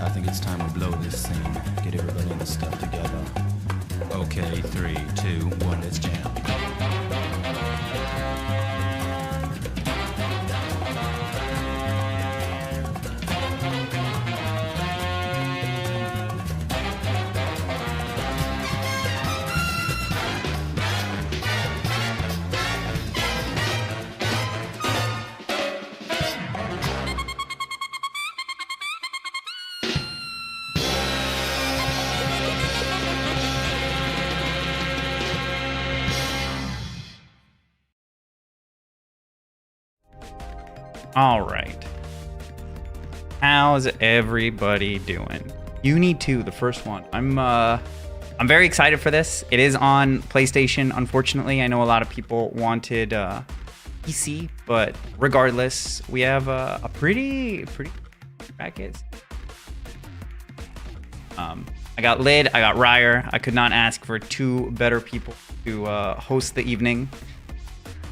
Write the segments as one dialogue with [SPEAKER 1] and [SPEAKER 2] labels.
[SPEAKER 1] I think it's time we blow this scene. Get everybody in the stuff together. Okay, 3, 2, 1, let's jam.
[SPEAKER 2] All right. How's everybody doing? Uni 2, the first one. I'm very excited for this. It is on PlayStation, unfortunately. I know a lot of people wanted PC, but regardless, we have a pretty bracket. I got Lid, I got Ryer. I could not ask for two better people to host the evening.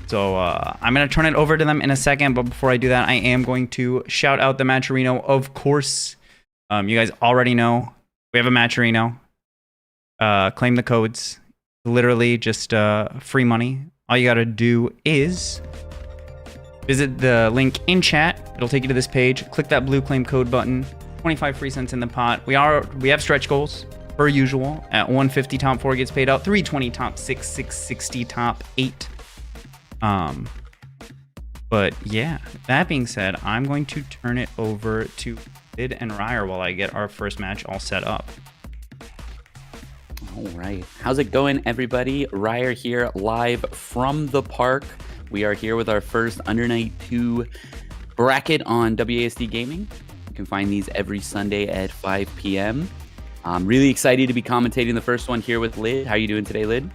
[SPEAKER 2] So I'm going to turn it over to them in a second, but before I do that, I am going to shout out the Matcherino. Of course, you guys already know we have a Matcherino. Claim the codes. Literally just free money. All you got to do is visit the link in chat. It'll take you to this page. Click that blue claim code button. 25 free cents in the pot. We have stretch goals per usual. At 150 top 4 gets paid out. 320 top 6, 660 top 8. But yeah, that being said, I'm going to turn it over to Lid and Ryer while I get our first match all set up.
[SPEAKER 3] All right. How's it going, everybody? Ryer here, live from the park. We are here with our first Under Night 2 bracket on WASD Gaming. You can find these every Sunday at 5 p.m. I'm really excited to be commentating the first one here with Lid. How are you doing today, Lid?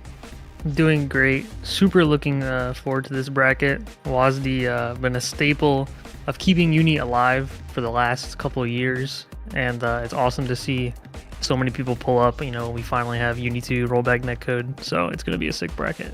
[SPEAKER 4] Doing great. Super looking forward to this bracket. WASD been a staple of keeping Uni alive for the last couple of years, and it's awesome to see so many people pull up. You know, we finally have Uni 2 rollback netcode, so it's going to be a sick bracket.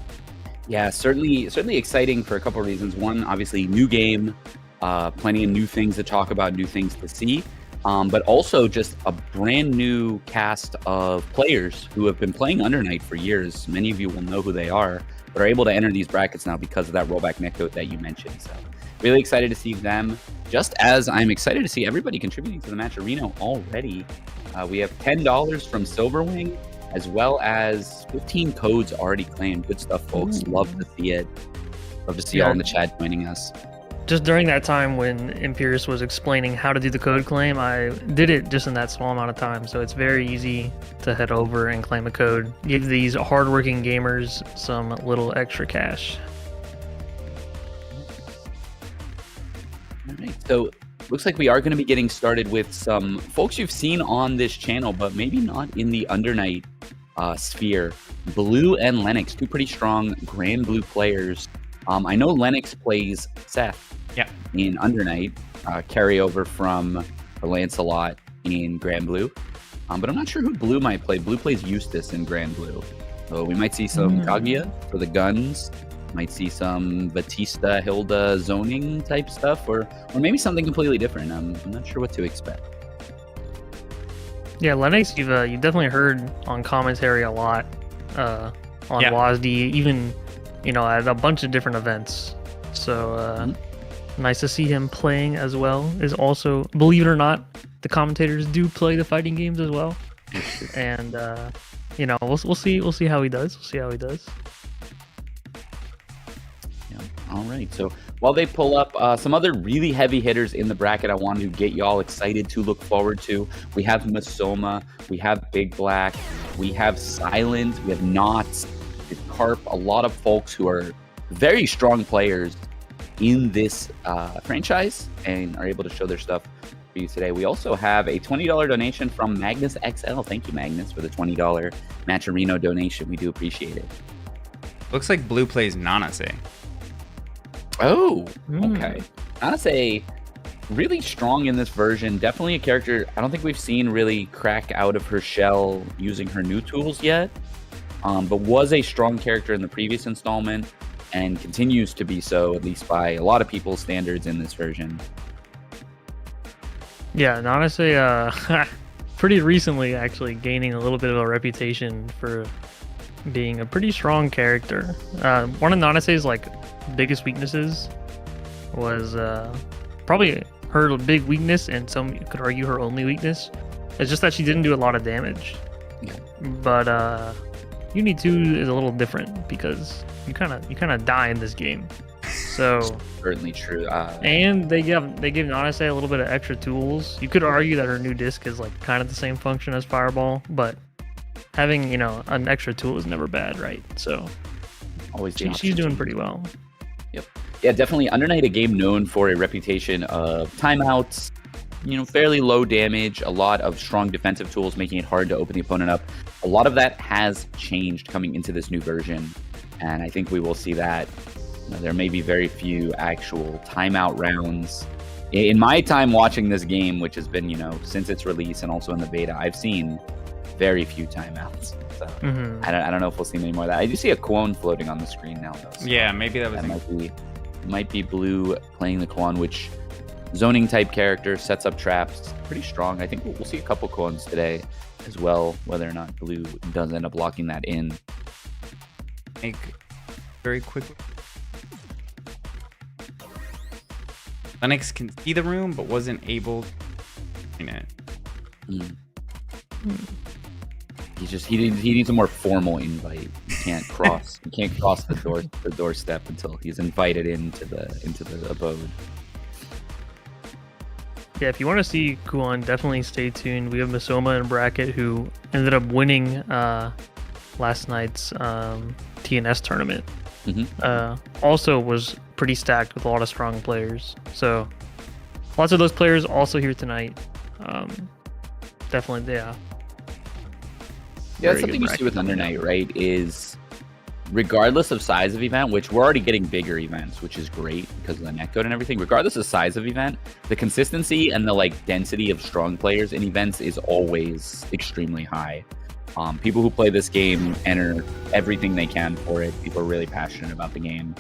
[SPEAKER 3] Yeah, certainly exciting for a couple of reasons. One, obviously, new game, plenty of new things to talk about, new things to see. But also just a brand new cast of players who have been playing Under Night for years. Many of you will know who they are, but are able to enter these brackets now because of that rollback netcode that you mentioned. So really excited to see them, just as I'm excited to see everybody contributing to the Matcherino already. We have $10 from Silverwing, as well as 15 codes already claimed. Good stuff, folks. Love to see it. Love to see y'all in the chat joining us.
[SPEAKER 4] Just during that time when Imperius was explaining how to do the code claim, I did it just in that small amount of time. So it's very easy to head over and claim a code. Give these hardworking gamers some little extra cash.
[SPEAKER 3] All right, so looks like we are going to be getting started with some folks you've seen on this channel, but maybe not in the Under Night sphere. Blue and Lennox, two pretty strong Grand Blue players. I know Lennox plays Seth in Under Night, carryover from the Lancelot in Grand Blue. But I'm not sure who Blue might play. Blue plays Eustace in Grand Blue. So we might see some Kaguya for the guns. Might see some Vatista, Hilda zoning type stuff, or maybe something completely different. I'm not sure what to expect.
[SPEAKER 4] Yeah, Lennox, you've definitely heard on commentary a lot on WASD, even at a bunch of different events. So nice to see him playing as well. Is also, believe it or not, the commentators do play the fighting games as well. And we'll see how he does.
[SPEAKER 3] Yeah. All right. So while they pull up some other really heavy hitters in the bracket, I wanted to get y'all excited to look forward to. We have Masoma, we have BigBlack, we have Silent, we have Knots, Carp, a lot of folks who are very strong players in this franchise and are able to show their stuff for you today. We also have a $20 donation from Magnus XL. Thank you, Magnus, for the $20 Matcherino donation. We do appreciate it.
[SPEAKER 2] Looks like Blue plays Nanase.
[SPEAKER 3] Oh, okay. Nanase, really strong in this version. Definitely a character I don't think we've seen really crack out of her shell using her new tools yet. But was a strong character in the previous installment and continues to be so, at least by a lot of people's standards in this version.
[SPEAKER 4] Yeah, and honestly, pretty recently actually gaining a little bit of a reputation for being a pretty strong character. One of Nanase's like biggest weaknesses was probably her big weakness, and some could argue her only weakness. It's just that she didn't do a lot of damage.
[SPEAKER 3] Yeah.
[SPEAKER 4] But Uni 2 is a little different because you kind of die in this game. So
[SPEAKER 3] Certainly true.
[SPEAKER 4] and they give Nanase a little bit of extra tools. You could argue that her new disc is like kind of the same function as Fireball, but having an extra tool is never bad, right? So
[SPEAKER 3] Always
[SPEAKER 4] she's doing pretty well.
[SPEAKER 3] Yep. Yeah, definitely. Under Night, a game known for a reputation of timeouts, fairly low damage, a lot of strong defensive tools, making it hard to open the opponent up. A lot of that has changed coming into this new version, and I think we will see that. There may be very few actual timeout rounds. In my time watching this game, which has been, since its release and also in the beta, I've seen very few timeouts. So I don't know if we'll see many more of that. I do see a Kuon floating on the screen now, though. So
[SPEAKER 2] Yeah, maybe that was.
[SPEAKER 3] might be Blue playing the Kuon, which zoning type character sets up traps pretty strong. I think we'll see a couple Kuons today as well, whether or not Blue does end up locking that in.
[SPEAKER 2] Make very quickly. Lennox can see the room, but wasn't able to in it.
[SPEAKER 3] He needs a more formal invite. You can't cross the doorstep until he's invited into the abode.
[SPEAKER 4] Yeah, if you want to see Kuon, definitely stay tuned. We have Masoma in bracket, who ended up winning last night's TNS tournament. Also was pretty stacked with a lot of strong players. So lots of those players also here tonight. Definitely, yeah.
[SPEAKER 3] Yeah, that's something you see with Under Night, right? Is regardless of size of event, which we're already getting bigger events, which is great because of the netcode and everything. Regardless of size of event, the consistency and the density of strong players in events is always extremely high. People who play this game enter everything they can for it. People are really passionate about the game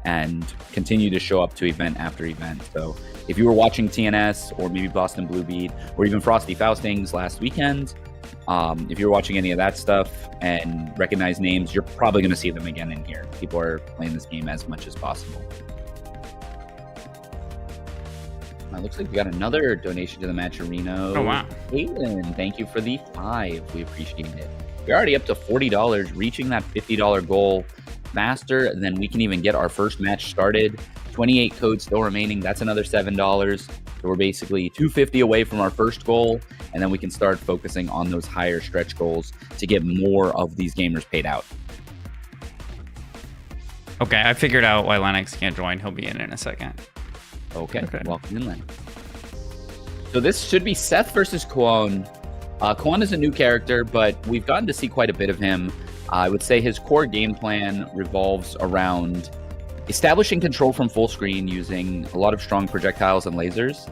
[SPEAKER 3] and continue to show up to event after event. So if you were watching TNS or maybe Boston Blue Beat or even Frosty Faustings last weekend, if you're watching any of that stuff and recognize names, you're probably going to see them again in here. People are playing this game as much as possible. It looks like we got another donation to the Matcherino.
[SPEAKER 2] Oh, wow.
[SPEAKER 3] Caitlin, thank you for the 5. We appreciate it. We're already up to $40, reaching that $50 goal faster than we can even get our first match started. 28 codes still remaining. That's another $7. So we're basically $250 away from our first goal, and then we can start focusing on those higher stretch goals to get more of these gamers paid out.
[SPEAKER 2] Okay, I figured out why Lennox can't join. He'll be in a second.
[SPEAKER 3] Okay. Welcome in, Len. So this should be Seth versus Kuon. Kuon is a new character, but we've gotten to see quite a bit of him. I would say his core game plan revolves around establishing control from full screen using a lot of strong projectiles and lasers.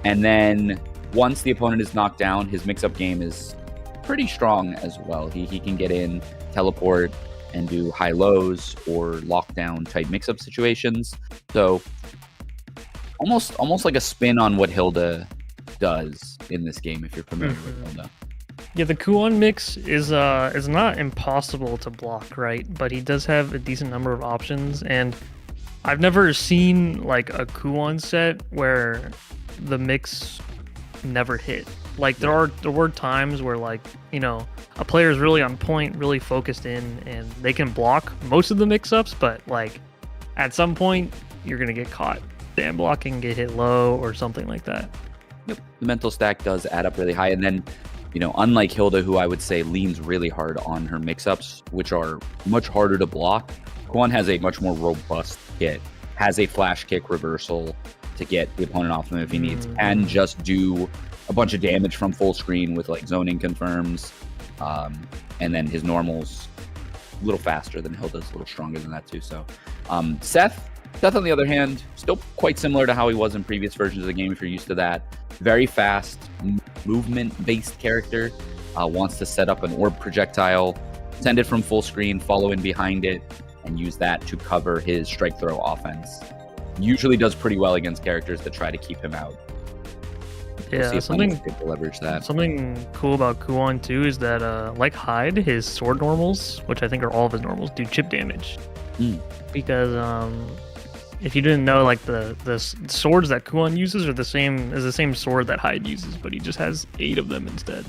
[SPEAKER 3] And then once the opponent is knocked down, his mix-up game is pretty strong as well. He can get in, teleport, and do high-lows or lockdown type mix-up situations. So almost like a spin on what Hilda does in this game, if you're familiar with Hilda.
[SPEAKER 4] Yeah, the Kuon mix is not impossible to block, right? But he does have a decent number of options, and I've never seen like a Kuon set where the mix never hit. Like there were times where a player is really on point, really focused in, and they can block most of the mix-ups, but at some point you're gonna get caught stand blocking, get hit low or something like that.
[SPEAKER 3] Yep, the mental stack does add up really high, and then unlike Hilda, who I would say leans really hard on her mix-ups, which are much harder to block, Kuon has a much more robust kit, has a flash kick reversal to get the opponent off him if he needs, and just do a bunch of damage from full screen with zoning confirms, and then his normals a little faster than Hilda's, a little stronger than that too. So Seth, on the other hand, still quite similar to how he was in previous versions of the game, if you're used to that. Very fast, movement-based character. Wants to set up an orb projectile, send it from full screen, follow in behind it, and use that to cover his strike throw offense. Usually does pretty well against characters that try to keep him out. We'll
[SPEAKER 4] Yeah,
[SPEAKER 3] see if Lennox is able to leverage that.
[SPEAKER 4] something cool about Kuon too is that like Hyde, his sword normals, which I think are all of his normals, do chip damage. Because if you didn't know, like the swords that Kuon uses are the same sword that Hyde uses, but he just has 8 of them instead.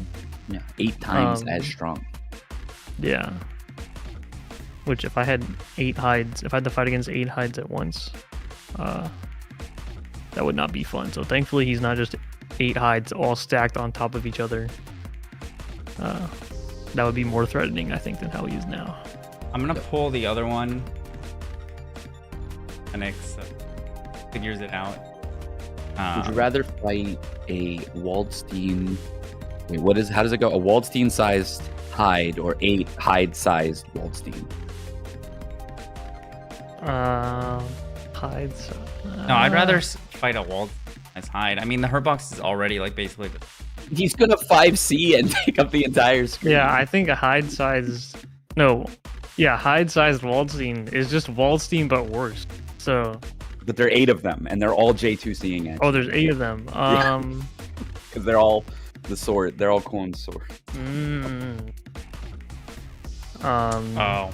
[SPEAKER 3] Yeah, 8 times as strong.
[SPEAKER 4] Yeah. Which if I had 8 Hydes, if I had to fight against 8 Hydes at once, that would not be fun. So thankfully he's not just 8 Hydes all stacked on top of each other. That would be more threatening, I think, than how he is now.
[SPEAKER 2] I'm gonna pull the other one. Lennox figures it out.
[SPEAKER 3] Would you rather fight a Waldstein? Wait, how does it go? A Waldstein-sized Hyde or 8 Hyde-sized Waldstein?
[SPEAKER 4] Hydes.
[SPEAKER 2] No, I'd rather fight a wall as Hyde. I mean, the hurt box is already like basically.
[SPEAKER 3] He's gonna 5C and take up the entire screen.
[SPEAKER 4] Yeah, I think a Hyde-sized. No, yeah, Hyde-sized Waldstein is just Waldstein but worse. So.
[SPEAKER 3] But there are 8 of them, and they're all J2C'ing it.
[SPEAKER 4] Oh, there's 8 of them.
[SPEAKER 3] Because they're all the sword. They're all Kuon's sword.
[SPEAKER 2] Oh.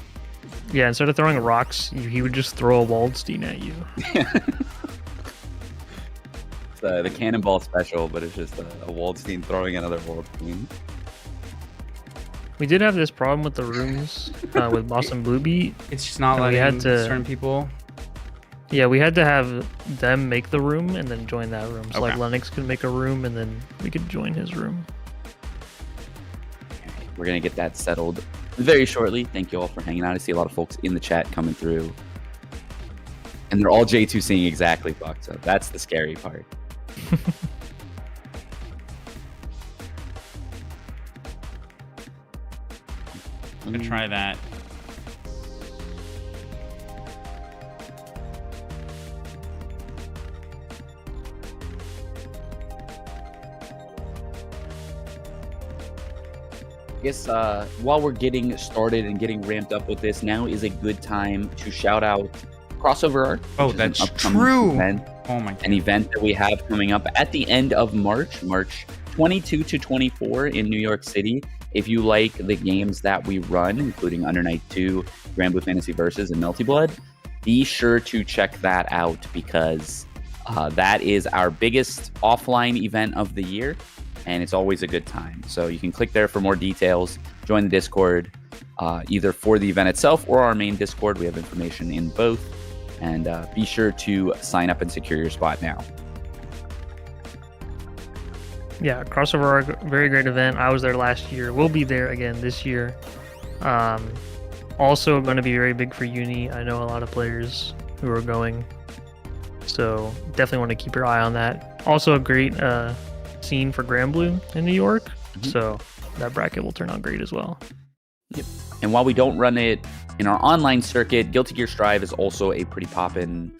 [SPEAKER 4] Yeah, instead of throwing rocks, he would just throw a Waldstein at you.
[SPEAKER 3] It's the cannonball special, but it's just a Waldstein throwing another Waldstein.
[SPEAKER 4] We did have this problem with the rooms with Boss and Blue Beat.
[SPEAKER 2] It's just not
[SPEAKER 4] And
[SPEAKER 2] letting
[SPEAKER 4] we had to-
[SPEAKER 2] certain people.
[SPEAKER 4] Yeah, we had to have them make the room and then join that room. So like
[SPEAKER 2] Okay.
[SPEAKER 4] Lennox could make a room and then we could join his room.
[SPEAKER 3] We're gonna get that settled very shortly. Thank you all for hanging out. I see a lot of folks in the chat coming through, and they're all J2C'ing exactly fucked up. That's the scary part.
[SPEAKER 2] I'm gonna try that.
[SPEAKER 3] I guess while we're getting started and getting ramped up with this, now is a good time to shout out Crossover Arc.
[SPEAKER 2] Oh,
[SPEAKER 3] which is an
[SPEAKER 2] that's
[SPEAKER 3] upcoming
[SPEAKER 2] true.
[SPEAKER 3] event,
[SPEAKER 2] Oh my god.
[SPEAKER 3] an event that we have coming up at the end of March 22 to 24 in New York City. If you like the games that we run, including Under Night 2, Grand Blue Fantasy Versus, and Melty Blood, be sure to check that out because that is our biggest offline event of the year. And it's always a good time. So you can click there for more details, join the Discord, either for the event itself or our main Discord. We have information in both. And be sure to sign up and secure your spot now.
[SPEAKER 4] Yeah, Crossover Arc, very great event. I was there last year. We'll be there again this year. Also going to be very big for Uni. I know a lot of players who are going. So definitely want to keep your eye on that. Also a great scene for Grand Blue in New York. So that bracket will turn out great as well.
[SPEAKER 3] Yep. And while we don't run it in our online circuit, Guilty Gear Strive is also a pretty poppin'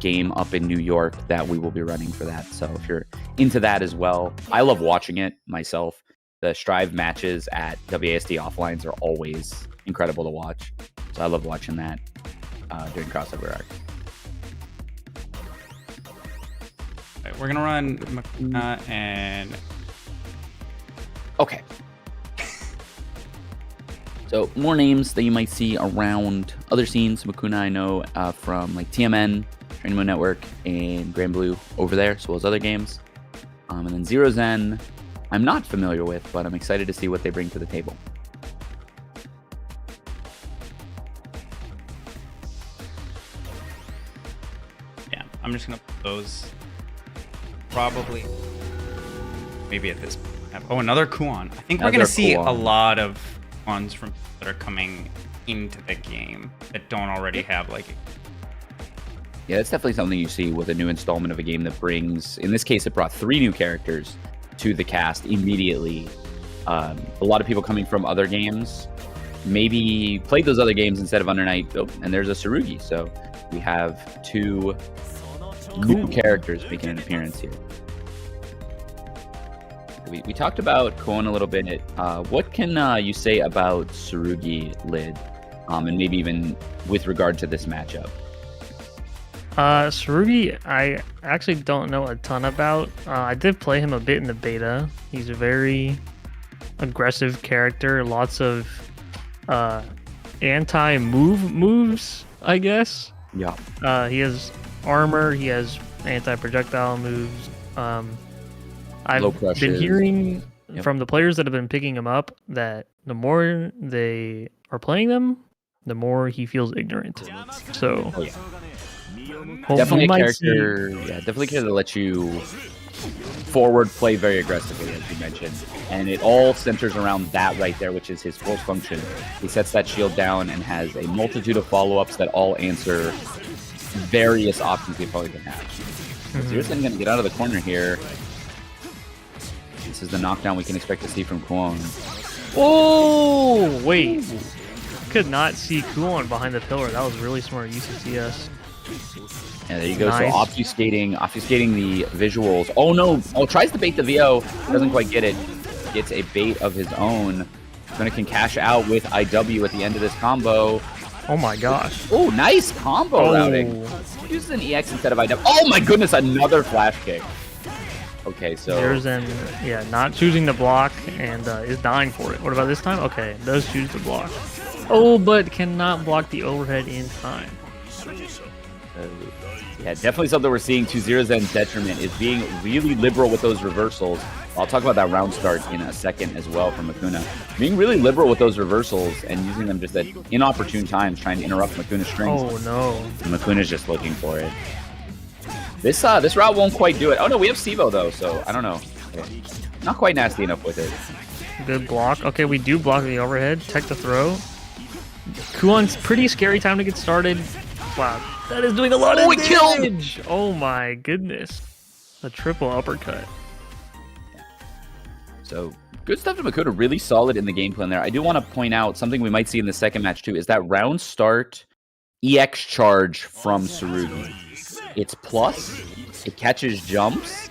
[SPEAKER 3] game up in New York that we will be running for that. So if you're into that as well, I love watching it myself. The Strive matches at WASD offlines are always incredible to watch. So I love watching that during Crossover Arc.
[SPEAKER 2] Right, we're gonna run Makouna and
[SPEAKER 3] Okay. So more names that you might see around other scenes. Makouna I know from like TMN, Training Mode Network, and Grand Blue over there, as well as other games. And then XeroXen, I'm not familiar with, but I'm excited to see what they bring to the table.
[SPEAKER 2] yeah, I'm just gonna put those probably maybe at this point. Oh, another Kuon. I think we're gonna
[SPEAKER 3] Another
[SPEAKER 2] see a
[SPEAKER 3] Kuon.
[SPEAKER 2] lot of Kuons from that are coming into the game that don't already have like.
[SPEAKER 3] Yeah, that's definitely something you see with a new installment of a game that brings, in this case, it brought 3 new characters to the cast immediately. A lot of people coming from other games maybe played those other games instead of Under Night. Oh, and there's a Tsurugi, so we have 2 new characters making an appearance here. We talked about Kuon a little bit. What can you say about Tsurugi, Lid, and maybe even with regard to this matchup?
[SPEAKER 4] Tsurugi, I actually don't know a ton about. I did play him a bit in the beta. He's a very aggressive character. Lots of anti-moves, I guess.
[SPEAKER 3] Yeah.
[SPEAKER 4] He has armor. He has anti-projectile moves. I've been hearing from the players that have been picking him up that the more they are playing them, the more he feels ignorant. So
[SPEAKER 3] definitely a character. Yeah, definitely a character that lets you forward play very aggressively, as you mentioned, and it all centers around that right there, which is his force function. He sets that shield down and has a multitude of follow-ups that all answer various options the opponent can have. Zerozen going to get out of the corner here. This is the knockdown we can expect to see from Kuon.
[SPEAKER 4] Oh, wait. Could not see Kuon behind the pillar. That was really smart use of CS.
[SPEAKER 3] Yeah, there you go.
[SPEAKER 4] Nice.
[SPEAKER 3] So obfuscating the visuals. Oh no! Oh, tries to bait the VO. Doesn't quite get it. Gets a bait of his own. Gonna can cash out with IW at the end of this combo.
[SPEAKER 4] Oh my gosh.
[SPEAKER 3] Oh, nice combo routing. Uses an EX instead of IW. Oh my goodness, another flash kick. Okay, so
[SPEAKER 4] Zerozen, yeah, not choosing the block and is dying for it. What about this time? Okay, does choose the block. Oh, but cannot block the overhead in time.
[SPEAKER 3] Yeah, definitely something we're seeing to Zerozen's detriment is being really liberal with those reversals. I'll talk about that round start in a second as well from Makouna. Being really liberal with those reversals and using them just at inopportune times, trying to interrupt Makuna's strings.
[SPEAKER 4] Oh no.
[SPEAKER 3] And Makuna's just looking for it. This route won't quite do it. Oh no, we have Sivo though, so I don't know. Okay. Not quite nasty enough with it.
[SPEAKER 4] Good block. Okay, we do block the overhead. Tech the throw. Kuon's pretty scary time to get started. Wow, that is doing a lot of damage. Oh my goodness. A triple uppercut.
[SPEAKER 3] So good stuff to Makouna, really solid in the game plan there. I do want to point out something we might see in the second match too, is that round start EX charge from Tsurugi. It's plus, it catches jumps,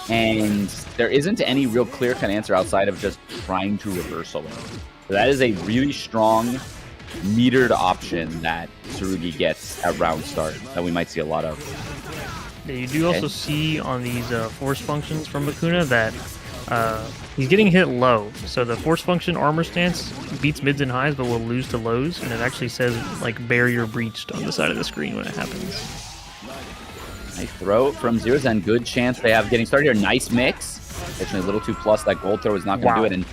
[SPEAKER 3] and there isn't any real clear-cut answer outside of just trying to reversal it. So that is a really strong metered option that Tsurugi gets at round start that we might see a lot of.
[SPEAKER 4] Yeah, you do also see on these force functions from Makouna that he's getting hit low. So the force function armor stance beats mids and highs but will lose to lows, and it actually says like barrier breached on the side of the screen when it happens.
[SPEAKER 3] Nice throw from Zerozen. Good chance they have getting started here. Nice mix. Actually, a little too plus. That gold throw is not going to do it. And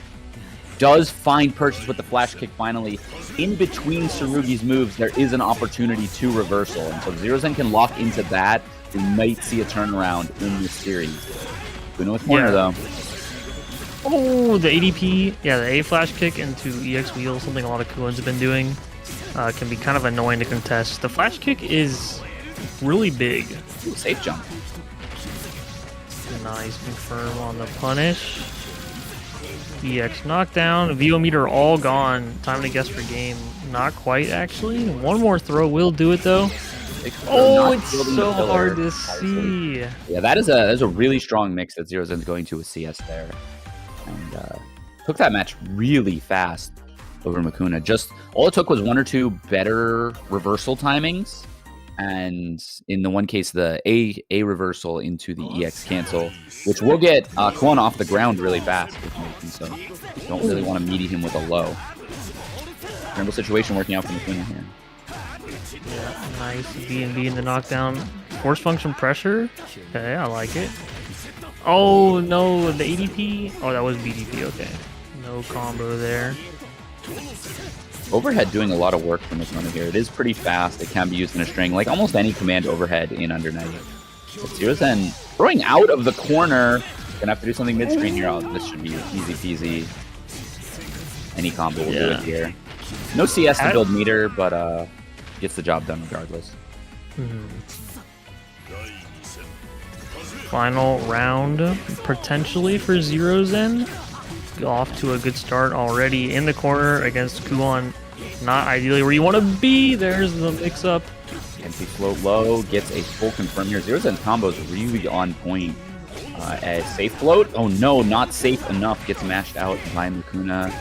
[SPEAKER 3] does find purchase with the flash kick finally. In between Tsurugi's moves, there is an opportunity to reversal. And so Zerozen can lock into that. We might see a turnaround in this series. We know it's corner though.
[SPEAKER 4] Oh, the ADP. Yeah, the A flash kick into EX wheel, something a lot of Kuons have been doing. Can be kind of annoying to contest. The flash kick is really big.
[SPEAKER 3] Ooh, safe jump.
[SPEAKER 4] Nice confirm on the punish. EX knockdown. VO meter all gone. Time to guess for game. Not quite actually. One more throw will do it though. Oh, it's so hard to see.
[SPEAKER 3] Yeah, that is a really strong mix that Zerozen's going to with CS there. And took that match really fast over Makouna. Just all it took was one or two better reversal timings. And in the one case, the A reversal into the EX cancel, which will get Kuon off the ground really fast. So you don't really want to meaty him with a low. Scramble situation working out for Makouna here.
[SPEAKER 4] Yeah, nice B&B in the knockdown. Force function pressure. Okay, I like it. Oh, no, the ADP. Oh, that was BDP. Okay. No combo there.
[SPEAKER 3] Overhead doing a lot of work from Makouna here. It is pretty fast. It can be used in a string, like almost any command overhead in Under Night. Zerozen throwing out of the corner. Gonna have to do something mid-screen here. Oh, this should be easy peasy. Any combo will do it here. No CS to build meter, but gets the job done regardless.
[SPEAKER 4] Final round, potentially for Zerozen. Off to a good start already in the corner against Kuon. Not ideally where you want to be. There's the mix-up.
[SPEAKER 3] Empty float low, gets a full confirm here. Zerozen's combo is really on point. A safe float. Oh no, not safe enough. Gets mashed out by Makouna.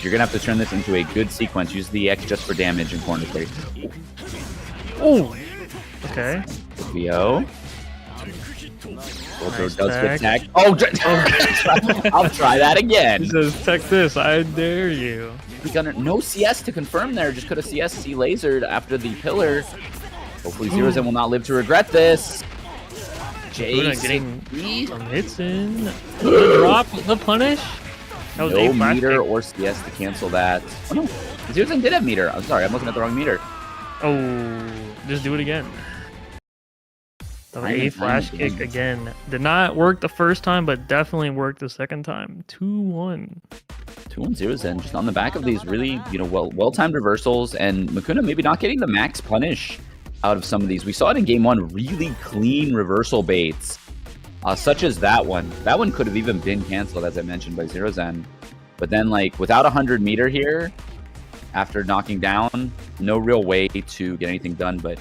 [SPEAKER 3] You're gonna have to turn this into a good sequence. Use the X just for damage in corner 3.
[SPEAKER 4] Oh, Okay.
[SPEAKER 3] VO. Nice does good tech. I'll try that again.
[SPEAKER 4] He says, "Tech this, I dare you."
[SPEAKER 3] No CS to confirm there. Just could have CSC lasered after the pillar. Hopefully XeroXen will not live to regret this.
[SPEAKER 4] Makouna getting some hits in. The drop, the punish. That was
[SPEAKER 3] no
[SPEAKER 4] a flash
[SPEAKER 3] meter
[SPEAKER 4] kick.
[SPEAKER 3] or CS to cancel that. Oh no, XeroXen did have meter. I'm sorry, I'm looking at the wrong meter.
[SPEAKER 4] Oh, just do it again. A flash kick again. Did not work the first time, but definitely worked the second time. 2-1.
[SPEAKER 3] 2-1 XeroXen just on the back of these really, well-timed reversals, and Makouna maybe not getting the max punish out of some of these. We saw it in game one, really clean reversal baits, such as that one. That one could have even been canceled, as I mentioned, by XeroXen. But then, like, without 100 meter here, after knocking down, no real way to get anything done. But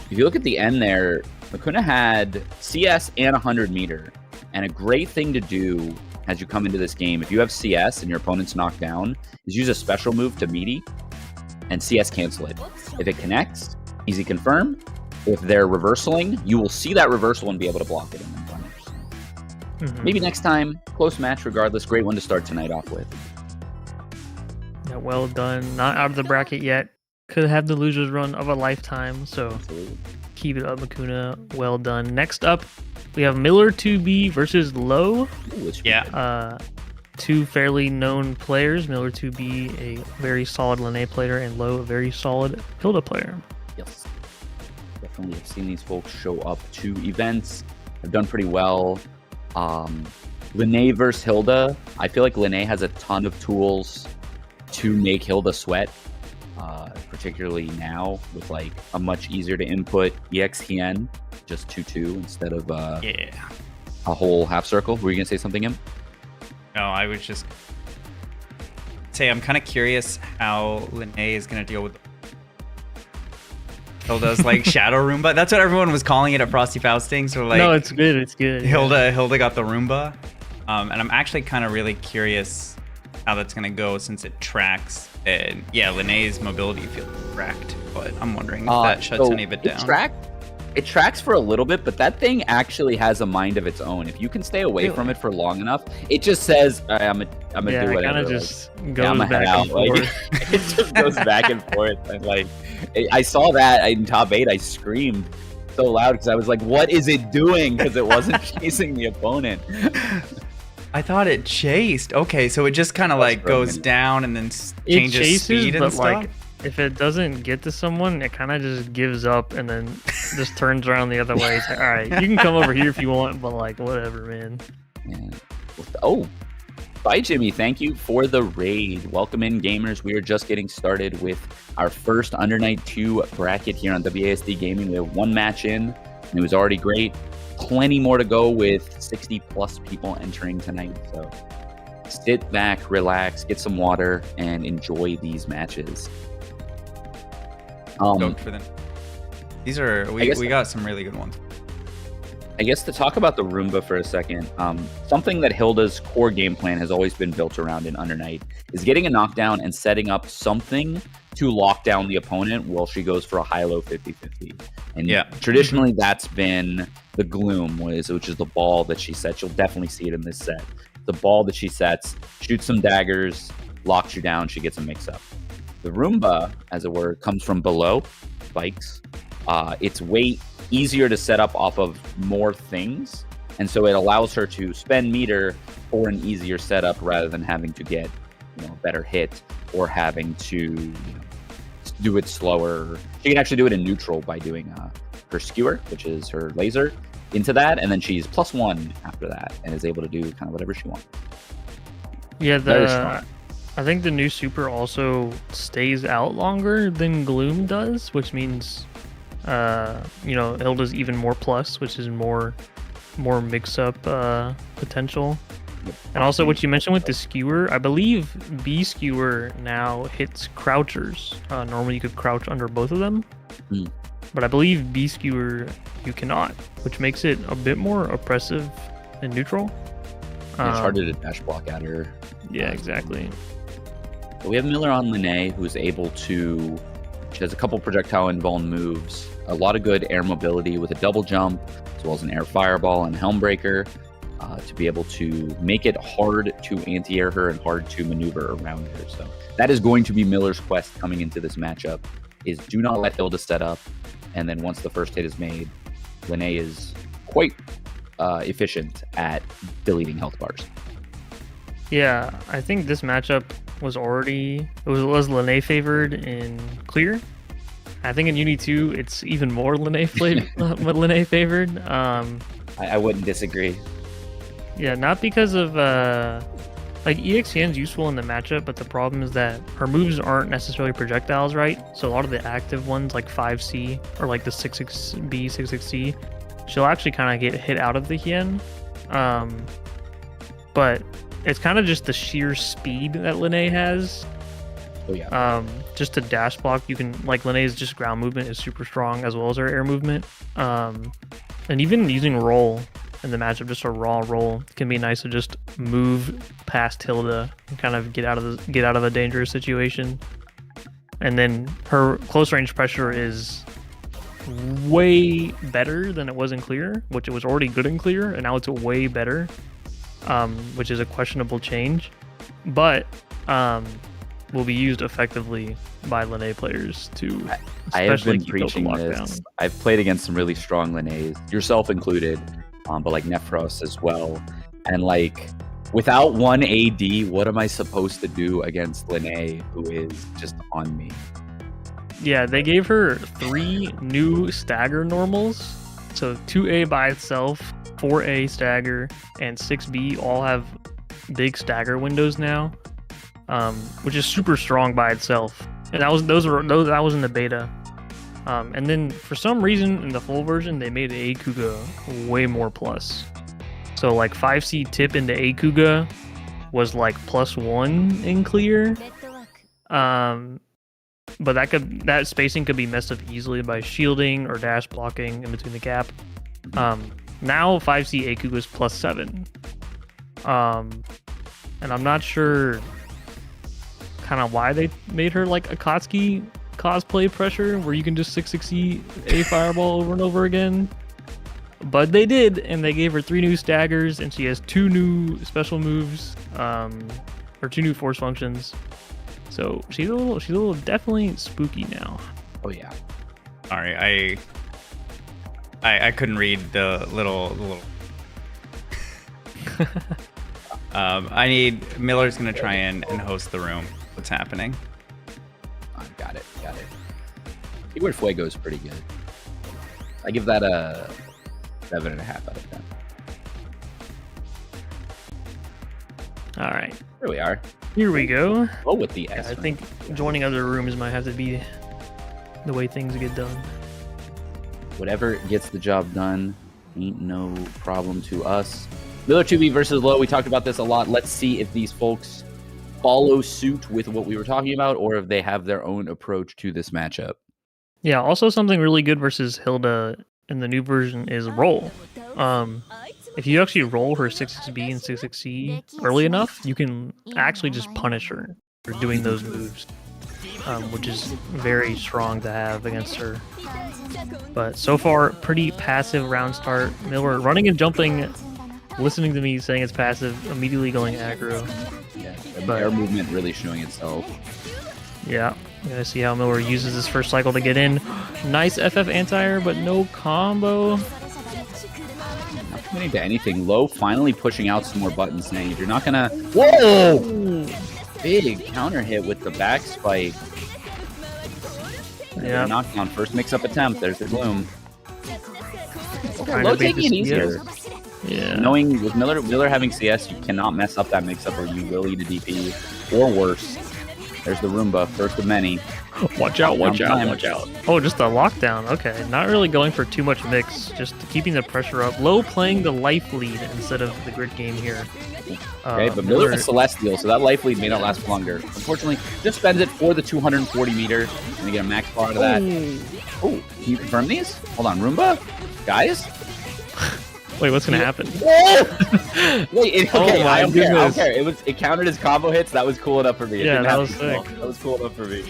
[SPEAKER 3] if you look at the end there, Makouna had CS and 100 meter. And a great thing to do as you come into this game, if you have CS and your opponent's knocked down, is use a special move to meaty and CS cancel it. If it connects, easy confirm. If they're reversaling, you will see that reversal and be able to block it and then punish. Maybe next time, close match regardless. Great one to start tonight off with.
[SPEAKER 4] Yeah, well done. Not out of the bracket yet. Could have the loser's run of a lifetime, so
[SPEAKER 3] Absolutely.
[SPEAKER 4] Keep it up, Makouna. Well done. Next up, we have Miller 2B versus Low.
[SPEAKER 2] Yeah.
[SPEAKER 4] Two fairly known players. Miller 2B, a very solid Linne player, and Low, a very solid Hilda player.
[SPEAKER 3] Yes. Definitely have seen these folks show up to events. Have done pretty well. Linne versus Hilda. I feel like Linne has a ton of tools to make Hilda sweat. Particularly now with like a much easier to input EXTN, just 2-2 instead of a whole half circle. Were you gonna say something, Im?
[SPEAKER 2] No, I was just say I'm kind of curious how Linne is gonna deal with Hilda's like shadow Roomba. That's what everyone was calling it at Frosty Fausting. So like,
[SPEAKER 4] no, it's good. It's good.
[SPEAKER 2] Hilda got the Roomba, and I'm actually kind of really curious how that's gonna go since it tracks. And yeah, Linne's mobility feels cracked, but I'm wondering if that shuts any of it down.
[SPEAKER 3] It tracks for a little bit, but that thing actually has a mind of its own. If you can stay away from it for long enough, it just says, "All right, I'm gonna do whatever."
[SPEAKER 4] It kind of just goes back and forth.
[SPEAKER 3] It just goes back and forth. And like, I saw that in top 8. I screamed so loud because I was like, "What is it doing?" Because it wasn't chasing the opponent.
[SPEAKER 2] I thought it chased. Okay, so it just kind of like goes down and then changes speed and stuff.
[SPEAKER 4] Like, if it doesn't get to someone, it kind of just gives up and then just turns around the other way. It's like, all right, you can come over here if you want, but like, whatever, man.
[SPEAKER 3] Yeah. Oh, bye, Jimmy. Thank you for the raid. Welcome in, gamers. We are just getting started with our first Under Night 2 bracket here on WASD Gaming. We have one match in, and it was already great. Plenty more to go with 60 plus people entering tonight. So sit back, relax, get some water, and enjoy these matches.
[SPEAKER 2] Stoked for them. These are we got some really good ones.
[SPEAKER 3] I guess to talk about the Roomba for a second, something that Hilda's core game plan has always been built around in Under Night is getting a knockdown and setting up something to lock down the opponent while she goes for a high-low 50-50. And traditionally that's been the Gloom, which is the ball that she sets. You'll definitely see it in this set. The ball that she sets, shoots some daggers, locks you down, she gets a mix-up. The Roomba, as it were, comes from below, spikes. It's way easier to set up off of more things, and so it allows her to spend meter for an easier setup rather than having to get a better hit or having to do it slower. She can actually do it in neutral by doing her skewer, which is her laser, into that, and then she's +1 after that and is able to do kind of whatever she wants.
[SPEAKER 4] Yeah, I think the new super also stays out longer than Gloom does, which means Hilda's even more plus, which is more mix-up potential. And also what you mentioned with the skewer, I believe B skewer now hits crouchers. Normally you could crouch under both of them, but I believe B skewer you cannot, which makes it a bit more oppressive in neutral.
[SPEAKER 3] It's harder to dash block at her.
[SPEAKER 4] Yeah, exactly.
[SPEAKER 3] But we have Miller on Linne, who's able to She has a couple projectile involved moves, a lot of good air mobility with a double jump, as well as an air fireball and helm breaker to be able to make it hard to anti-air her and hard to maneuver around her. So that is going to be Miller's quest coming into this matchup, is do not let Hilda set up. And then once the first hit is made, Linne is quite efficient at deleting health bars.
[SPEAKER 4] Yeah, I think this matchup was Linne favored in clear. I think in Uni 2, it's even more Linne favored.
[SPEAKER 3] I wouldn't disagree.
[SPEAKER 4] Yeah, not because of like EXCN's useful in the matchup, but the problem is that her moves aren't necessarily projectiles, right? So a lot of the active ones, like 5C or like the 66B, 66C, she'll actually kind of get hit out of the Hien. But it's kind of just the sheer speed that Linne has.
[SPEAKER 3] Oh yeah.
[SPEAKER 4] Just to dash block, you can, like, Linne's just ground movement is super strong as well as her air movement. And even using roll in the matchup, just a raw roll, can be nice to just move past Hilda and kind of get out of a dangerous situation. And then her close range pressure is way better than it was in clear, which it was already good in clear, and now it's way better, which is a questionable change, but will be used effectively by Linne players to.
[SPEAKER 3] I have been preaching this. I've played against some really strong Linnes, yourself included, but like Nephros as well. And like, without one AD, what am I supposed to do against Linne, who is just on me?
[SPEAKER 4] Yeah, they gave her 3 new stagger normals. So 2A by itself, 4A stagger, and 6B all have big stagger windows now, which is super strong by itself. And that was in the beta. And then for some reason in the full version they made Akuga way more plus. So like 5C tip into Akuga was like +1 in clear. But that spacing could be messed up easily by shielding or dash blocking in between the gap. Now 5C Akuga is +7. And I'm not sure kind of why they made her like Akatsuki cosplay pressure, where you can just 6-6E a fireball over and over again. But they did, and they gave her 3 new staggers, and she has 2 new special moves, or 2 new force functions. So she's a little definitely spooky now.
[SPEAKER 3] Oh yeah.
[SPEAKER 2] Sorry, I couldn't read the little. I need Miller's gonna try and host the room. What's happening?
[SPEAKER 3] Got it. Keyword Fuego is pretty good. I give that a 7.5 out of 10.
[SPEAKER 4] All right.
[SPEAKER 3] Here we are.
[SPEAKER 4] Here we go.
[SPEAKER 3] Oh, with the S.
[SPEAKER 4] I think joining other rooms might have to be the way things get done.
[SPEAKER 3] Whatever gets the job done ain't no problem to us. Miller 2B versus Low. We talked about this a lot. Let's see if these folks follow suit with what we were talking about, or if they have their own approach to this matchup.
[SPEAKER 4] Yeah, also something really good versus Hilda in the new version is roll. If you actually roll her 6-6B and 6-6C early enough, you can actually just punish her for doing those moves, which is very strong to have against her. But so far, pretty passive round start. Miller running and jumping, listening to me saying it's passive, immediately going aggro.
[SPEAKER 3] Yeah, the air movement really showing itself.
[SPEAKER 4] Yeah, I'm gonna see how Miller uses this first cycle to get in. Nice FF anti-air, but no combo.
[SPEAKER 3] Not committing to anything. Low finally pushing out some more buttons, saying if you're not gonna... Whoa! Big counter hit with the back spike.
[SPEAKER 4] Yeah.
[SPEAKER 3] Knockdown. First mix-up attempt. There's the gloom.
[SPEAKER 4] Low
[SPEAKER 3] taking it easier.
[SPEAKER 4] Yeah.
[SPEAKER 3] Knowing with Miller having CS, you cannot mess up that mix-up or you will eat a DP. Or worse. There's the Roomba, first of many.
[SPEAKER 4] Watch out. Oh, just a lockdown. Okay, not really going for too much mix, just keeping the pressure up. Low playing the life lead instead of the grid game here.
[SPEAKER 3] Okay, but Miller is Celestial, so that life lead may not last longer. Unfortunately, just spends it for the 240 meter. Gonna get a max bar out of that. Oh, can you confirm these? Hold on, Roomba? Guys?
[SPEAKER 4] Wait, what's gonna happen?
[SPEAKER 3] Wait, okay, I don't care. It counted as combo hits. That was cool enough for me.
[SPEAKER 4] Yeah, that was sick.
[SPEAKER 3] That was cool enough for me.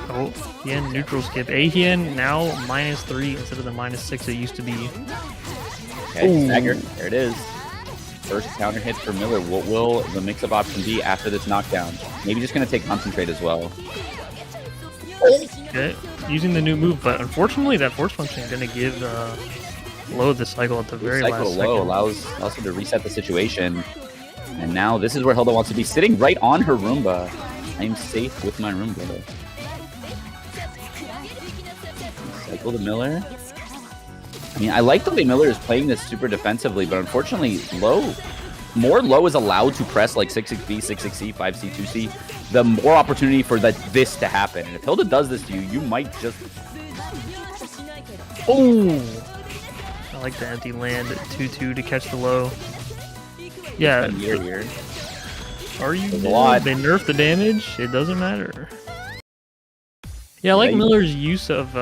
[SPEAKER 4] Oh, Hien neutral skip. Hien now -3 instead of the -6 it used to be.
[SPEAKER 3] Okay, stagger. There it is. First counter hit for Miller. What will the mix-up option be after this knockdown? Maybe just going to take concentrate as well.
[SPEAKER 4] Okay, using the new move, but unfortunately that force function is going to give Low the cycle at the very last
[SPEAKER 3] Cycle
[SPEAKER 4] second.
[SPEAKER 3] low allows him to reset the situation. And now this is where Hilda wants to be, sitting right on her Roomba. I'm safe with my Roomba. Cycle to Miller. I mean, I like the way Miller is playing this super defensively, but unfortunately, more Low is allowed to press like 6-6B, 6-6C, 5C, 2C, the more opportunity for this to happen. And if Hilda does this to you, you might just...
[SPEAKER 4] Oh! I like the empty land 2-2 to catch the Low. Yeah.
[SPEAKER 3] Here.
[SPEAKER 4] Are you
[SPEAKER 3] There's a lot.
[SPEAKER 4] They nerf the damage? It doesn't matter. Yeah, I like Miller's use of,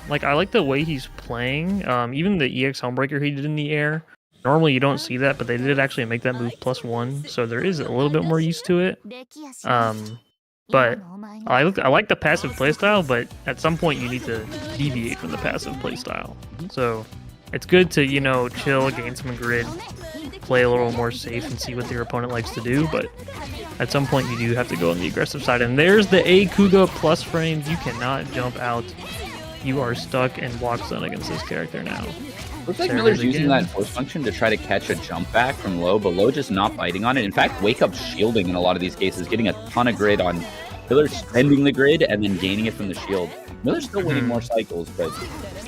[SPEAKER 4] like, I like the way he's playing. Even the EX Homebreaker he did in the air. Normally you don't see that, but they did actually make that move +1, so there is a little bit more use to it. But I like the passive playstyle, but at some point you need to deviate from the passive playstyle. So it's good to, you know, chill, gain some grid, play a little more safe and see what your opponent likes to do, but at some point you do have to go on the aggressive side. And there's the A Kuga plus frames. You cannot jump out. You are stuck in walk zone against this character now.
[SPEAKER 3] Looks like Miller's using that force function to try to catch a jump back from Low, but Low just not biting on it. In fact, Wake Up shielding in a lot of these cases, getting a ton of grid on Miller, spending the grid and then gaining it from the shield. Miller's still winning more cycles, but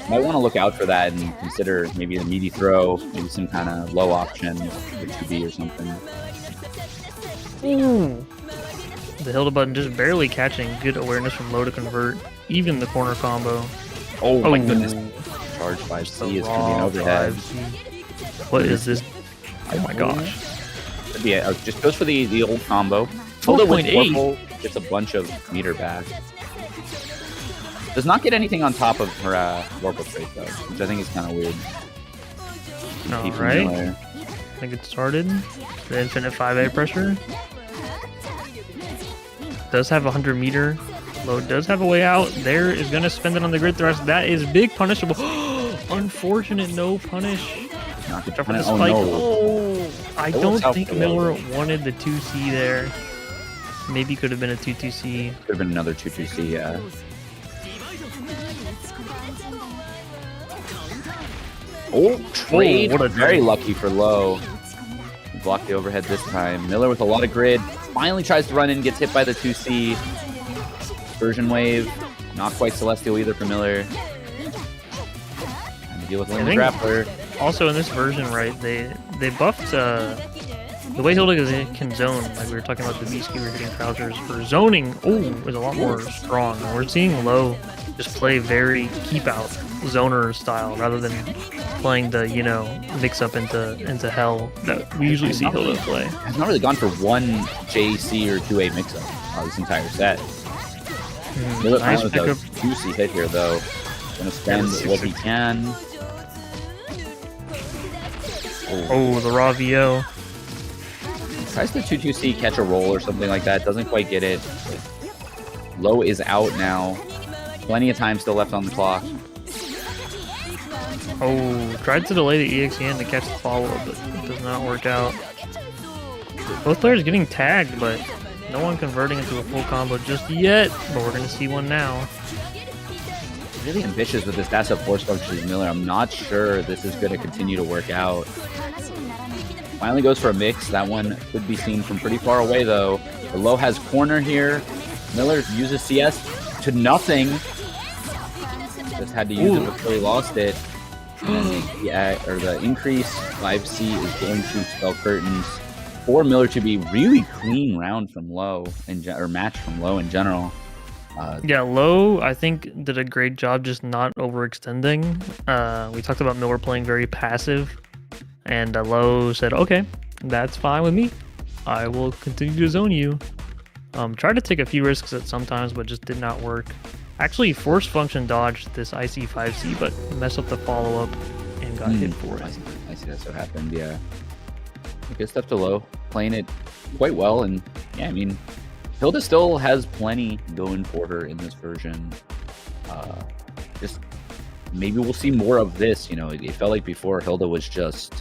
[SPEAKER 3] might want to look out for that and consider maybe a meaty throw, maybe some kind of low option, or 2B or something.
[SPEAKER 4] Ooh. The Hilda button just barely catching. Good awareness from Low to convert. Even the corner combo.
[SPEAKER 3] Oh my goodness. Charge 5C is going to be an overhead.
[SPEAKER 4] 5C. What is this? Oh my gosh.
[SPEAKER 3] Yeah, just goes for the old combo.
[SPEAKER 4] 4.8.
[SPEAKER 3] Gets a bunch of meter back. Does not get anything on top of her Warble trait though, which I think is kind of weird.
[SPEAKER 4] Alright. I think it started. The infinite 5A pressure. Does have 100 meter. Low does have a way out. There is going to spend it on the grid thrust. That is big punishable. Unfortunate no punish.
[SPEAKER 3] Not the
[SPEAKER 4] Spike.
[SPEAKER 3] oh, no.
[SPEAKER 4] Oh, I don't think Miller wanted the 2C there. Maybe could have been a 2-2C.
[SPEAKER 3] Could have been another 2-2C, yeah. Oh, trade.
[SPEAKER 4] What a
[SPEAKER 3] very lucky for Low. Block the overhead this time. Miller with a lot of grid. Finally tries to run in, gets hit by the 2C. Version wave. Not quite Celestial either for Miller. Trying to deal with Linne Grappler.
[SPEAKER 4] Also in this version, right, they buffed the way Hilda can zone, like we were talking about the V skewer hitting crouchers, for zoning, is a lot more strong. And we're seeing Low just play very keep out zoner style rather than playing the, you know, mix up into hell that we usually see Hilda play.
[SPEAKER 3] Has not really gone for one JC or 2A mix up this entire set. Miller
[SPEAKER 4] Nice
[SPEAKER 3] with
[SPEAKER 4] pickup.
[SPEAKER 3] a juicy hit here though. Gonna spend what he can.
[SPEAKER 4] Oh, the raw VO.
[SPEAKER 3] Tries to 2-2C, catch a roll or something like that. Doesn't quite get it. Low is out now. Plenty of time still left on the clock.
[SPEAKER 4] Oh, tried to delay the EXN to catch the follow-up, but it does not work out. Both players getting tagged, but no one converting into a full combo just yet. But we're going to see one now.
[SPEAKER 3] Really ambitious with this passive force function, Miller. I'm not sure this is going to continue to work out. Finally goes for a mix. That one could be seen from pretty far away, though. The Low has corner here. Miller uses CS to nothing. Just had to use it before he lost it. The increase 5C is going to spell curtains for Miller to be really clean round from Low or match from Low in general.
[SPEAKER 4] Yeah, Low, I think, did a great job just not overextending. We talked about Miller playing very passive, and Low said, okay, that's fine with me. I will continue to zone you. Tried to take a few risks at sometimes, but just did not work. Actually, force function dodged this IC5C, but messed up the follow-up and got hit for it.
[SPEAKER 3] I see that's what happened, yeah. Good stuff to Low. Playing it quite well, and yeah, I mean, Hilda still has plenty going for her in this version. Just maybe we'll see more of this. You know, it felt like before Hilda was just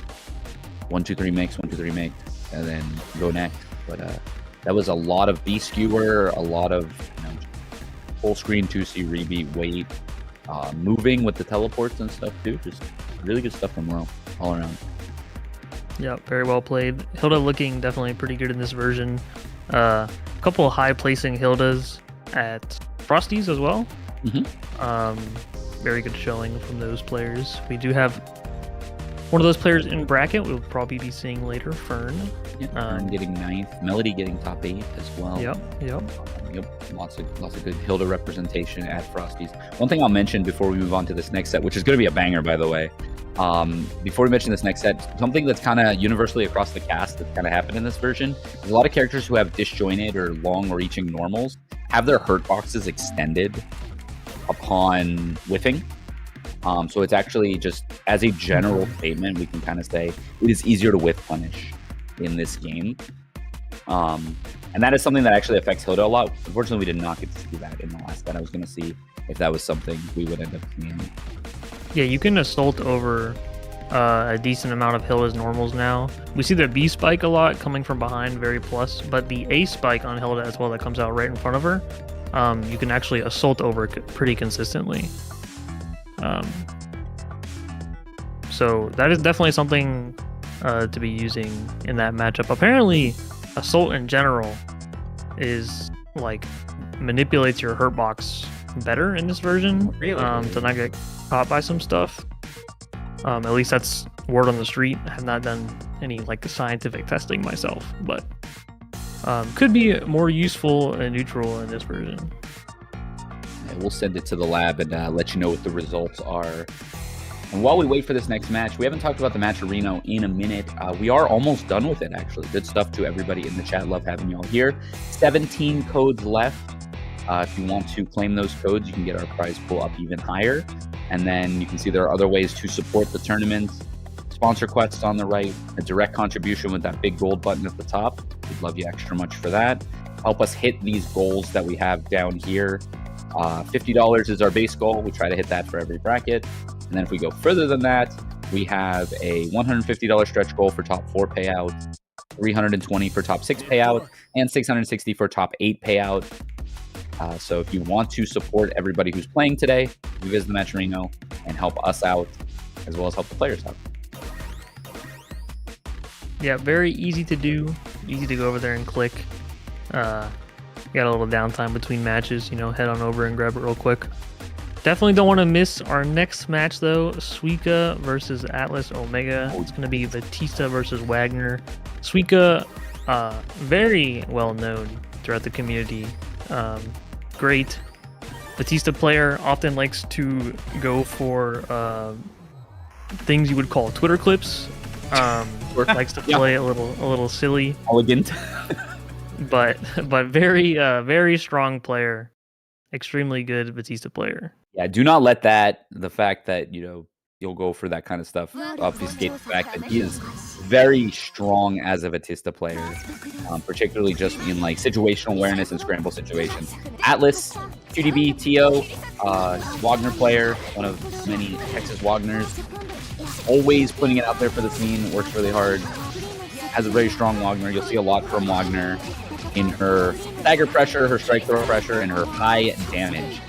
[SPEAKER 3] 1 2 3 mix, 1 2 3 mix, and then go next. But that was a lot of B skewer, a lot of full screen 2C rebeat wait, moving with the teleports and stuff too. Just really good stuff from Ro all around.
[SPEAKER 4] Yeah, very well played. Hilda looking definitely pretty good in this version. A couple of high placing Hildas at Frosties as well. Very good showing from those players. We do have one of those players in bracket we'll probably be seeing later, Fern.
[SPEAKER 3] Fern getting 9th, Melody getting top 8 as well.
[SPEAKER 4] Yep.
[SPEAKER 3] Lots of good Hilda representation at Frosties. One thing I'll mention before we move on to this next set, which is going to be a banger, by the way. Before we mention this next set, something that's kind of universally across the cast that's kind of happened in this version is a lot of characters who have disjointed or long-reaching normals have their hurt boxes extended upon whiffing. So it's actually just, as a general statement, we can kind of say it is easier to whiff punish in this game. And that is something that actually affects Hilda a lot. Unfortunately, we did not get to see that in the last set. I was going to see if that was something we would end up seeing.
[SPEAKER 4] Yeah, you can assault over a decent amount of Hilda's normals now. We see the B spike a lot coming from behind, very plus, but the A spike on Hilda as well that comes out right in front of her, you can actually assault over pretty consistently. So that is definitely something to be using in that matchup. Apparently, assault in general is like manipulates your hurt box better in this version.
[SPEAKER 2] Really?
[SPEAKER 4] To not get caught by some stuff. At least that's word on the street. I have not done any like scientific testing myself, but could be more useful and neutral in this version.
[SPEAKER 3] Yeah, we'll send it to the lab and let you know what the results are. And while we wait for this next match, we haven't talked about the match Reno in a minute. We are almost done with it, actually. Good stuff to everybody in the chat. Love having y'all here. 17 codes left. If you want to claim those codes, you can get our prize pool up even higher. And then you can see there are other ways to support the tournament. Sponsor quests on the right, a direct contribution with that big gold button at the top. We'd love you extra much for that. Help us hit these goals that we have down here. $50 is our base goal. We try to hit that for every bracket. And then if we go further than that, we have a $150 stretch goal for top 4 payout, $320 for top 6 payout, and $660 for top 8 payout. So if you want to support everybody who's playing today, you visit the match Reno and help us out, as well as help the players out.
[SPEAKER 4] Yeah, very easy to do. Easy to go over there and click. Got a little downtime between matches, head on over and grab it real quick. Definitely don't want to miss our next match, though. Suika versus AtlasOmega. It's going to be Vatista versus Wagner. Suika, very well known throughout the community. Great Vatista player, often likes to go for things you would call Twitter clips. Likes to play a little silly,
[SPEAKER 3] elegant,
[SPEAKER 4] but very strong player. Extremely good Vatista player.
[SPEAKER 3] Yeah, do not let the fact that you'll go for that kind of stuff obfuscate the fact that he is very strong as a Vatista player, particularly just in like situational awareness and scramble situations. Atlas, 2DB, TO, Wagner player, one of many Texas Wagners, always putting it out there for the scene, works really hard, has a very strong Wagner. You'll see a lot from Wagner in her stagger pressure, her strike throw pressure, and her high damage.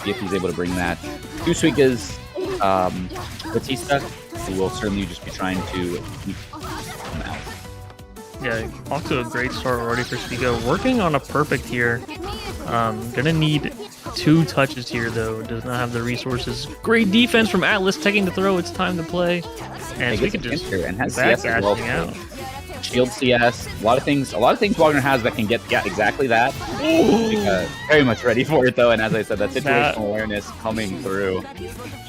[SPEAKER 3] If he's able to bring that to Suika's Vatista, we will certainly just be trying to keep him out.
[SPEAKER 4] Yeah, off to a great start already for Suika. Working on a perfect here. Gonna need 2 touches here, though. Does not have the resources. Great defense from Atlas, taking the throw. It's time to play. And Suika just
[SPEAKER 3] and has CS as well.
[SPEAKER 4] Out.
[SPEAKER 3] Shield CS, a lot of things Wagner has that can get exactly that. Very much ready for it though, and as I said, that situational awareness coming through.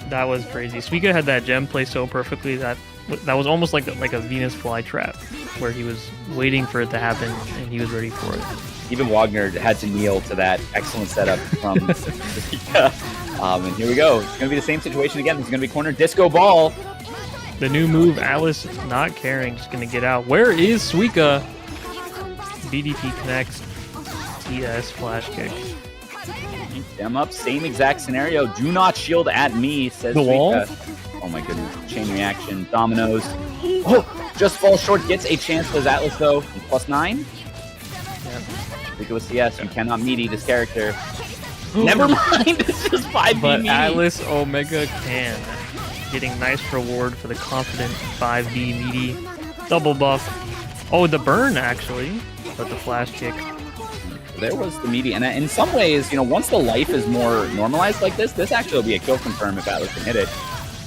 [SPEAKER 4] That was crazy. Suika had that gem play so perfectly that was almost like a Venus flytrap, where he was waiting for it to happen and he was ready for it.
[SPEAKER 3] Even Wagner had to kneel to that excellent setup from Suika. And here we go. It's going to be the same situation again. It's going to be corner disco ball.
[SPEAKER 4] The new move, Atlas not caring, just going to get out. Where is Suika? BDP connects. CS flash kick.
[SPEAKER 3] Them up, same exact scenario. Do not shield at me, says
[SPEAKER 4] The wall?
[SPEAKER 3] Suika. Oh my goodness. Chain reaction, dominoes. Oh, just falls short, gets a chance, does Atlas though. +9.
[SPEAKER 4] Yep.
[SPEAKER 3] Suika with CS, you cannot meaty this character. Never mind, it's just 5v
[SPEAKER 4] But
[SPEAKER 3] meaty.
[SPEAKER 4] AtlasOmega can. Getting nice reward for the confident 5B meaty. Double buff. Oh, the burn actually, but the flash kick.
[SPEAKER 3] There was the meaty, and in some ways, you know, once the life is more normalized like this actually will be a kill confirm if Atlas can hit it.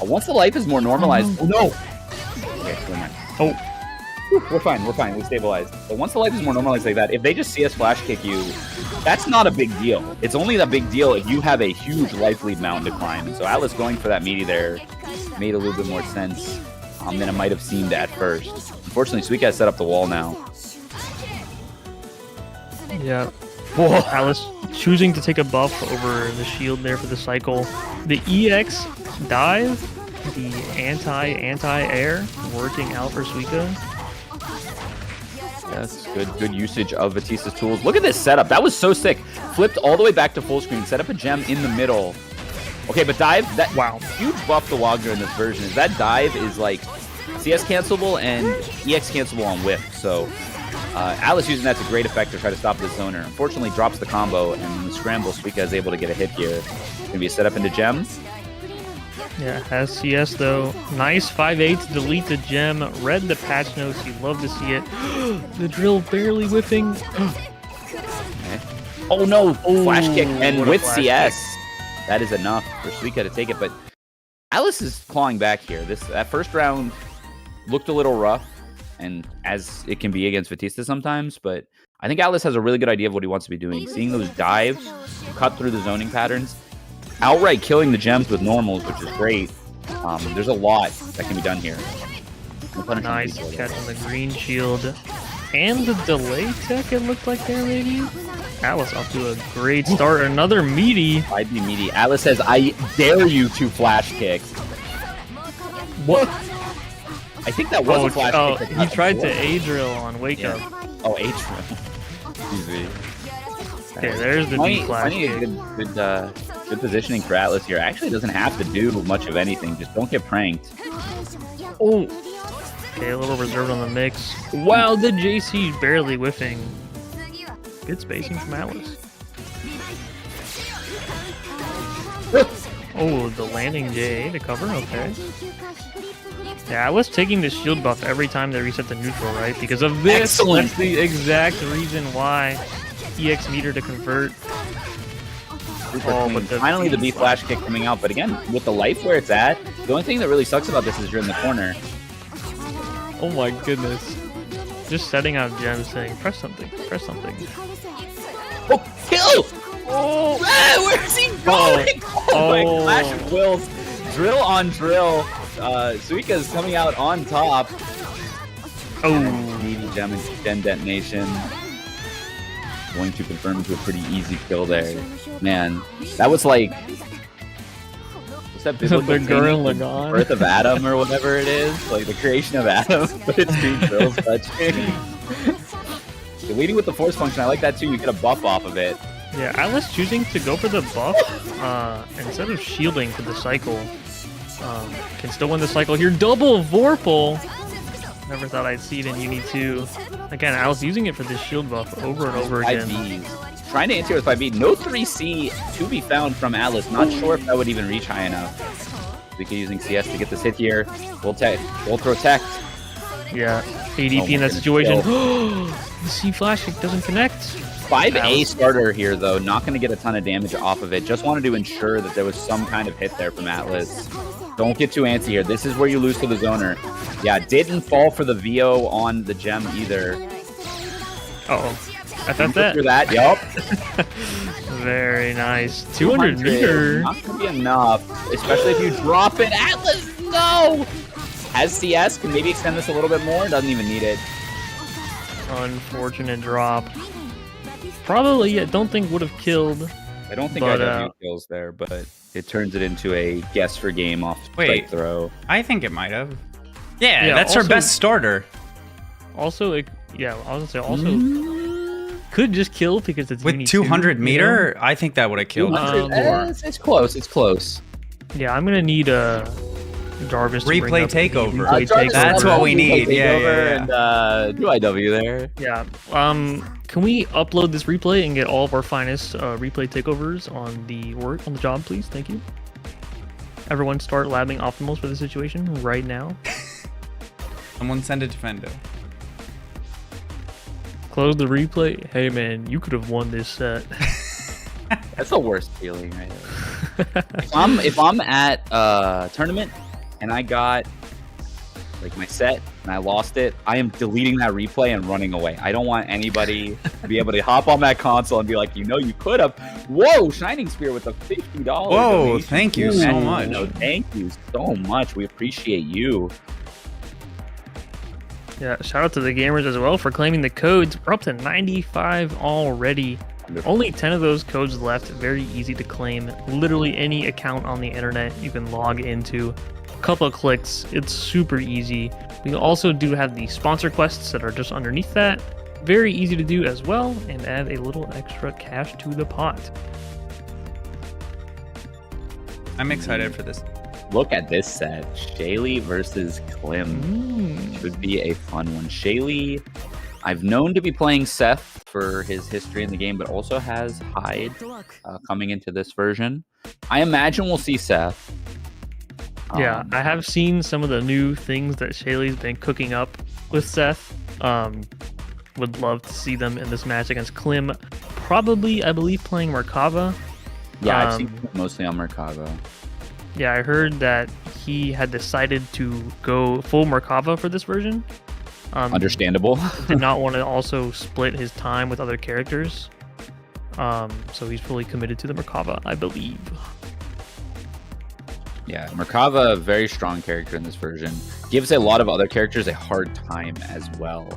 [SPEAKER 3] Once the life is more normalized, oh no! Okay, never mind.
[SPEAKER 4] Oh,
[SPEAKER 3] Whew, we're fine, we stabilized. But once the life is more normalized like that, if they just CS flash kick you, that's not a big deal. It's only a big deal if you have a huge life lead mountain to climb. And so Atlas going for that meaty there made a little bit more sense than it might have seemed at first. Unfortunately, Suika has set up the wall now.
[SPEAKER 4] yeah. Whoa. Atlas choosing to take a buff over the shield there for the cycle. The EX dive, the anti-air working out for Suika.
[SPEAKER 3] That's good usage of Vatista's tools. Look at this setup. That was so sick. Flipped all the way back to full screen. Set up a gem in the middle. Okay, but dive. That
[SPEAKER 4] Wow.
[SPEAKER 3] huge buff to Wagner in this version is that dive is like CS cancelable and EX cancelable on whiff. So Atlas using that to great effect to try to stop this zoner. Unfortunately, drops the combo, and in the scramble, Suika is able to get a hit here. It's gonna be a setup into gem.
[SPEAKER 4] Yeah, has CS though. Nice 5-8 to delete the gem. Read the patch notes. You love to see it. The drill barely whiffing.
[SPEAKER 3] Okay. Oh no! Flash kick, and
[SPEAKER 4] what a
[SPEAKER 3] with
[SPEAKER 4] flash
[SPEAKER 3] CS, that is enough for Suika to take it. But Atlas is clawing back here. That first round looked a little rough, and as it can be against Vatista sometimes. But I think Atlas has a really good idea of what he wants to be doing. Seeing those dives, cut through the zoning patterns, outright killing the gems with normals, which is great. There's a lot that can be done here. No pun
[SPEAKER 4] Nice
[SPEAKER 3] intended.
[SPEAKER 4] catch on the green shield. And the delay tech, it looked like there, maybe? Atlas off to a great start. Another meaty.
[SPEAKER 3] I'd be meaty. Atlas says, I dare you to flash kick.
[SPEAKER 4] What?
[SPEAKER 3] I think that was a flash
[SPEAKER 4] Oh,
[SPEAKER 3] kick.
[SPEAKER 4] he tried to A-drill on Wake
[SPEAKER 3] Yeah.
[SPEAKER 4] Up.
[SPEAKER 3] Oh, H-Drill. Excuse me.
[SPEAKER 4] Okay, there's the B flash kick.
[SPEAKER 3] Good positioning for Atlas here. Actually doesn't have to do much of anything. Just don't get pranked.
[SPEAKER 4] Oh. Okay, a little reserved on the mix. Wow, the JC barely whiffing. Good spacing from Atlas. Oh, the landing JA to cover, okay. Yeah, Atlas taking the shield buff every time they reset the neutral, right? Because of this,
[SPEAKER 3] Excellent.
[SPEAKER 4] that's the exact reason why. EX meter to convert.
[SPEAKER 3] Oh, but finally the B flash kick coming out. But again, with the life where it's at, the only thing that really sucks about this is you're in the corner.
[SPEAKER 4] Oh my goodness. Just setting out gems saying, press something, press something.
[SPEAKER 3] Oh, kill! Oh, where's he going? Oh, my
[SPEAKER 4] Oh.
[SPEAKER 3] Clash of Wills. Drill on drill. Suika is coming out on top.
[SPEAKER 4] Oh.
[SPEAKER 3] Needy gem and gen detonation. Going to confirm into a pretty easy kill there. Man, that was like... What's that biblical
[SPEAKER 4] The
[SPEAKER 3] thing?
[SPEAKER 4] Gurren
[SPEAKER 3] The
[SPEAKER 4] Lagann.
[SPEAKER 3] Birth of Adam or whatever it is? Like the creation of Adam, but it's two drills touching. So leading with the force function, I like that too. You get a buff off of it.
[SPEAKER 4] Yeah, Atlas choosing to go for the buff instead of shielding for the cycle. Can still win the cycle here. Double Vorpal! Never thought I'd see it in Uni 2. Again, Atlas using it for this shield buff over and over again.
[SPEAKER 3] 5Bs. Trying to anti with 5B. No 3C to be found from Atlas. Not sure if that would even reach high enough. Suika using CS to get this hit here. We'll throw tech.
[SPEAKER 4] Yeah, ADP in that situation. The C flash kick doesn't connect.
[SPEAKER 3] 5A starter here, though. Not going to get a ton of damage off of it. Just wanted to ensure that there was some kind of hit there from Atlas. Don't get too antsy here. This is where you lose to the zoner. Yeah, didn't fall for the VO on the gem either.
[SPEAKER 4] Uh-oh. That's
[SPEAKER 3] After
[SPEAKER 4] that.
[SPEAKER 3] that, yup.
[SPEAKER 4] Very nice. 200 meter.
[SPEAKER 3] Not going to be enough, especially if you drop it. Atlas, no! Has CS, can maybe extend this a little bit more. Doesn't even need it.
[SPEAKER 4] Unfortunate drop. Probably, I don't think would have killed.
[SPEAKER 3] I don't think
[SPEAKER 4] But,
[SPEAKER 3] IW kills there, but it turns it into a guess for game off strike
[SPEAKER 2] Wait.
[SPEAKER 3] throw.
[SPEAKER 2] I think it might have. Yeah,
[SPEAKER 4] Yeah,
[SPEAKER 2] that's her
[SPEAKER 4] also-
[SPEAKER 2] best starter.
[SPEAKER 4] Also, I was gonna say also could just kill because it's
[SPEAKER 2] with
[SPEAKER 4] Uni
[SPEAKER 2] 200
[SPEAKER 4] 2,
[SPEAKER 2] meter. I think that would have killed.
[SPEAKER 3] It's close. It's close.
[SPEAKER 4] Yeah, I'm gonna need Jarvis to bring
[SPEAKER 2] Replay
[SPEAKER 4] up the
[SPEAKER 2] takeover.
[SPEAKER 4] replay
[SPEAKER 3] Jarvis,
[SPEAKER 2] That's what we need. Yeah.
[SPEAKER 3] And do IW there.
[SPEAKER 4] Yeah. Can we upload this replay and get all of our finest replay takeovers on the job, please? Thank you. Everyone, start labbing optimals for the situation right now.
[SPEAKER 2] Someone send a defendo.
[SPEAKER 4] Close the replay. Hey man, you could have won this set.
[SPEAKER 3] That's the worst feeling, right? if I'm at a tournament and I got like my set and I lost it, I am deleting that replay and running away. I don't want anybody to be able to hop on that console and be like, you could have. Whoa, Shining Spear with a $50.
[SPEAKER 2] Whoa,
[SPEAKER 3] donation.
[SPEAKER 2] thank you so much.
[SPEAKER 3] No, thank you so much. We appreciate you.
[SPEAKER 4] Yeah, shout out to the gamers as well for claiming the codes. We're up to 95 already. Only 10 of those codes left. Very easy to claim. Literally any account on the internet you can log into. A couple of clicks. It's super easy. We also do have the sponsor quests that are just underneath that. Very easy to do as well, and add a little extra cash to the pot.
[SPEAKER 2] I'm excited for this.
[SPEAKER 3] Look at this set. Shaly versus Clim. Should be a fun one. Shaly, I've known to be playing Seth for his history in the game, but also has Hyde coming into this version. I imagine we'll see Seth.
[SPEAKER 4] Yeah, I have seen some of the new things that Shaly's been cooking up with Seth. Would love to see them in this match against Clim. Probably, I believe, playing Merkava.
[SPEAKER 3] Yeah, I've seen him mostly on Merkava.
[SPEAKER 4] Yeah, I heard that he had decided to go full Merkava for this version.
[SPEAKER 3] Understandable.
[SPEAKER 4] Did not want to also split his time with other characters. So he's fully committed to the Merkava, I believe.
[SPEAKER 3] Yeah, Merkava, very strong character in this version. Gives a lot of other characters a hard time as well.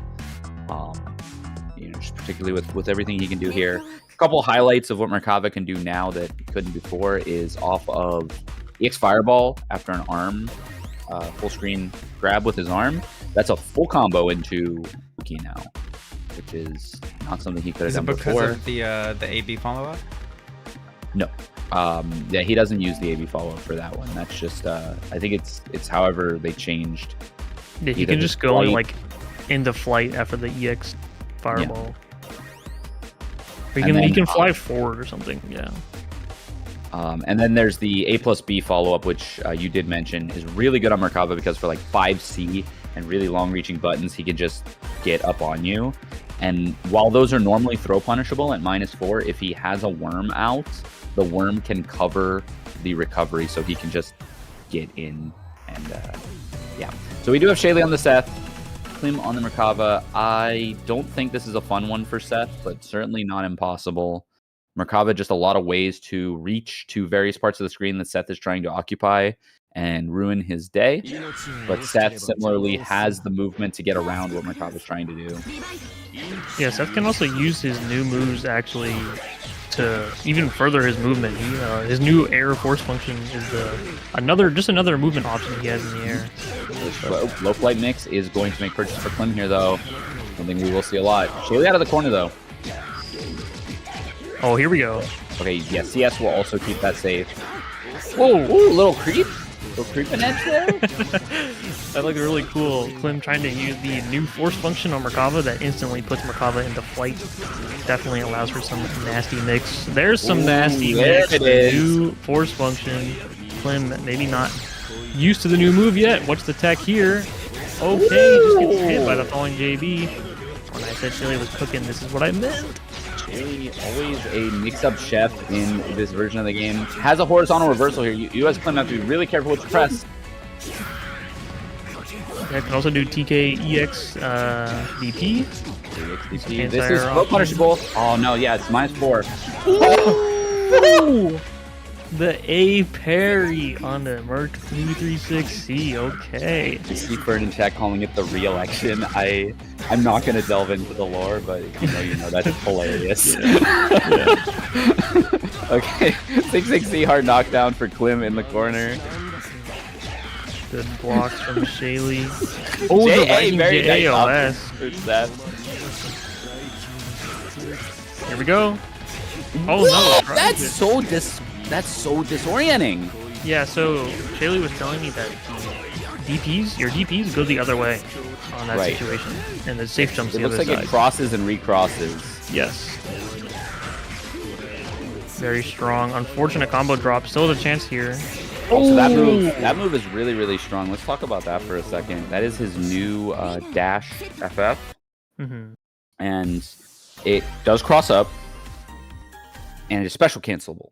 [SPEAKER 3] Just particularly with everything he can do here. A couple highlights of what Merkava can do now that he couldn't before is off of EX Fireball after an arm, full screen grab with his arm. That's a full combo into Ibuki now, which is not something he could have done before.
[SPEAKER 2] Is it because of the AB follow-up?
[SPEAKER 3] No. Yeah, he doesn't use the AB follow-up for that one. That's just, I think it's however they changed.
[SPEAKER 4] Yeah, he can just go like into flight after the EX Fireball. Yeah. He can fly forward or something, yeah.
[SPEAKER 3] And then there's the A plus B follow-up, which you did mention is really good on Merkava because for like 5C and really long-reaching buttons, he can just get up on you. And while those are normally throw punishable at -4, if he has a worm out, the worm can cover the recovery, so he can just get in. And yeah, so we do have Shaly on the Seth, Clim on the Merkava. I don't think this is a fun one for Seth, but certainly not impossible. Merkava, just a lot of ways to reach to various parts of the screen that Seth is trying to occupy and ruin his day. But Seth similarly has the movement to get around what Merkava is trying to do.
[SPEAKER 4] Yeah, Seth can also use his new moves actually to even further his movement. His new air force function is another movement option he has in the air.
[SPEAKER 3] Low flight mix is going to make purchase for Clim here, though. Something we will see a lot. Shaly out of the corner, though.
[SPEAKER 4] Oh, here we go.
[SPEAKER 3] Okay, yeah, CS will also keep that safe. Whoa, ooh, little creep. Little creeping edge there.
[SPEAKER 4] That looked really cool. Clim trying to use the new force function on Merkava that instantly puts Merkava into flight. Definitely allows for some nasty mix. There's some nasty mix.
[SPEAKER 3] It is.
[SPEAKER 4] New force function. Clim maybe not used to the new move yet. What's the tech here? Okay, just gets hit by the falling JB. When I said Shaly was cooking, this is what I meant.
[SPEAKER 3] Shaly, always a mix-up chef in this version of the game. Has a horizontal reversal here. You as Clim have to be really careful what you press.
[SPEAKER 4] I can also do TK EX DP.
[SPEAKER 3] This is low punishable. Oh no, yeah, it's -4.
[SPEAKER 4] Ooh! The A parry on the Merc 336C. Okay.
[SPEAKER 3] I see Fern in chat calling it the re-election. I'm not going to delve into the lore, but you know that's hilarious. Okay, 660 hard knockdown for Clim in the corner.
[SPEAKER 4] Good blocks from Shaly. Oh, the
[SPEAKER 3] very nice
[SPEAKER 4] AOS.
[SPEAKER 3] for Seth.
[SPEAKER 4] Here we go. Oh
[SPEAKER 3] What?
[SPEAKER 4] no!
[SPEAKER 3] That's so disorienting.
[SPEAKER 4] Yeah. So Shaly was telling me that your DPs go the other way on that
[SPEAKER 3] Right.
[SPEAKER 4] situation, and the safe jumps
[SPEAKER 3] It
[SPEAKER 4] the
[SPEAKER 3] looks
[SPEAKER 4] other
[SPEAKER 3] like
[SPEAKER 4] side.
[SPEAKER 3] it crosses and recrosses.
[SPEAKER 4] Yes. Very strong. Unfortunate combo drop. Still has a chance here.
[SPEAKER 3] Oh, so that move is really, really strong. Let's talk about that for a second. That is his new dash FF, and it does cross up, and it's special cancelable.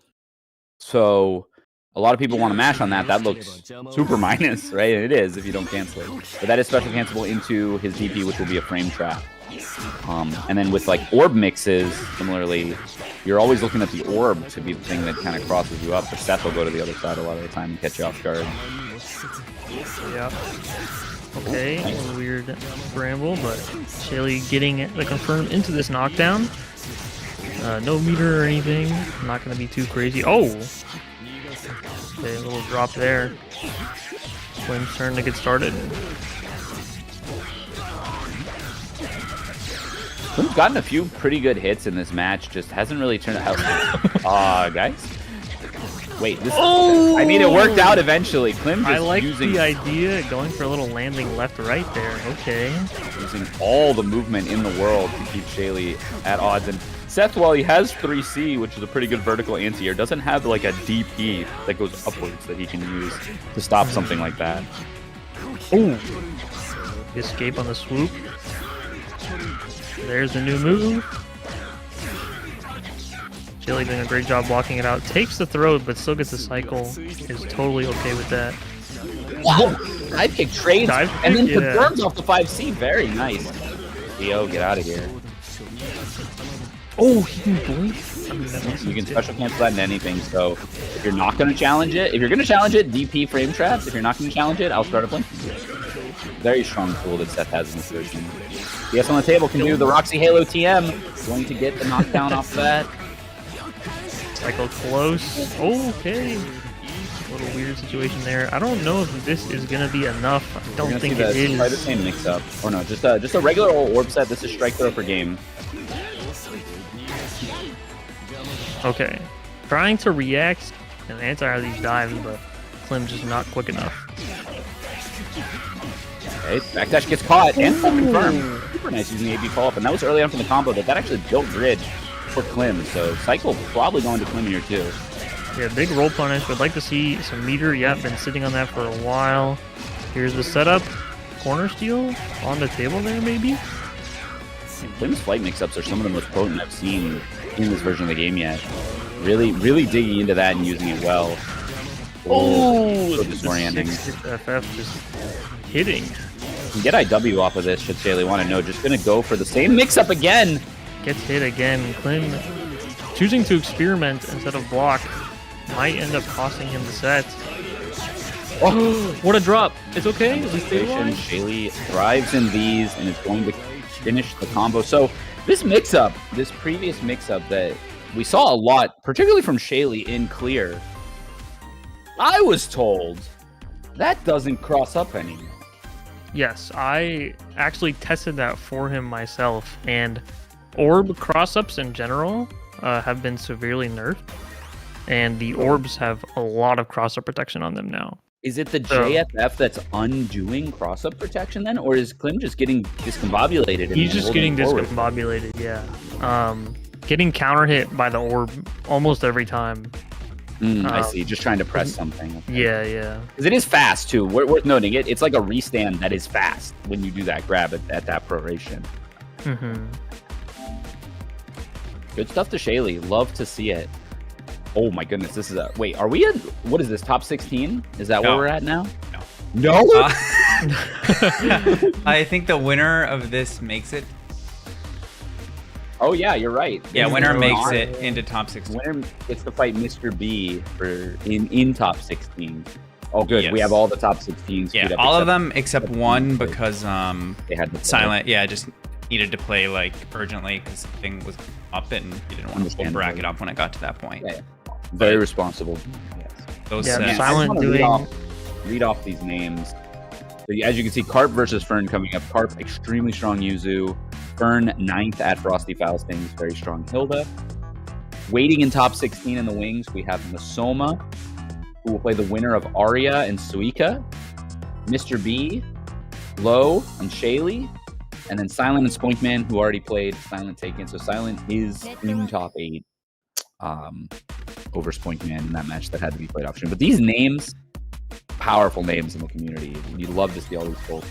[SPEAKER 3] So a lot of people want to mash on that. That looks super minus, right? And it is if you don't cancel it. But that is special cancelable into his DP, which will be a frame trap. And then with like orb mixes, similarly, you're always looking at the orb to be the thing that kind of crosses you up. But Seth will go to the other side a lot of the time and catch you off guard.
[SPEAKER 4] Yeah. Okay, a little weird bramble, but Shaly getting the confirm into this knockdown. No meter or anything. Not going to be too crazy. Oh! Okay, a little drop there. Clim's turn to get started.
[SPEAKER 3] Clim's gotten a few pretty good hits in this match, just hasn't really turned out. Guys? Wait, this.
[SPEAKER 4] Oh!
[SPEAKER 3] I mean, it worked out eventually. Clim just
[SPEAKER 4] I like
[SPEAKER 3] using
[SPEAKER 4] the idea, going for a little landing left-right there. Okay.
[SPEAKER 3] using all the movement in the world to keep Shaly at odds. And Seth, while he has 3C, which is a pretty good vertical anti-air, doesn't have like a DP that goes upwards that he can use to stop something like that.
[SPEAKER 4] Ooh. Escape on the swoop. There's the new move. Shaly doing a great job blocking it out. Takes the throw, but still gets the cycle. Is totally okay with that.
[SPEAKER 3] Wow! Dive kick trades
[SPEAKER 4] Dive
[SPEAKER 3] and then
[SPEAKER 4] kick, yeah.
[SPEAKER 3] confirms off the 5C. Very nice. Leo, get out of here.
[SPEAKER 4] Oh, he can blink.
[SPEAKER 3] You can special cancel that into anything. So if you're not going to challenge it, DP frame traps. If you're not going to challenge it, I'll start a blink. Very strong tool that Seth has in this version. DS on the table can do the Roxy Halo TM. Going to get the knockdown off that.
[SPEAKER 4] Cycle close. Okay. A little weird situation there. I don't know if this is going to be enough. I don't think it is.
[SPEAKER 3] Try the same mix-up. Or no, just a regular old orb set. This is strike throw per game.
[SPEAKER 4] Okay. Trying to react and anti these dives, but Clim's just not quick enough.
[SPEAKER 3] Okay, backdash gets caught and full confirm. Super nice using the AB follow-up, and that was early on from the combo that actually built bridge for Clim. So cycle probably going to Clim here too.
[SPEAKER 4] Yeah, big roll punish. Would like to see some meter. Yeah, been sitting on that for a while. Here's the setup. Corner steal on the table there, maybe?
[SPEAKER 3] Clim's flight mix-ups are some of the most potent I've seen in this version of the game yet. Really, really digging into that and using it well.
[SPEAKER 4] Oh,
[SPEAKER 3] so disorienting.
[SPEAKER 4] FF just hitting.
[SPEAKER 3] You can get IW off of this, should Shaly want to know. Just going to go for the same mix-up again.
[SPEAKER 4] Gets hit again. Clim choosing to experiment instead of block might end up costing him the set. Oh, what a drop. It's okay.
[SPEAKER 3] Shaly thrives in these and is going to finish the combo. So this mix-up, this previous mix-up that we saw a lot, particularly from Shaly in clear, I was told that doesn't cross up anymore.
[SPEAKER 4] Yes, I actually tested that for him myself, and orb cross-ups in general have been severely nerfed, and the orbs have a lot of cross-up protection on them now.
[SPEAKER 3] Is it the JFF that's undoing cross-up protection then, or is Clim just getting discombobulated?
[SPEAKER 4] He's just getting discombobulated, yeah. Getting counter hit by the orb almost every time.
[SPEAKER 3] I see, just trying to press something. Okay.
[SPEAKER 4] Yeah.
[SPEAKER 3] Because it is fast too. Worth noting, it's like a restand that is fast when you do that grab at that proration. Good stuff to Shaly. Love to see it. Oh my goodness, this is a... Wait, are we in... What is this, top 16? Is that where we're at now? No?
[SPEAKER 2] I think the winner of this makes it.
[SPEAKER 3] Oh yeah, you're right.
[SPEAKER 2] Yeah, winner makes it into top 16.
[SPEAKER 3] Winner gets to fight Mr. B for in top 16. Oh good,
[SPEAKER 2] Yes.
[SPEAKER 3] we have all the top 16s.
[SPEAKER 2] Yeah, all of them except one because
[SPEAKER 3] they had the
[SPEAKER 2] Silent, just needed to play like urgently because the thing was up and he didn't want to pull bracket up when it got to that point.
[SPEAKER 3] Yeah. Very responsible. Yes.
[SPEAKER 2] Those
[SPEAKER 4] Silent doing...
[SPEAKER 3] Read off these names. So as you can see, Carp versus Fern coming up. Carp, extremely strong Yuzu. Fern 9th at Frosty Faustings. Very strong Hilda. Waiting in top 16 in the wings, we have Masoma, who will play the winner of Aria and Suika. Mr. B, Low, and Shaly. And then Silent and Spoinkman, who already played Silent Taken. So Silent is in top 8 over Spoinkman in that match that had to be played option. But these names, powerful names in the community. You'd love to see all these folks.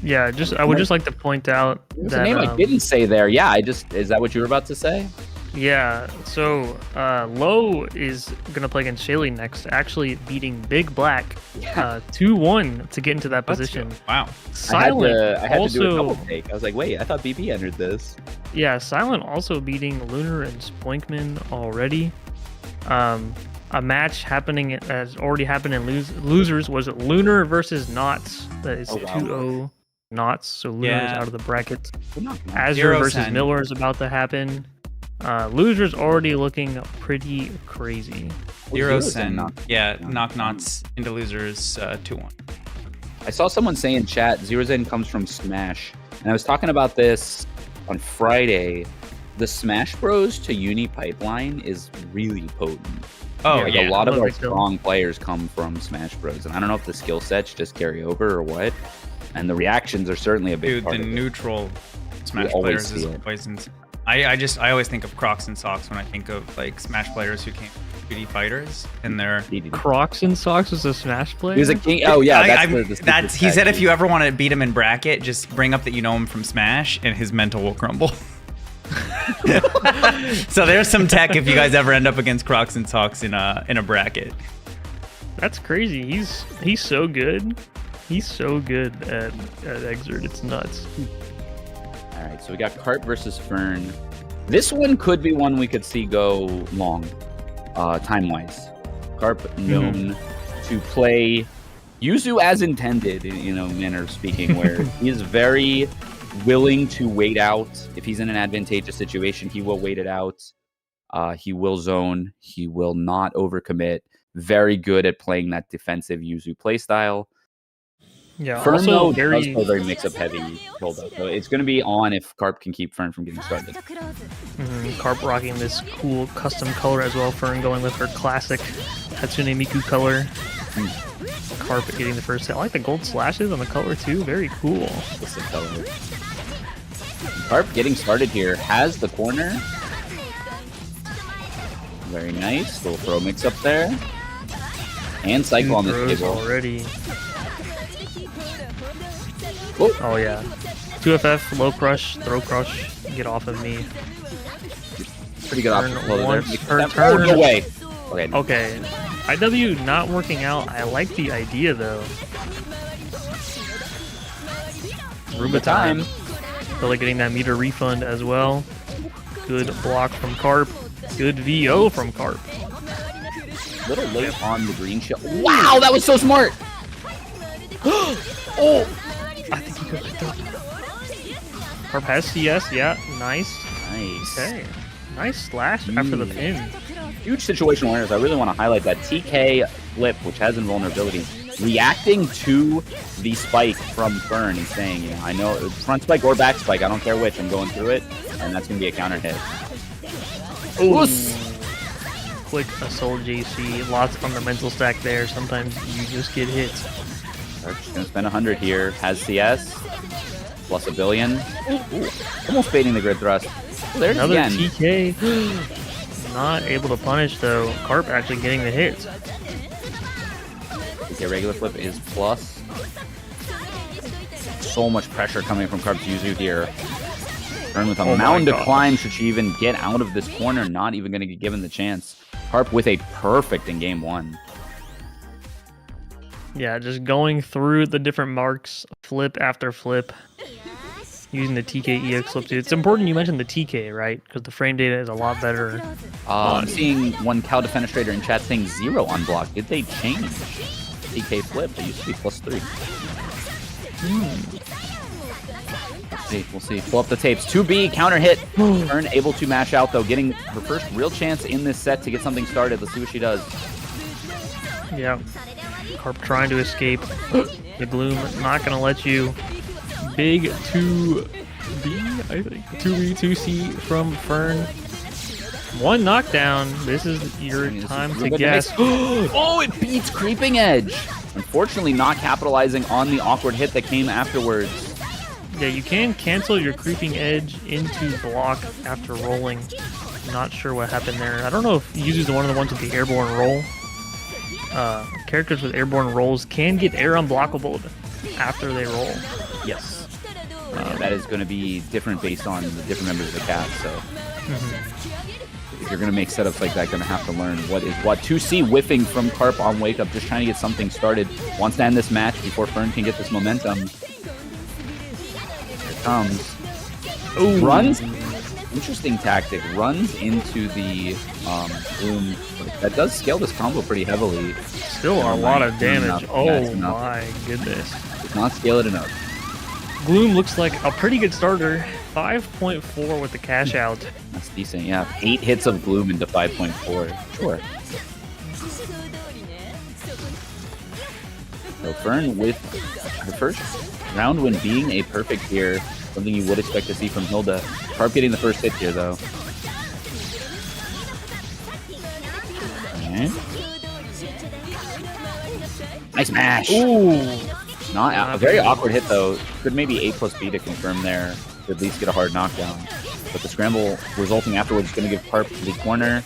[SPEAKER 4] Yeah, I would just like to point out
[SPEAKER 3] There's
[SPEAKER 4] that
[SPEAKER 3] a name I didn't say there. Yeah, is that what you were about to say?
[SPEAKER 4] Yeah, so Low is gonna play against Shaly next, actually beating BigBlack 2-1 to get into that position.
[SPEAKER 2] Wow.
[SPEAKER 4] Silent
[SPEAKER 3] I had
[SPEAKER 4] also,
[SPEAKER 3] to do a double take. I was like, wait, I thought BB entered this.
[SPEAKER 4] Yeah, Silent also beating Lunar and Spoinkman already. A match has already happened in losers was Lunar versus Knots. That is 2-0 Knots, so Lunar is out of the bracket. Azure versus Miller is about to happen. Losers already looking pretty crazy.
[SPEAKER 2] XeroXen, knock Knots into losers 2-1.
[SPEAKER 3] I saw someone say in chat, XeroXen comes from Smash, and I was talking about this on Friday. The Smash Bros to Uni pipeline is really potent.
[SPEAKER 2] Oh,
[SPEAKER 3] like a lot of our strong players come from Smash Bros, and I don't know if the skill sets just carry over or what. And the reactions are certainly a big part of it.
[SPEAKER 2] The neutral Smash players is poisons. I always think of Crocs and Socks when I think of like Smash players who came 2D fighters, and they're
[SPEAKER 4] Crocs and Socks was a Smash player.
[SPEAKER 3] He was a king. Oh yeah,
[SPEAKER 2] he said if you ever want to beat him in bracket, just bring up that you know him from Smash, and his mental will crumble. So there's some tech if you guys ever end up against Crocs and Socks in a bracket.
[SPEAKER 4] That's crazy. He's so good. He's so good at Exert. It's nuts.
[SPEAKER 3] All right, so we got Carp versus Fern. This one could be one we could see go long, time-wise. Carp known to play Yuzu as intended, manner of speaking, where he is very willing to wait out. If he's in an advantageous situation, he will wait it out. He will zone. He will not overcommit. Very good at playing that defensive Yuzu playstyle.
[SPEAKER 4] Yeah,
[SPEAKER 3] Fern
[SPEAKER 4] also
[SPEAKER 3] does play very mix-up heavy build-up, so it's going to be on if Carp can keep Fern from getting started.
[SPEAKER 4] Carp rocking this cool custom color as well. Fern going with her classic Hatsune Miku color. Carp getting the first hit. I like the gold slashes on the color too. Very cool.
[SPEAKER 3] Color. Carp getting started here. Has the corner. Very nice. Little throw mix up there. And cycle on the table.
[SPEAKER 4] Already.
[SPEAKER 3] Whoa.
[SPEAKER 4] Oh yeah. 2FF, low crush, throw crush. Get off of me.
[SPEAKER 3] Pretty good option.
[SPEAKER 4] Her turn.
[SPEAKER 3] No way.
[SPEAKER 4] Okay. IW not working out. I like the idea though. Ruba time. Really getting that meter refund as well. Good block from Carp. Good VO from Carp.
[SPEAKER 3] Little late on the green shell. Wow, that was so smart. Oh.
[SPEAKER 4] I think he could. Carp has CS. Yeah, nice. Okay. Nice slash after the pin.
[SPEAKER 3] Huge situational awareness. I really want to highlight that TK flip, which has invulnerability, reacting to the spike from Fern and saying, I know front spike or back spike, I don't care which, I'm going through it, and that's going to be a counter hit.
[SPEAKER 4] Ooh. Quick assault JC, lots of fundamental stack there. Sometimes you just get hit.
[SPEAKER 3] Just going to spend 100 here, has CS, plus a billion. Ooh. Almost baiting the grid thrust. Oh, there's
[SPEAKER 4] another
[SPEAKER 3] again.
[SPEAKER 4] TK. Not able to punish though. Carp actually getting the hit.
[SPEAKER 3] Okay, regular flip is plus. So much pressure coming from Carp's Yuzu here. Fern with a mountain to climb. Should she even get out of this corner? Not even going to get given the chance. Carp with a perfect in game one.
[SPEAKER 4] Yeah, just going through the different marks, flip after flip. Using the TK EX flip too. It's important you mentioned the TK, right? Because the frame data is a lot better.
[SPEAKER 3] I'm seeing one Cal Defenestrator in chat saying 0 on block. Did they change TK flip? It used to be +3. We'll see. Pull up the tapes. 2B counter hit. Fern able to mash out though, getting her first real chance in this set to get something started. Let's see what she does.
[SPEAKER 4] Yeah. Carp trying to escape. The Gloom not gonna let you. Big 2B. I think 2B, 2C from Fern. One knockdown. This is your time to guess.
[SPEAKER 3] Oh, it beats Creeping Edge. Unfortunately, not capitalizing on the awkward hit that came afterwards.
[SPEAKER 4] Yeah, you can cancel your Creeping Edge into block after rolling. Not sure what happened there. I don't know if Yuzu's one of the ones with the airborne roll. Characters with airborne rolls can get air unblockable after they roll.
[SPEAKER 3] Yes. That is going to be different based on the different members of the cast. So if you're going to make setups like that, you're going to have to learn what is what. 2C whiffing from Carp on Wake Up, just trying to get something started. Wants to end this match before Fern can get this momentum. Here it comes.
[SPEAKER 4] Ooh.
[SPEAKER 3] Runs. Interesting tactic. Runs into the Bloom. That does scale this combo pretty heavily.
[SPEAKER 4] Still a lot of damage. Oh my goodness.
[SPEAKER 3] Does not scale it enough.
[SPEAKER 4] Gloom looks like a pretty good starter. 5.4 with the cash out.
[SPEAKER 3] That's decent, yeah. 8 hits of Gloom into 5.4. Sure. So Fern with her first round win being a perfect here. Something you would expect to see from Hilda. Carp getting the first hit here, though. Okay. Nice mash.
[SPEAKER 4] Ooh.
[SPEAKER 3] Not a very awkward hit, though. Could maybe A+B to confirm there. To at least get a hard knockdown. But the scramble resulting afterwards is going to give Carp to the corner.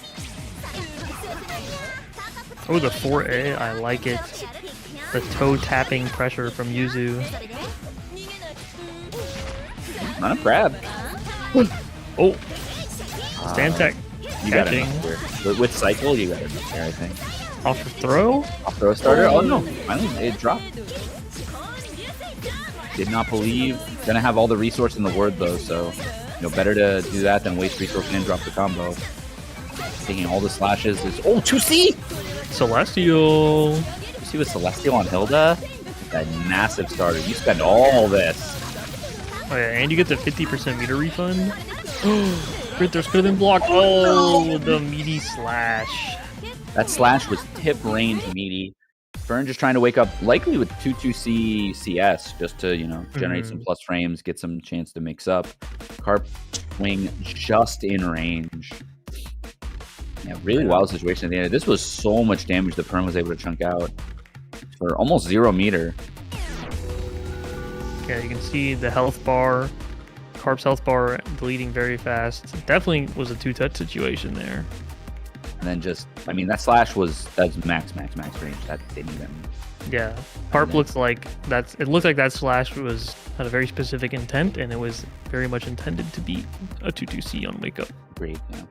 [SPEAKER 4] Oh, the 4A. I like it. The toe tapping pressure from Yuzu.
[SPEAKER 3] Not a grab.
[SPEAKER 4] Oh. Stand tech.
[SPEAKER 3] You got it. With cycle, you got it there, I think.
[SPEAKER 4] Off the throw?
[SPEAKER 3] Off throw starter? Oh no. Finally, it dropped. Did not believe. Gonna have all the resource in the word though, so better to do that than waste resource and drop the combo. Taking all the slashes is 2C!
[SPEAKER 4] Celestial.
[SPEAKER 3] 2C with Celestial on Hilda. That massive starter. You spend all this.
[SPEAKER 4] Oh yeah, and you get the 50% meter refund. Crit there's could have been blocked. Oh, the meaty slash.
[SPEAKER 3] That slash was tip range meaty. Fern just trying to wake up, likely with 2-2C CS, just to, generate some plus frames, get some chance to mix up. Carp swing just in range. Yeah, really wild situation at the end. This was so much damage that Fern was able to chunk out for almost 0 meter.
[SPEAKER 4] Yeah, you can see the health bar, Carp's health bar deleting very fast. Definitely was a 2-touch situation there.
[SPEAKER 3] And then that slash that's max range. That didn't even.
[SPEAKER 4] Yeah, Carp looks like it looked like that slash had a very specific intent, and it was very much intended to beat a 2-2C on Wake Up.
[SPEAKER 3] Great, yeah.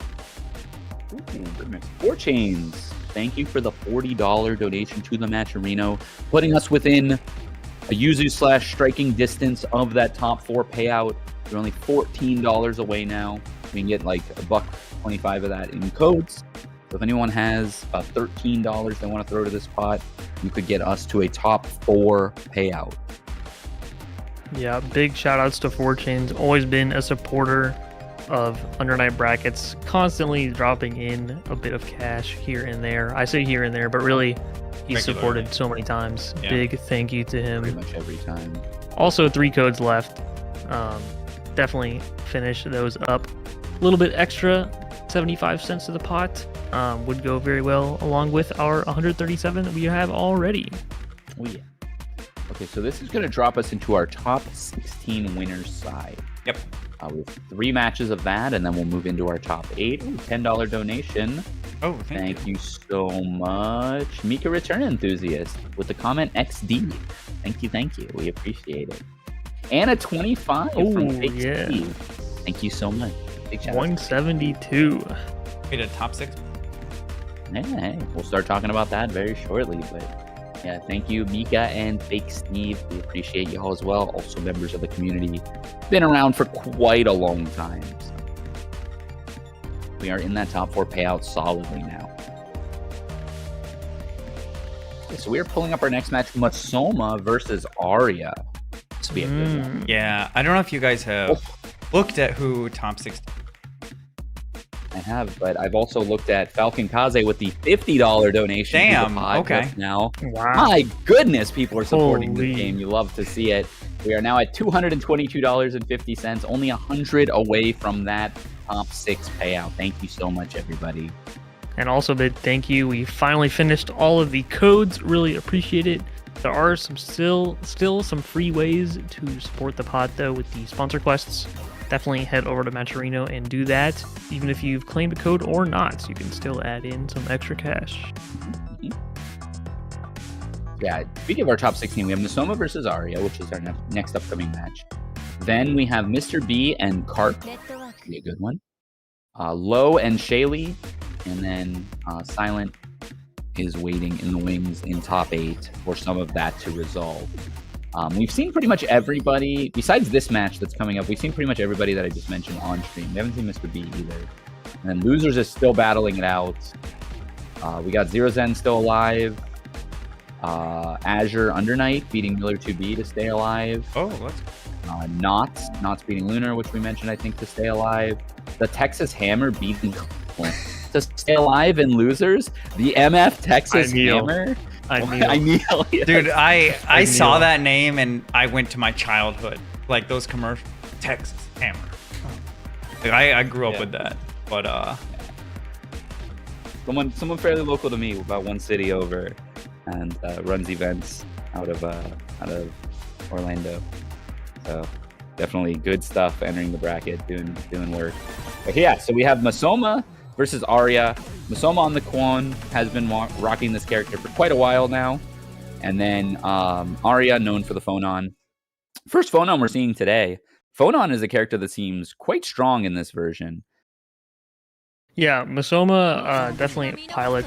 [SPEAKER 3] Ooh, good mix. 4 Chains. Thank you for the $40 donation to the Matcherino, putting us within a Yuzu / striking distance of that top 4 payout. We're only $14 away now. We can get like $1.25 of that in codes. So if anyone has about $13 they want to throw to this pot, you could get us to a top 4 payout.
[SPEAKER 4] Yeah, big shout outs to 4Chains. Always been a supporter of Undernight brackets, constantly dropping in a bit of cash here and there. I say here and there, but really he's supported so many times. Yeah. Big thank you to him.
[SPEAKER 3] Pretty much every time.
[SPEAKER 4] Also 3 codes left. Definitely finish those up. A little bit extra, 75 cents to the pot, would go very well along with our 137 that we have already.
[SPEAKER 3] Oh yeah. Okay, so this is going to drop us into our top 16 winners side.
[SPEAKER 2] Yep.
[SPEAKER 3] With 3 matches of that, and then we'll move into our top 8. Ooh, $10 donation.
[SPEAKER 2] Oh, thank
[SPEAKER 3] you so much. Mika Return Enthusiast with the comment XD. Thank you. We appreciate it. And a 25 from Fake Steve. Thank you so much. Big shout
[SPEAKER 4] 172.
[SPEAKER 2] Wait, a top 6?
[SPEAKER 3] Hey, we'll start talking about that very shortly. But yeah, thank you, Mika and Fake Steve. We appreciate you all as well. Also members of the community. Been around for quite a long time. So we are in that top 4 payout solidly now. Okay, so we are pulling up our next match, Masoma versus Aria. This will be a good one.
[SPEAKER 2] Yeah, I don't know if you guys have looked at who top 6.
[SPEAKER 3] I have, but I've also looked at Falcon Kaze with the $50 donation.
[SPEAKER 2] Damn, okay.
[SPEAKER 3] Now,
[SPEAKER 4] wow.
[SPEAKER 3] My goodness, people are supporting the game. You love to see it. We are now at $222.50, only 100 away from that top 6 payout. Thank you so much, everybody.
[SPEAKER 4] And also, big thank you. We finally finished all of the codes. Really appreciate it. There are still some free ways to support the pod, though, with the sponsor quests. Definitely head over to Maturino and do that. Even if you've claimed a code or not, you can still add in some extra cash.
[SPEAKER 3] Yeah, speaking of our top 16, we have Masoma versus Aria, which is our next upcoming match. Then we have Mr. B and Carp. Be a good one. Low and Shaly. And then Silent is waiting in the wings in top 8 for some of that to resolve. We've seen pretty much everybody, besides this match that's coming up, we've seen pretty much everybody that I just mentioned on stream. We haven't seen Mr. B either. And then Losers is still battling it out. We got XeroXen still alive. Azure Undernight beating Miller 2B to stay alive.
[SPEAKER 2] Oh, let's
[SPEAKER 3] Knots beating Lunar, which we mentioned, I think, to stay alive. The Texas Hammer beating Clim to stay alive. And Losers, the MF Texas Hammer. I kneel. Yes.
[SPEAKER 2] Dude, I saw that name and I went to my childhood. Like those commercials. Texas Hammer. Like, I grew up with that. But
[SPEAKER 3] someone fairly local to me, about one city over, and runs events out of Orlando. So definitely good stuff entering the bracket, doing work. But yeah, so we have Masoma versus Aria. Masoma on the Kuon has been rocking this character for quite a while now. And then Aria, known for the Phonon. First Phonon we're seeing today. Phonon is a character that seems quite strong in this version.
[SPEAKER 4] Yeah, Masoma definitely pilot.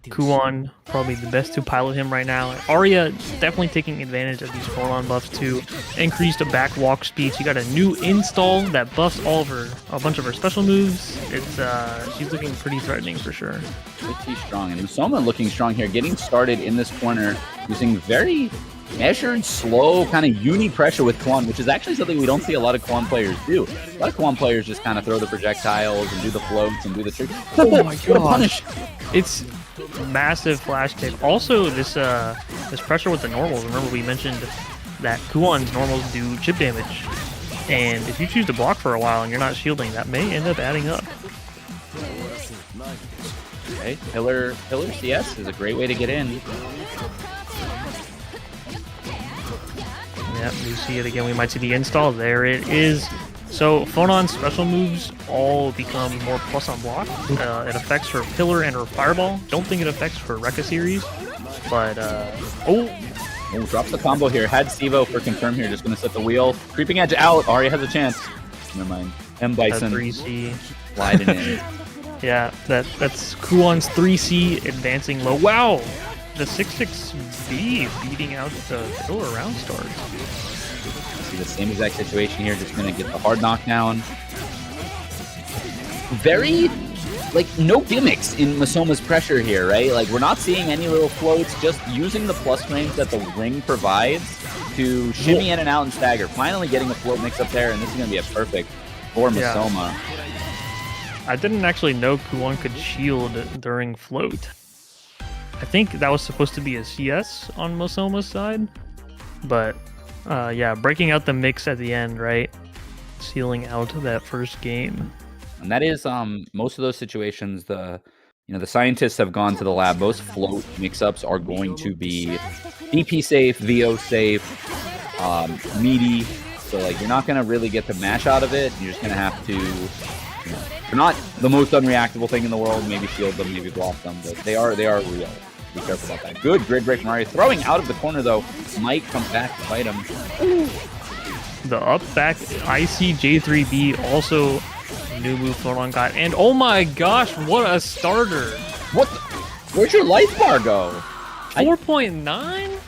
[SPEAKER 4] Kuon probably the best to pilot him right now. Aria definitely taking advantage of these Phonon buffs to increase the back walk speed. She got a new install that buffs a bunch of her special moves. She's looking pretty threatening for sure.
[SPEAKER 3] Pretty strong, and Masoma looking strong here, getting started in this corner using very measured, slow, kind of uni pressure with Kuon, which is actually something we don't see a lot of Kuon players do. A lot of Kuon players just kind of throw the projectiles and do the floats and do the trick.
[SPEAKER 4] Oh my god! Punish! It's massive flash kick. Also, this pressure with the normals. Remember we mentioned that Kuon's normals do chip damage, and if you choose to block for a while and you're not shielding, that may end up adding up.
[SPEAKER 3] Okay, Pillar CS is a great way to get in.
[SPEAKER 4] Yep, we see it again. We might see the install. There it is. So Phonon's special moves all become more plus on block. It affects her Pillar and her Fireball. Don't think it affects her Rekka series. But,
[SPEAKER 3] drops the combo here. Had Sivo for confirm here. Just going to set the wheel. Creeping Edge out. Aria has a chance. Never mind. M. Bison.
[SPEAKER 4] 3C.
[SPEAKER 3] Sliding in.
[SPEAKER 4] Yeah, that's Kuon's 3C advancing low. Wow! The 6-6B beating out the Pillar round stars.
[SPEAKER 3] See the same exact situation here, just gonna get the hard knockdown. Very, like, no gimmicks in Masoma's pressure here, right? Like, we're not seeing any little floats, just using the plus frames that the ring provides to shimmy in and out and stagger. Finally getting a float mix up there, and this is gonna be a perfect for Masoma.
[SPEAKER 4] I didn't actually know Kuon could shield during float. I think that was supposed to be a CS on Masoma's side, but yeah, breaking out the mix at the end, right? Sealing out that first game.
[SPEAKER 3] And that is most of those situations. The scientists have gone to the lab. Most float mix-ups are going to be DP safe, VO safe, meaty. So like you're not gonna really get the mash out of it. You're just gonna have to. They're not the most unreactable thing in the world. Maybe shield them, maybe block them, but they are real. Be careful about that. Good grid break from Aria. Throwing out of the corner, though. Might come back to fight him.
[SPEAKER 4] The up back ICJ3B also new move Phonon got. And oh my gosh, what a starter.
[SPEAKER 3] Where'd your life bar go?
[SPEAKER 4] 4.9?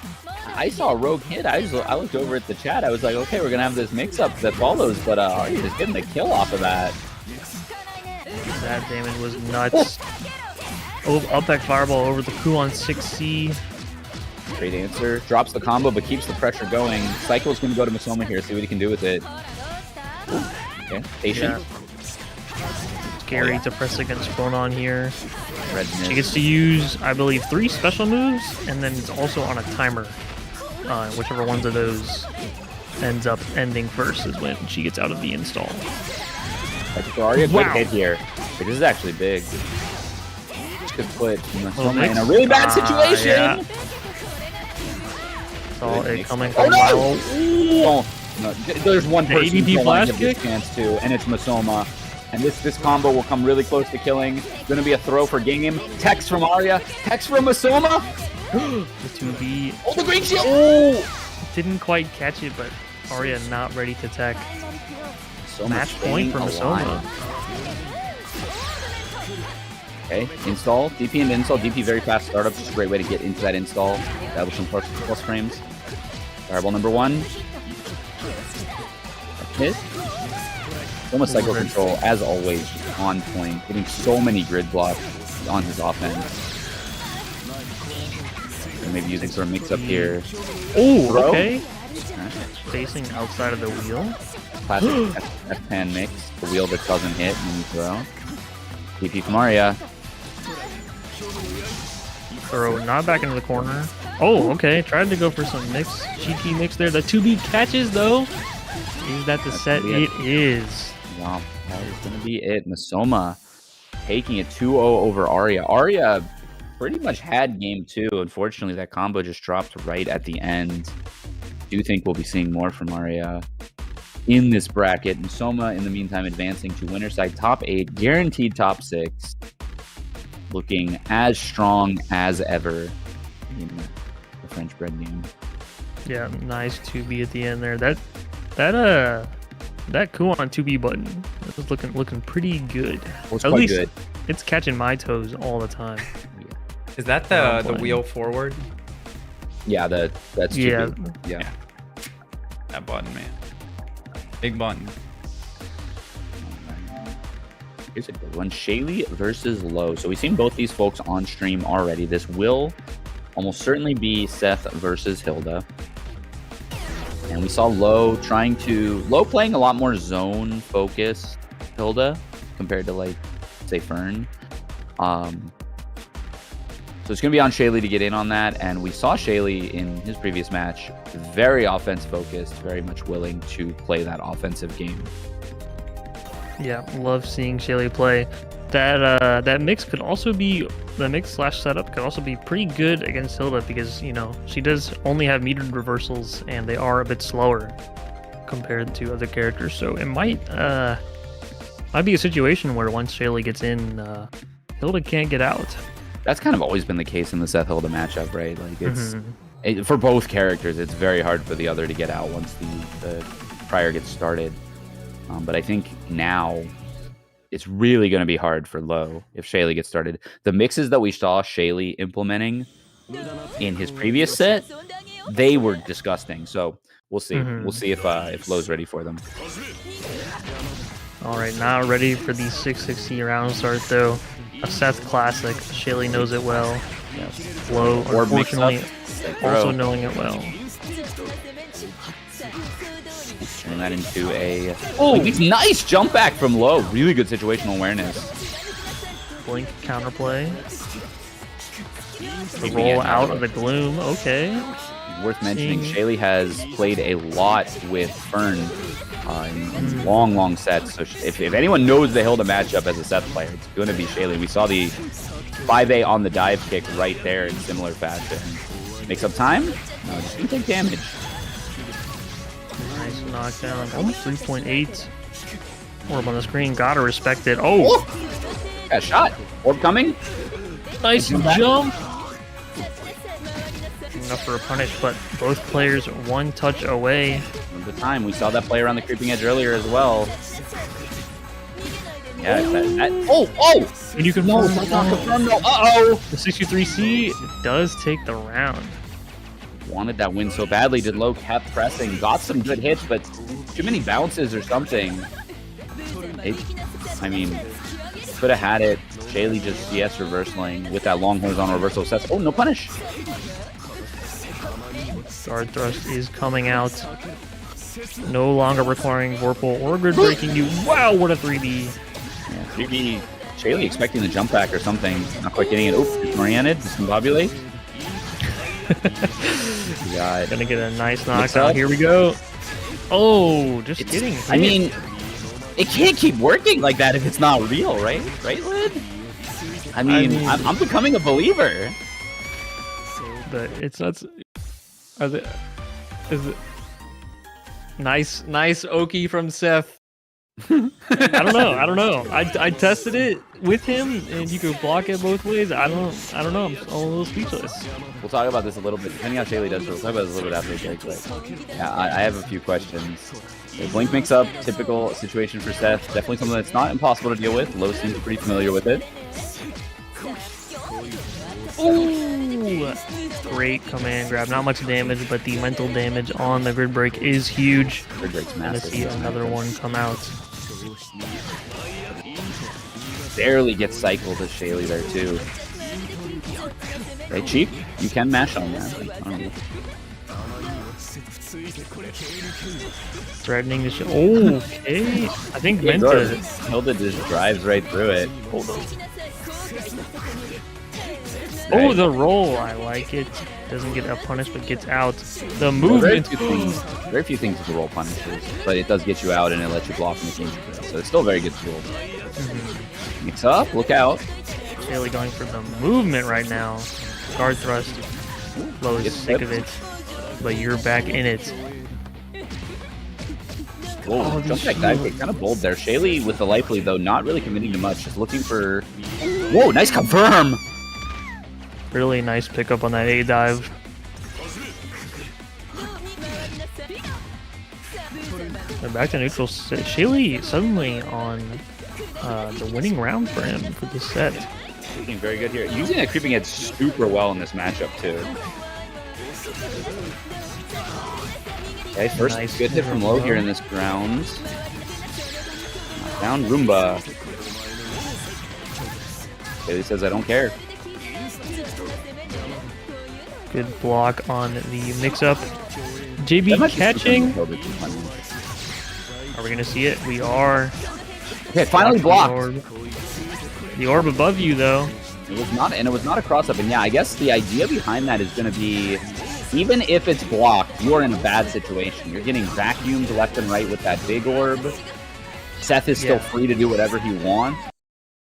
[SPEAKER 3] I saw a rogue hit. I looked over at the chat. I was like, okay, we're going to have this mix-up that follows, but Aria just getting the kill off of that.
[SPEAKER 4] That damage was nuts. Up back Fireball over the Kuon 6C.
[SPEAKER 3] Great answer. Drops the combo, but keeps the pressure going. Cycle's going to go to Masoma here, see what he can do with it. Okay, patient.
[SPEAKER 4] Yeah. Scary to press against Phonon here.
[SPEAKER 3] Redness.
[SPEAKER 4] She gets to use, I believe, 3 special moves, and then it's also on a timer. Whichever ones of those ends up ending first is when she gets out of the install.
[SPEAKER 3] So Aria, good hit here. But this is actually big. This could put Masoma in a really bad situation.
[SPEAKER 4] Yeah. Saw it coming from
[SPEAKER 3] no, there's one person
[SPEAKER 4] ADP
[SPEAKER 3] who's
[SPEAKER 4] flash
[SPEAKER 3] going to
[SPEAKER 4] kick?
[SPEAKER 3] give chance to, and it's Masoma. And this combo will come really close to killing. Going to be a throw for game. Text from Aria. Text from Masoma.
[SPEAKER 4] The 2B.
[SPEAKER 3] Oh, the green shield. Oh!
[SPEAKER 4] Didn't quite catch it, but Aria not ready to tech.
[SPEAKER 3] So
[SPEAKER 4] Match point for Masoma.
[SPEAKER 3] Okay, install. DP into install. DP very fast startup. Just a great way to get into that install. That was some plus frames. Fireball number 1. Hit. Almost cycle control, as always, on point. Getting so many grid blocks on his offense. And maybe using sort of mix up here.
[SPEAKER 4] Oh, okay. Facing outside of the wheel.
[SPEAKER 3] Classic F-pan mix. The wheel that doesn't hit when you throw. DP from Aria.
[SPEAKER 4] Throw not back into the corner. Oh, okay. Tried to go for some mix. Cheeky mix there. The 2B catches, though. Is that the set? It is.
[SPEAKER 3] Wow, that is going to be it. Masoma taking it 2-0 over Aria. Aria pretty much had game 2. Unfortunately, that combo just dropped right at the end. Do think we'll be seeing more from Aria in this bracket. Masoma, in the meantime, advancing to winner side top 8, guaranteed top 6. Looking as strong as ever in the French bread game.
[SPEAKER 4] Yeah, nice 2B at the end there. That Kuon 2B button is looking pretty good.
[SPEAKER 3] Well,
[SPEAKER 4] At least
[SPEAKER 3] good.
[SPEAKER 4] It's catching my toes all the time.
[SPEAKER 2] Is that the wheel forward?
[SPEAKER 3] Yeah, that's 2B. Yeah.
[SPEAKER 2] That button, man. Big button.
[SPEAKER 3] Here's a good one. Shaly versus Low. So we've seen both these folks on stream already. This will almost certainly be Seth versus Hilda. And we saw Low playing a lot more zone focused Hilda compared to, like, say, Fern. So it's going to be on Shaly to get in on that. And we saw Shaly in his previous match, very offense focused, very much willing to play that offensive game.
[SPEAKER 4] Yeah, love seeing Shaly play. That mix could also be the mix/setup could also be pretty good against Hilda because she does only have metered reversals and they are a bit slower compared to other characters. So it might be a situation where once Shaly gets in, Hilda can't get out.
[SPEAKER 3] That's kind of always been the case in the Seth Hilda matchup, right? Like for both characters, it's very hard for the other to get out once the prior gets started. But I think now it's really going to be hard for Low if Shaly gets started. The mixes that we saw Shaly implementing in his previous set, they were disgusting. So we'll see. We'll see if Low's ready for them.
[SPEAKER 4] All right, not ready for the 660 round start though. A Seth classic. Shaly knows it well.
[SPEAKER 3] Yes.
[SPEAKER 4] Low,
[SPEAKER 3] Or
[SPEAKER 4] unfortunately, also knowing it well.
[SPEAKER 3] Turn that into a nice jump back from Low. Really good situational awareness.
[SPEAKER 4] Blink counterplay. The roll out of the gloom. Okay.
[SPEAKER 3] Worth mentioning, Shaly has played a lot with Fern in long sets. So if anyone knows the Hilda matchup as a Seth player, it's going to be Shaly. We saw the 5A on the dive kick right there in similar fashion. Makes up time? No, just going to take damage.
[SPEAKER 4] Nice knockdown. Oh, 3.8. Orb on the screen. Gotta respect it. Oh!
[SPEAKER 3] Got shot. Orb coming.
[SPEAKER 4] Nice jump. Enough for a punish, but both players one touch away.
[SPEAKER 3] At the time, we saw that player on the creeping edge earlier as well. Yeah,
[SPEAKER 4] And you can
[SPEAKER 3] no, it's not confirmed. No,
[SPEAKER 4] The 63C does take the round.
[SPEAKER 3] Wanted that win so badly. Did Low kept pressing, got some good hits, but too many bounces or something. Could have had it. Shaly just CS reversaling with that long horizontal reversal. Seth, no punish.
[SPEAKER 4] Guard thrust is coming out. No longer requiring Vorpal or grid breaking you. Wow, what a 3B.
[SPEAKER 3] Yeah, 3B. Shaly expecting the jump back or something. Not quite getting it. It's oriented. Discombobulate. God.
[SPEAKER 4] Gonna get a nice knockout. Here we go. Oh, just kidding.
[SPEAKER 3] I mean, it can't keep working like that if it's not real, right? Right, Lid? I mean, I'm becoming a believer.
[SPEAKER 4] But it's not. Is it nice Oki from Seth? I don't know. I tested it with him, and you could block it both ways. I don't know. I'm a little speechless.
[SPEAKER 3] We'll talk about this a little bit, depending on how Shaly does. We'll talk about this a little bit after the break. But yeah, I have a few questions. The blink mix-up, typical situation for Seth. Definitely something that's not impossible to deal with. Low seems pretty familiar with it.
[SPEAKER 4] Ooh, great command grab. Not much damage, but the mental damage on the grid break is huge.
[SPEAKER 3] Grid break's
[SPEAKER 4] Gonna
[SPEAKER 3] massive.
[SPEAKER 4] see another one come out.
[SPEAKER 3] Barely gets cycled as Shaly there too. Okay, cheap. You can mash on that. I don't know.
[SPEAKER 4] Threatening to show. Oh, okay. I think meant to.
[SPEAKER 3] Hilda just drives right through it. Hold on.
[SPEAKER 4] Oh, the roll. I like it. Doesn't get punished, but gets out. The movement.
[SPEAKER 3] Very few things with the roll punishes, but it does get you out and it lets you block in the game. So it's still a very good tool. Mix up. Look out.
[SPEAKER 4] Shaly going for the movement right now. Guard thrust. Low is sick of it, but you're back in it.
[SPEAKER 3] Whoa, jump back dive kick, kind of bold there. Shaly with the life lead though, not really committing to much, just looking for... Whoa, nice confirm!
[SPEAKER 4] Really nice pickup on that A dive. They're back to neutral. Shaly suddenly on the winning round for him for this set.
[SPEAKER 3] Looking very good here. Using that creeping edge super well in this matchup too. Okay, first
[SPEAKER 4] Nice
[SPEAKER 3] good hit from low here in this round. Down Roomba. Shaly says, I don't care.
[SPEAKER 4] Good block on the mix-up. JB catching. Are we gonna see it? We are.
[SPEAKER 3] Okay, finally blocked.
[SPEAKER 4] The orb above you, though.
[SPEAKER 3] It was not a cross-up, and yeah, I guess the idea behind that is going to be, even if it's blocked, you are in a bad situation. You're getting vacuumed left and right with that big orb. Seth is still free to do whatever he wants,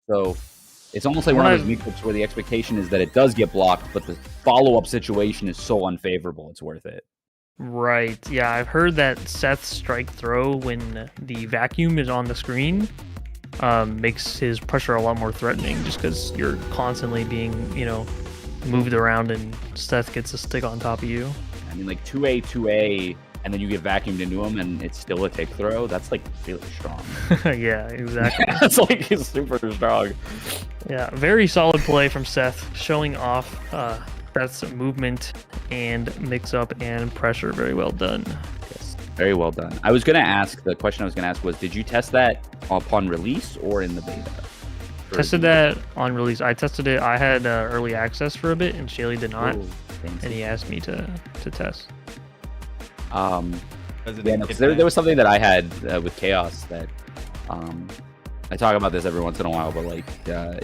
[SPEAKER 3] so it's almost like one of those meetups where the expectation is that it does get blocked, but the follow-up situation is so unfavorable, it's worth it.
[SPEAKER 4] Right. Yeah, I've heard that Seth's strike throw when the vacuum is on the screen makes his pressure a lot more threatening, just because you're constantly being, moved around and Seth gets a stick on top of you.
[SPEAKER 3] I mean, like 2A, and then you get vacuumed into him, and it's still a take throw. That's like really strong.
[SPEAKER 4] Yeah, exactly.
[SPEAKER 3] That's like super strong.
[SPEAKER 4] Yeah, very solid play from Seth, showing off Seth's movement and mix-up and pressure. Very well done.
[SPEAKER 3] Yes, very well done. The question I was going to ask was, did you test that upon release or in the beta?
[SPEAKER 4] Tested that on release. I tested it. I had early access for a bit, and Shaly did not.
[SPEAKER 3] Ooh,
[SPEAKER 4] and he asked me to test.
[SPEAKER 3] There was something that I had with Chaos that I talk about this every once in a while, but like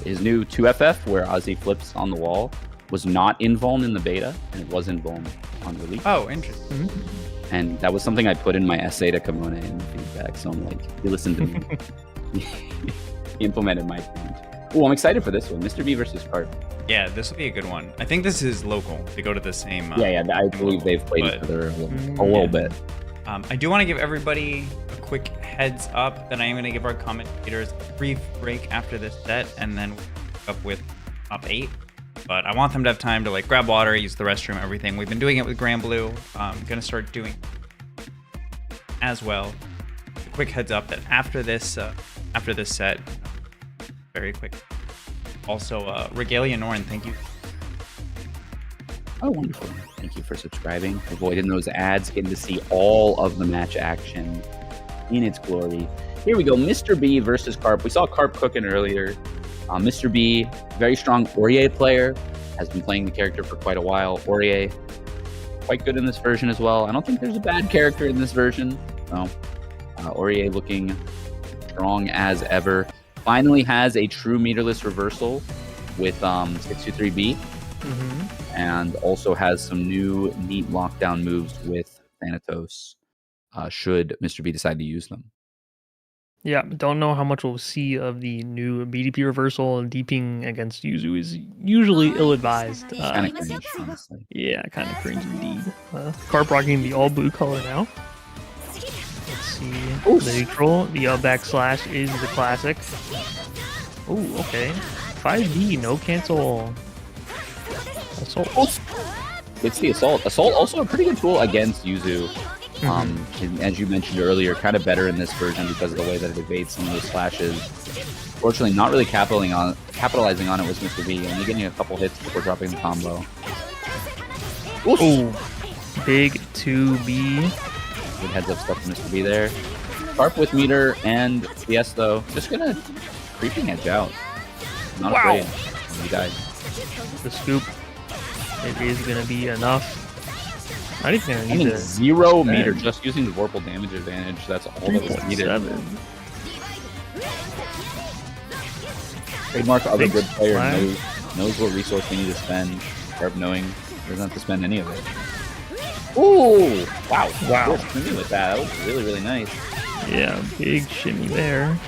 [SPEAKER 3] his new 2FF where Ozzy flips on the wall was not invuln in the beta, and it was invuln on release.
[SPEAKER 2] Oh, interesting.
[SPEAKER 4] Mm-hmm.
[SPEAKER 3] And that was something I put in my essay to Kimona in feedback, so I'm like, he listened to me. He implemented my point. Oh, I'm excited for this one. Mr. B versus Carp.
[SPEAKER 2] Yeah, this will be a good one. I think this is local. They go to the same...
[SPEAKER 3] yeah, I believe they've played each other a little bit.
[SPEAKER 2] I do want to give everybody a quick heads up that I am going to give our commentators a brief break after this set, and then we'll pick up with top 8. But I want them to have time to grab water, use the restroom, everything. We've been doing it with Grand Blue. I'm going to start doing as well. A quick heads up that after this set, very quick. Also, Regalia Norin, thank you.
[SPEAKER 3] Oh, wonderful. Thank you for subscribing, avoiding those ads, getting to see all of the match action in its glory. Here we go, Mr. B versus Carp. We saw Carp cooking earlier. Mr. B, very strong Orie player, has been playing the character for quite a while. Orie, quite good in this version as well. I don't think there's a bad character in this version. No. Orie looking strong as ever. Finally has a true meterless reversal with 623B. and also has some new neat lockdown moves with Thanatos, should Mr. B decide to use them.
[SPEAKER 4] Yeah, don't know how much we'll see of the new BDP reversal. DPing against Yuzu is usually ill-advised.
[SPEAKER 3] Kind of cringe, honestly.
[SPEAKER 4] Yeah, kind of cringe indeed. Carp rocking the all blue color now. Let's see.
[SPEAKER 3] Ooh.
[SPEAKER 4] The neutral, the backslash is the classic. Oh, okay. 5D, no cancel. Assault.
[SPEAKER 3] It's the assault. Assault also a pretty good tool against Yuzu. As you mentioned earlier, kind of better in this version because of the way that it evades some of those flashes. Fortunately, not really capitalizing on it was Mr. B, only getting a couple hits before dropping the combo.
[SPEAKER 4] Ooh, big 2B.
[SPEAKER 3] Good heads up stuff from Mr. B there. Carp with meter and CS though, just gonna creeping edge out. Not afraid. He died.
[SPEAKER 4] The scoop. It is gonna be enough. Not even gonna need
[SPEAKER 3] 0 meter just using the Vorpal damage advantage. That's all that was needed. Trademark other good player knows what resource they need to spend. Carp knowing he doesn't have to spend any of it. Ooh! Wow. Cool shimmy with that. That was really, really nice.
[SPEAKER 4] Yeah, big shimmy there.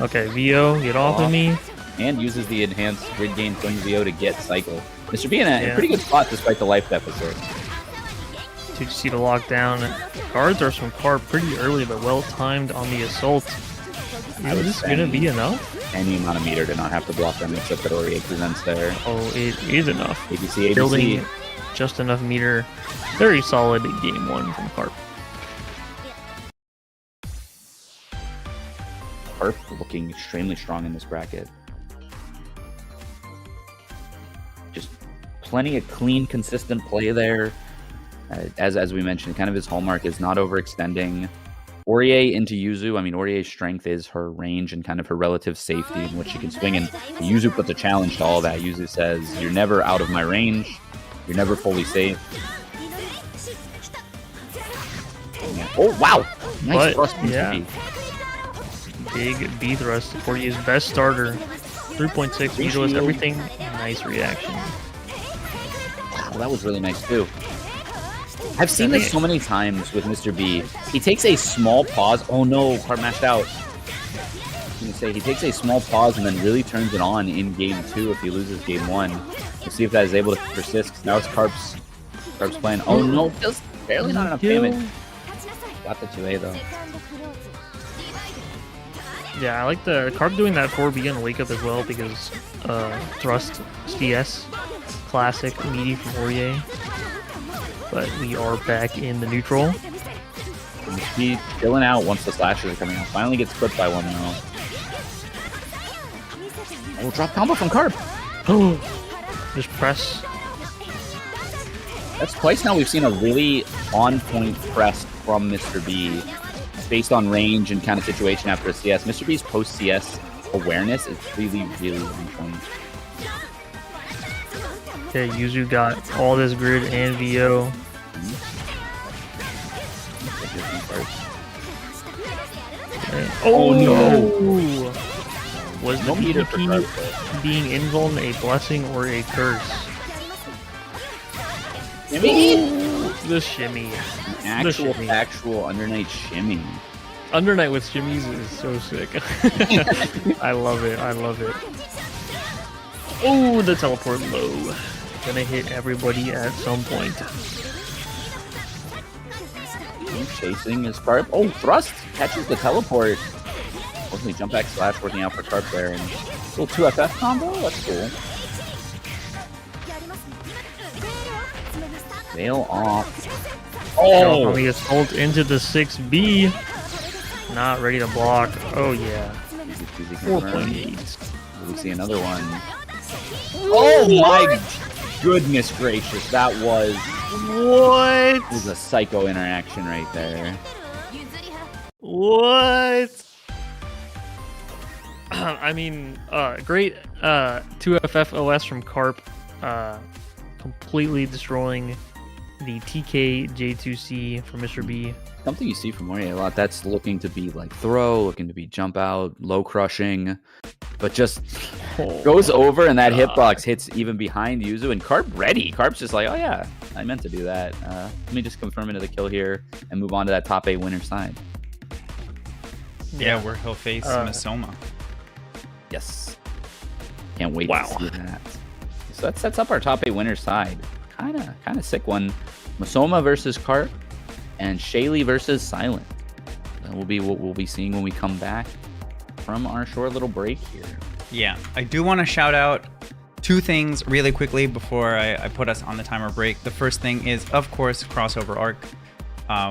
[SPEAKER 4] Okay, VO, get off of me.
[SPEAKER 3] And uses the enhanced grid gain swing VO to get cycle. Mr. B in a pretty good spot despite the life deficit.
[SPEAKER 4] Did you see the lockdown? Guards are from Carp pretty early, but well timed on the assault. Is this gonna be enough?
[SPEAKER 3] Any amount of meter to not have to block them, except that Orie presents there.
[SPEAKER 4] Oh, it is enough.
[SPEAKER 3] ABC.
[SPEAKER 4] Building just enough meter. Very solid game 1 from Carp.
[SPEAKER 3] Carp looking extremely strong in this bracket. Just plenty of clean, consistent play there. As we mentioned, kind of his hallmark is not overextending. Orie into Yuzu. I mean, Orie's strength is her range and kind of her relative safety in which she can swing. And Yuzu puts a challenge to all that. Yuzu says, "You're never out of my range. You're never fully safe." Oh wow! Nice thrust from B.
[SPEAKER 4] Big B thrust for his best starter. 3.6 meterless, everything. Nice reaction.
[SPEAKER 3] Wow, that was really nice too. I've seen this so many times with Mr. B. He takes a small pause. Oh no, Carp mashed out. I was gonna say he takes a small pause and then really turns it on in game 2 if he loses game 1. We'll see if that is able to persist. Cause now it's Carp's playing. Oh no, just barely not enough damage. Got the 2A though.
[SPEAKER 4] Yeah, I like the Carp doing that 4B on the wake up as well because thrust CS classic meaty from Orie. But we are back in the neutral.
[SPEAKER 3] He's filling out once the slashes are coming out. Finally gets clipped by one now. Oh, drop combo from Carp.
[SPEAKER 4] Just press.
[SPEAKER 3] That's twice now we've seen a really on-point press from Mr. B based on range and kind of situation after a CS. Mr. B's post-CS awareness is really, really on point.
[SPEAKER 4] Okay, Yuzu got all this grid and VO. Oh no! Was the PvP being invuln a blessing or a curse?
[SPEAKER 3] Shimmy?
[SPEAKER 4] The shimmy.
[SPEAKER 3] Actual Undernight shimmy.
[SPEAKER 4] Undernight with shimmies is so sick. I love it. I love it. Oh, the teleport low. Gonna hit everybody at some point.
[SPEAKER 3] Chasing his Carp. Oh, thrust catches the teleport. Fortunately, jump back slash working out for Carp there. And little 2FF combo. That's cool. Veil off.
[SPEAKER 4] Oh! On the assault into the 6B. Not ready to block. Oh, yeah. 4.8.
[SPEAKER 3] We see another one. Oh my goodness gracious, that was...
[SPEAKER 4] What?
[SPEAKER 3] It was a psycho interaction right there.
[SPEAKER 4] What? I mean, great 2FF OS from Carp. Completely destroying the TK J2C from Mr. B.
[SPEAKER 3] Something you see from Orie a lot, that's looking to be like throw, looking to be jump out, low crushing. but just goes over, and that hitbox hits even behind Yuzu, and Carp ready. Carp's just like, oh yeah, I meant to do that. Let me just confirm into the kill here and move on to that top 8 winner side.
[SPEAKER 2] Yeah, where he'll face Masoma.
[SPEAKER 3] Yes. Can't wait to see that. So that sets up our top 8 winner side. Kind of sick one. Masoma versus Carp and Shaly versus Silent. That will be what we'll be seeing when we come back from our short little break here.
[SPEAKER 2] Yeah, I do want to shout out 2 things really quickly before I put us on the timer break. The first thing is, of course, Crossover Arc.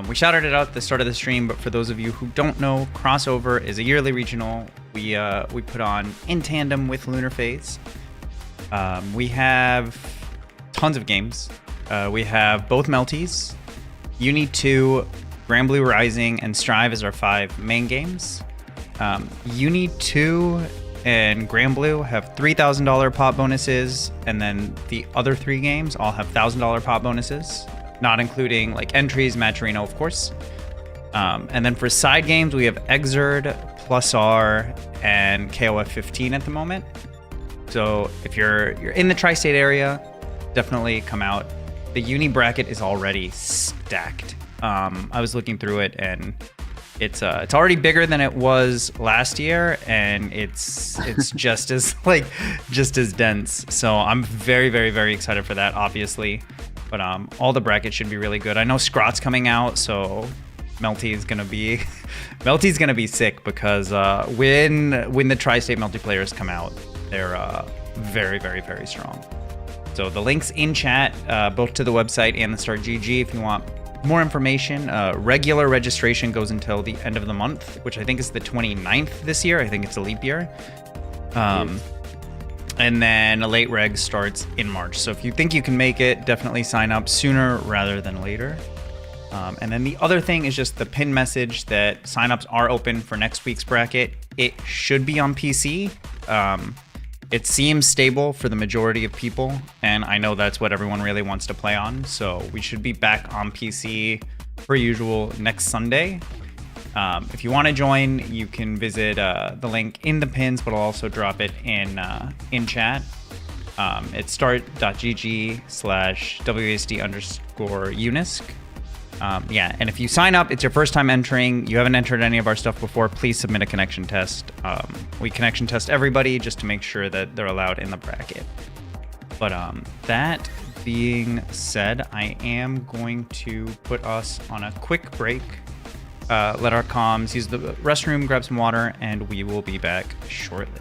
[SPEAKER 2] We shouted it out at the start of the stream, but for those of you who don't know, Crossover is a yearly regional we put on in tandem with Lunar Phase. We have tons of games. We have both Melties, Uni 2, Grand Blue Rising, and Strive as our 5 main games. Uni 2 and Grand Blue have $3,000 pop bonuses, and then the other 3 games all have $1,000 pop bonuses, not including like entries, Matcherino, of course. And then for side games, we have Exerd, Plus R, and KOF 15 at the moment. So if you're in the tri-state area, definitely come out. The uni bracket is already stacked. I was looking through it, and it's already bigger than it was last year, and it's just as dense. So I'm very, very, very excited for that, obviously. But all the brackets should be really good. I know Scrot's coming out, so Melty is gonna be sick, because when the tri-state multiplayers come out, they're very, very, very strong. So the links in chat, both to the website and the Start GG, if you want more information. Regular registration goes until the end of the month, which I think is the 29th this year. I think it's a leap year. And then a late reg starts in March. So if you think you can make it, definitely sign up sooner rather than later. And then the other thing is just the pin message that signups are open for next week's bracket. It should be on PC. It seems stable for the majority of people, and I know that's what everyone really wants to play on. So we should be back on PC per usual next Sunday. If you want to join, you can visit the link in the pins, but I'll also drop it in chat. It's start.gg/WASD_UNISC. Yeah, and if you sign up, it's your first time entering, you haven't entered any of our stuff before, please submit a connection test. We connection test everybody just to make sure that they're allowed in the bracket. But that being said, I am going to put us on a quick break, let our comms use the restroom, grab some water, and we will be back shortly.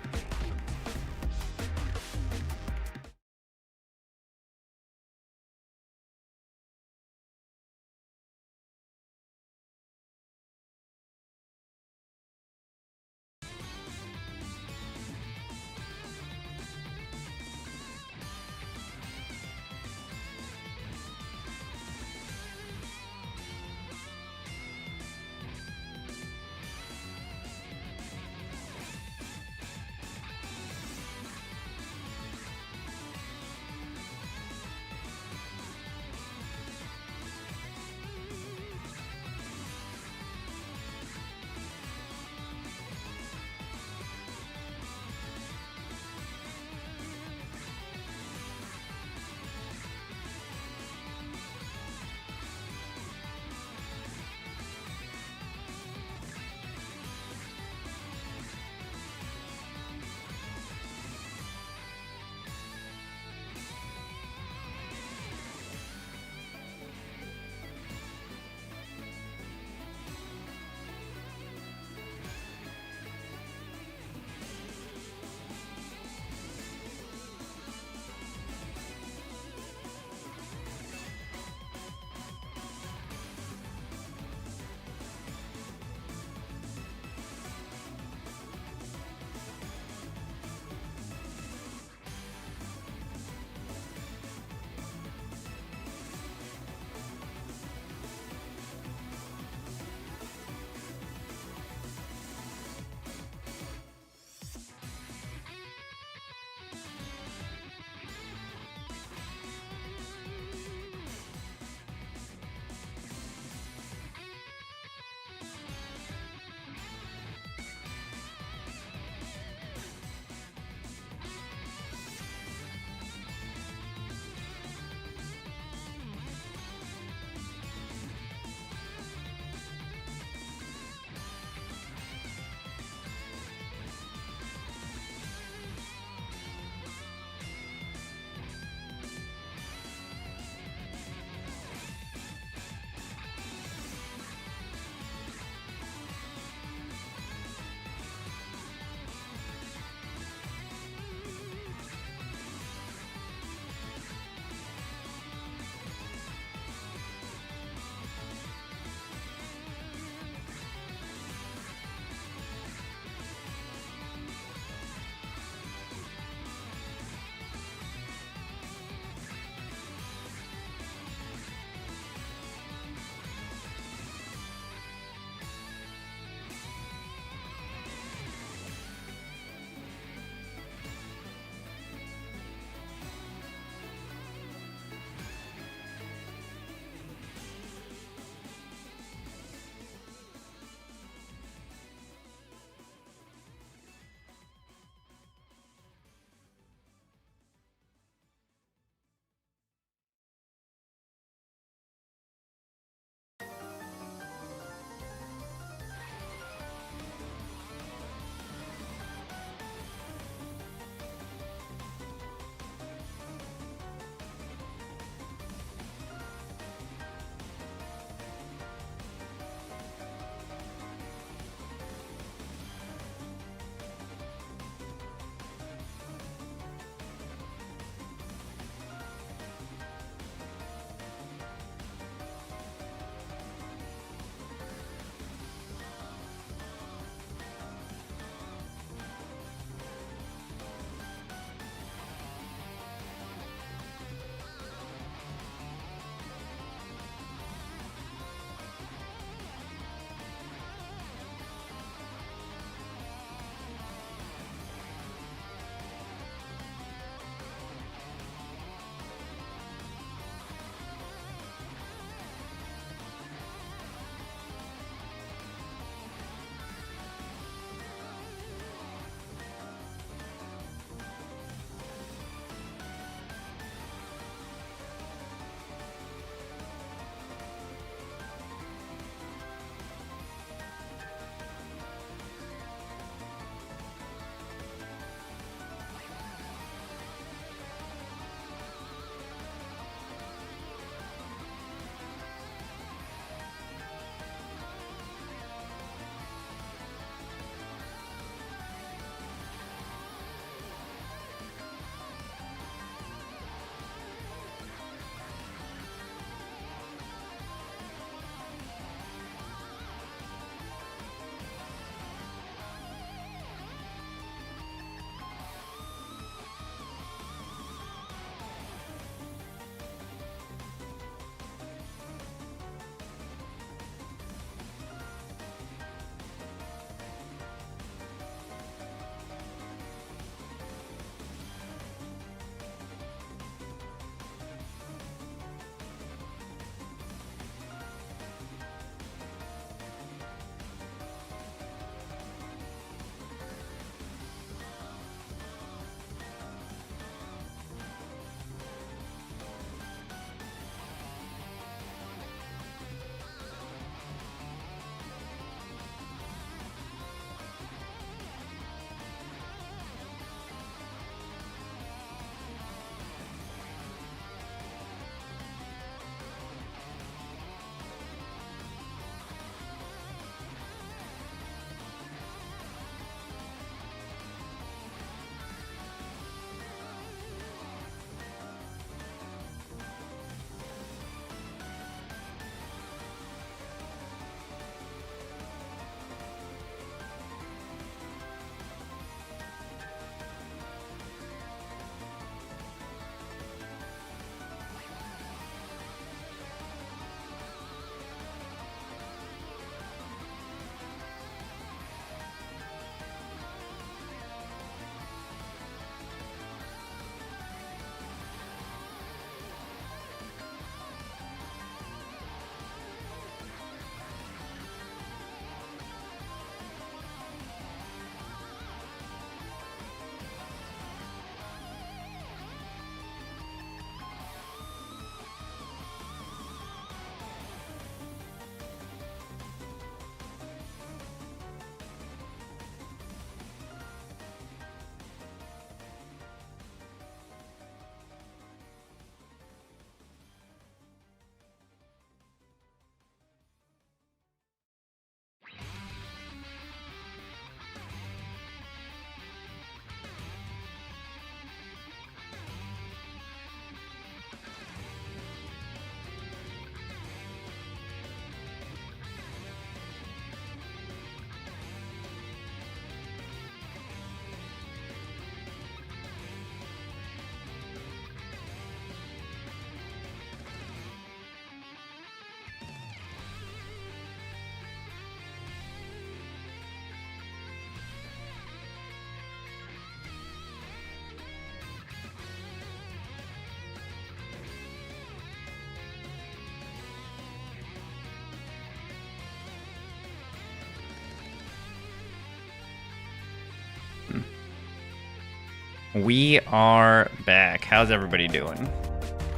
[SPEAKER 2] We are back. How's everybody doing?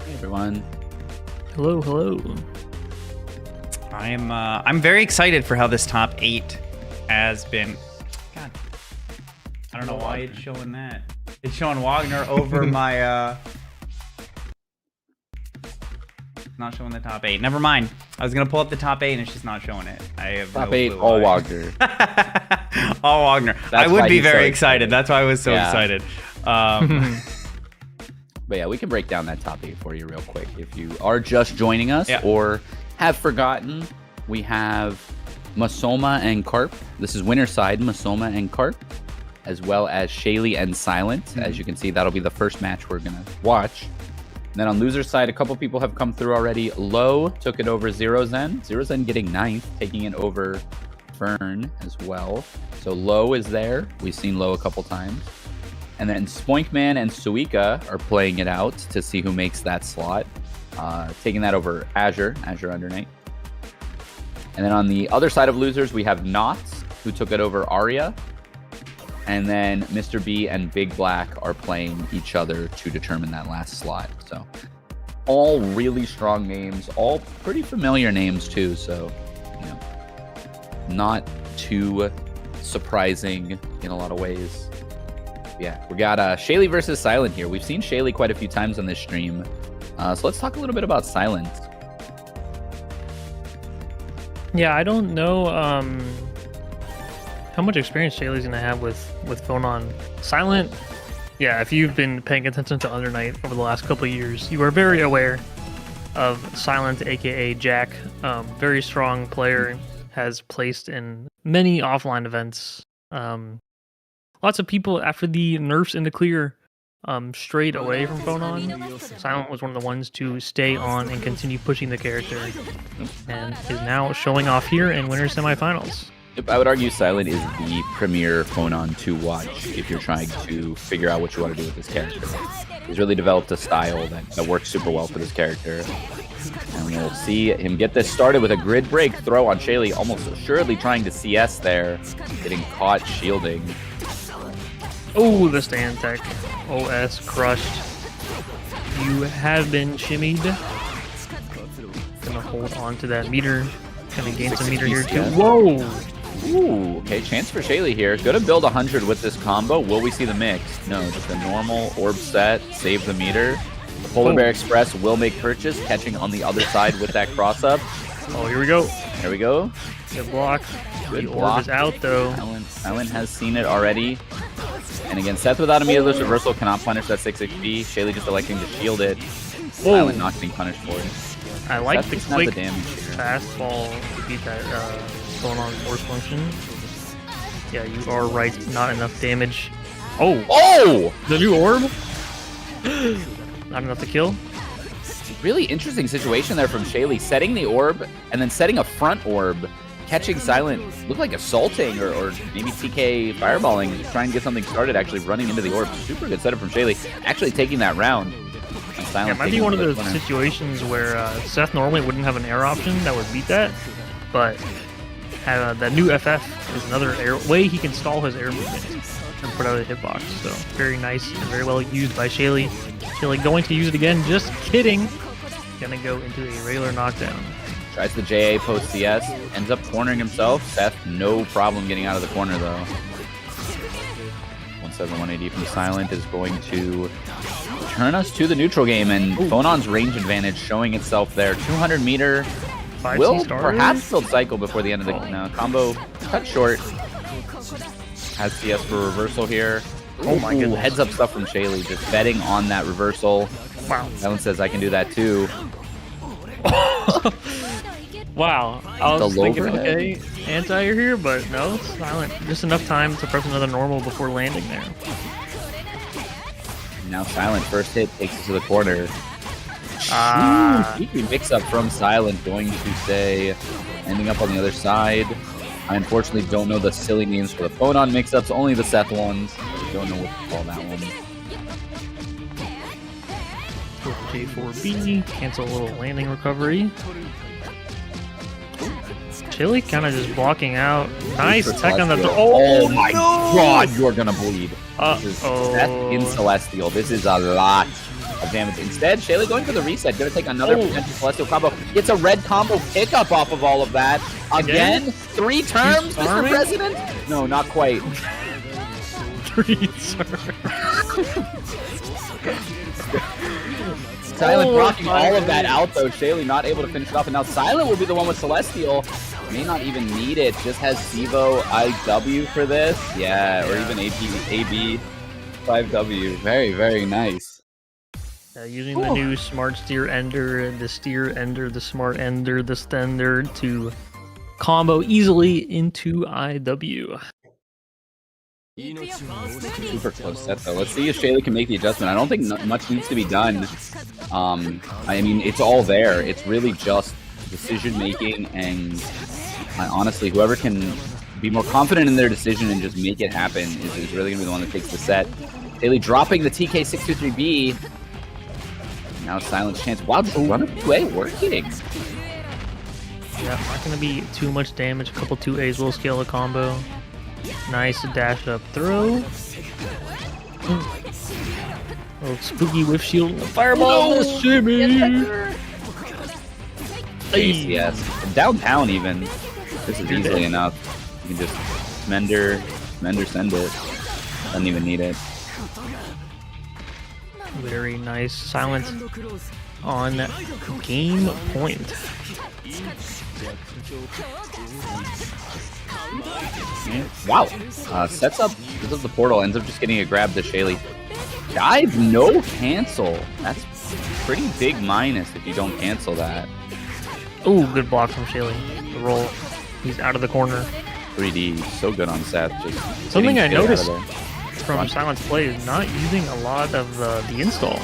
[SPEAKER 3] Hey, everyone.
[SPEAKER 4] Hello, hello.
[SPEAKER 2] I'm very excited for how this top 8 has been. God, I don't know why it's showing that. It's showing Wagner over my. Not showing the top 8. Never mind. I was gonna pull up the top 8 and it's just not showing it. I have
[SPEAKER 3] Top
[SPEAKER 2] no
[SPEAKER 3] 8,
[SPEAKER 2] clue
[SPEAKER 3] all
[SPEAKER 2] why.
[SPEAKER 3] Wagner.
[SPEAKER 2] All Wagner. I
[SPEAKER 3] That's
[SPEAKER 2] would
[SPEAKER 3] why
[SPEAKER 2] be
[SPEAKER 3] he's so
[SPEAKER 2] very
[SPEAKER 3] excited.
[SPEAKER 2] excited. That's why I was so
[SPEAKER 3] Yeah.
[SPEAKER 2] excited.
[SPEAKER 3] But yeah, we can break down that top 8 for you real quick. If you are just joining us
[SPEAKER 2] Yeah.
[SPEAKER 3] or have forgotten, we have Masoma and Carp. This is winner side, Masoma and Carp, as well as Shaly and Silent. As you can see, that'll be the first match we're going to watch. And then on loser side, a couple people have come through already. Low took it over XeroXen. XeroXen getting 9th, taking it over Fern as well. So Low is there. We've seen Low a couple times. And then Spoinkman and Suika are playing it out to see who makes that slot. Taking that over Azure Under Night. And then on the other side of losers, we have Knots, who took it over Aria. And then Mr. B and BigBlack are playing each other to determine that last slot. So all really strong names, all pretty familiar names too. So, you know, not too surprising in a lot of ways. Yeah, we got Shaly versus Silent here. We've seen Shaly quite a few times on this stream. So let's talk a little bit about Silent.
[SPEAKER 4] Yeah, I don't know how much experience Shaly's gonna have with Phonon. Silent, yeah, if you've been paying attention to Under Night over the last couple of years, you are very aware of Silent, aka Jack. Very strong player, has placed in many offline events. Lots of people after the nerfs in the clear strayed away from Phonon. Silent was one of the ones to stay on and continue pushing the character, and is now showing off here in winner semifinals.
[SPEAKER 3] I would argue Silent is the premier Phonon to watch if you're trying to figure out what you want to do with this character. He's really developed a style that works super well for this character. And we'll see him get this started with a grid break throw on Shaly, almost assuredly trying to CS there, getting caught shielding.
[SPEAKER 4] Oh, the stand tech. OS crushed. You have been shimmied. Gonna hold on to that meter. Gonna gain some meter here too. Whoa!
[SPEAKER 3] Ooh, okay, chance for Shaly here. Gonna build 100 with this combo. Will we see the mix? No, just a normal orb set. Save the meter. The Polar Bear Express will make purchase, catching on the other side with that cross up.
[SPEAKER 4] Oh, here we go.
[SPEAKER 3] There we go.
[SPEAKER 4] Good block.
[SPEAKER 3] Good
[SPEAKER 4] The
[SPEAKER 3] block.
[SPEAKER 4] orb is out though.
[SPEAKER 3] Silent has seen it already. And again, Seth without a meterless reversal cannot punish that 6 HP. Shaly just electing to shield it. Silent not getting punished for it.
[SPEAKER 4] I like
[SPEAKER 3] Seth
[SPEAKER 4] the
[SPEAKER 3] doesn't have
[SPEAKER 4] quick
[SPEAKER 3] the damage here.
[SPEAKER 4] fastball to beat that Phonon force function. Yeah, you are right. Not enough damage. Oh,
[SPEAKER 3] Oh!
[SPEAKER 4] the new orb. Not enough to kill.
[SPEAKER 3] Really interesting situation there from Shaly, setting the orb and then setting a front orb, catching Silent, looked like assaulting or maybe TK fireballing, trying to get something started, actually running into the orb. Super good setup from Shaly, actually taking that round. And Silent
[SPEAKER 4] Yeah, it might be
[SPEAKER 3] taking
[SPEAKER 4] one of
[SPEAKER 3] the
[SPEAKER 4] those
[SPEAKER 3] winner.
[SPEAKER 4] situations where Seth normally wouldn't have an air option that would beat that, but that new FF is another way he can stall his air movement and put out a hitbox. So very nice and very well used by Shaly. Shaly going to use it again. Just kidding. Gonna go into a regular knockdown.
[SPEAKER 3] Tries the JA post CS, ends up cornering himself. Seth, no problem getting out of the corner though. 170-180 from Silent is going to turn us to the neutral game, and Phonon's range advantage showing itself there. 200 meter
[SPEAKER 4] 5C
[SPEAKER 3] will
[SPEAKER 4] stars?
[SPEAKER 3] perhaps build cycle before the end of the combo. Cut short. Has CS for reversal here.
[SPEAKER 4] Oh my goodness.
[SPEAKER 3] Heads up stuff from Shaly, just betting on that reversal.
[SPEAKER 4] Wow.
[SPEAKER 3] Silent says I can do that too.
[SPEAKER 4] Wow. I was
[SPEAKER 3] The
[SPEAKER 4] thinking,
[SPEAKER 3] overhead.
[SPEAKER 4] okay, anti-air here, but no, Silent. Just enough time to press another normal before landing there.
[SPEAKER 3] Now Silent, first hit, takes it to the corner.
[SPEAKER 4] Ah.
[SPEAKER 3] Sneaky mix-up from Silent, going to say, ending up on the other side. I unfortunately don't know the silly names for the Phonon mix-ups, only the Seth ones. Don't know what to call that one.
[SPEAKER 4] J4B, cancel a little landing recovery. Shaly kind of just blocking out. Nice tech on the
[SPEAKER 3] Celestial.
[SPEAKER 4] oh
[SPEAKER 3] my god, you're gonna bleed. This is Seth in
[SPEAKER 4] Uh-oh.
[SPEAKER 3] Celestial. This is a lot of damage. Instead, Shaly going for the reset. Gonna take another potential Celestial combo. Gets a red combo pickup off of all of that. Again? 3 terms, Mr.
[SPEAKER 4] farming?
[SPEAKER 3] President? No, not quite.
[SPEAKER 4] 3 turns.
[SPEAKER 3] Silent
[SPEAKER 4] Oh
[SPEAKER 3] blocking
[SPEAKER 4] my
[SPEAKER 3] all of that
[SPEAKER 4] goodness.
[SPEAKER 3] out though. Shaly not able to finish it off, and now Silent will be the one with Celestial. May not even need it. Just has Sivo IW for this. Yeah, or even AB 5W. Very, very nice.
[SPEAKER 4] Using the new Smart Steer Ender, the Steer Ender, the Smart Ender, the Stender to combo easily into IW.
[SPEAKER 3] Super close set though. Let's see if Shaly can make the adjustment. I don't think much needs to be done. I mean, it's all there. It's really just decision making, and honestly, whoever can be more confident in their decision and just make it happen is really gonna be the one that takes the set. Shaly dropping the TK623B. Now Silent's chance. Wow, just run up 2A working.
[SPEAKER 4] Yeah, not gonna be too much damage. A couple 2As will scale the combo. Nice dash up throw. Oh, spooky whiff shield. Fireball!
[SPEAKER 3] No!
[SPEAKER 4] Shimmy!
[SPEAKER 3] Yes. Downtown even. This is easily enough. You can just Mender, send it. Doesn't even need it.
[SPEAKER 4] Very nice. Silent on game point.
[SPEAKER 3] Wow. Sets up. This is the portal. Ends up just getting a grab to Shaly. Dive, no cancel. That's pretty big minus if you don't cancel that.
[SPEAKER 4] Ooh, good block from Shaly. The roll. He's out of the corner.
[SPEAKER 3] 3D. So good on Seth. Just
[SPEAKER 4] Something I
[SPEAKER 3] getting out of
[SPEAKER 4] noticed
[SPEAKER 3] there.
[SPEAKER 4] from Silent's play is not using a lot of the install.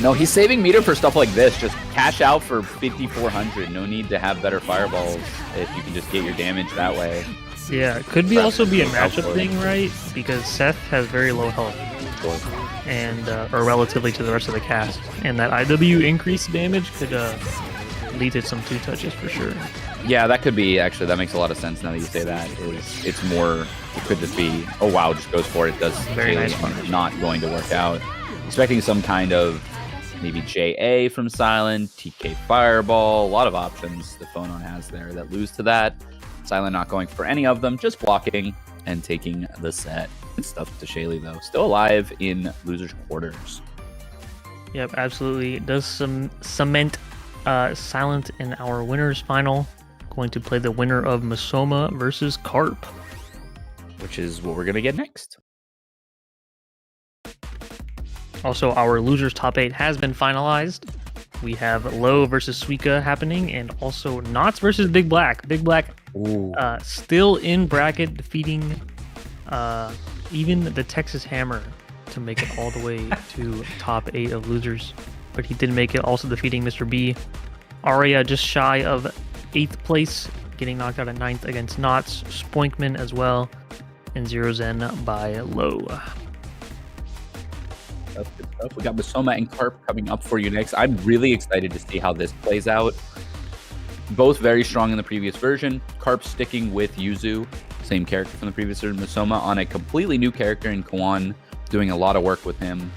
[SPEAKER 3] No, he's saving meter for stuff like this. Just cash out for 5,400. No need to have better fireballs if you can just get your damage that way.
[SPEAKER 4] Yeah, it could be also be a matchup
[SPEAKER 3] Helpful.
[SPEAKER 4] thing, right? Because Seth has very low health, and or relatively to the rest of the cast, and that IW increased damage could lead to some 2 touches for sure.
[SPEAKER 3] Yeah, that could be, actually, that makes a lot of sense now that you say that. It's more, it could just be, oh wow, just goes for it. It does
[SPEAKER 4] Very nice
[SPEAKER 3] Shaly
[SPEAKER 4] punish.
[SPEAKER 3] not going to work out. Expecting some kind of maybe JA from Silent, TK Fireball, a lot of options the Phonon has there that lose to that. Silent not going for any of them, just blocking and taking the set. Good stuff to Shaly though. Still alive in losers quarters.
[SPEAKER 4] Yep, absolutely. It does some cement Silent in our winners final. Going to play the winner of Masoma versus Carp.
[SPEAKER 3] Which is what we're going to get next.
[SPEAKER 4] Also, our losers top 8 has been finalized. We have Low versus Suika happening, and also Knots versus BigBlack. BigBlack still in bracket, defeating even the Texas Hammer to make it all the way to top 8 of losers. But he did make it, also defeating Mr. B. Aria just shy of 8th place, getting knocked out at 9th against Knots. Spoinkman as well, and XeroXen by Low.
[SPEAKER 3] That's good stuff. We got Masoma and Carp coming up for you next. I'm really excited to see how this plays out. Both very strong in the previous version. Carp sticking with Yuzu, same character from the previous version. Masoma on a completely new character in Kuon, doing a lot of work with him.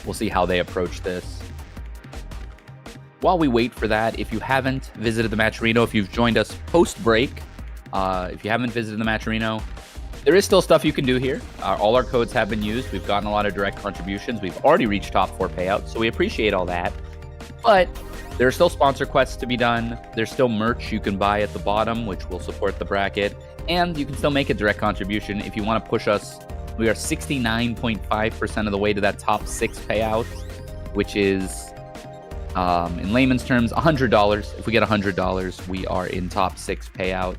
[SPEAKER 3] We'll see how they approach this. While we wait for that, if you haven't visited the Matcherino, if you've joined us post-break, if you haven't visited the Matcherino, there is still stuff you can do here. All our codes have been used. We've gotten a lot of direct contributions. We've already reached top 4 payouts, so we appreciate all that. But there are still sponsor quests to be done. There's still merch you can buy at the bottom, which will support the bracket. And you can still make a direct contribution if you want to push us. We are 69.5% of the way to that top 6 payout, which is, in layman's terms, $100. If we get $100, we are in top 6 payout.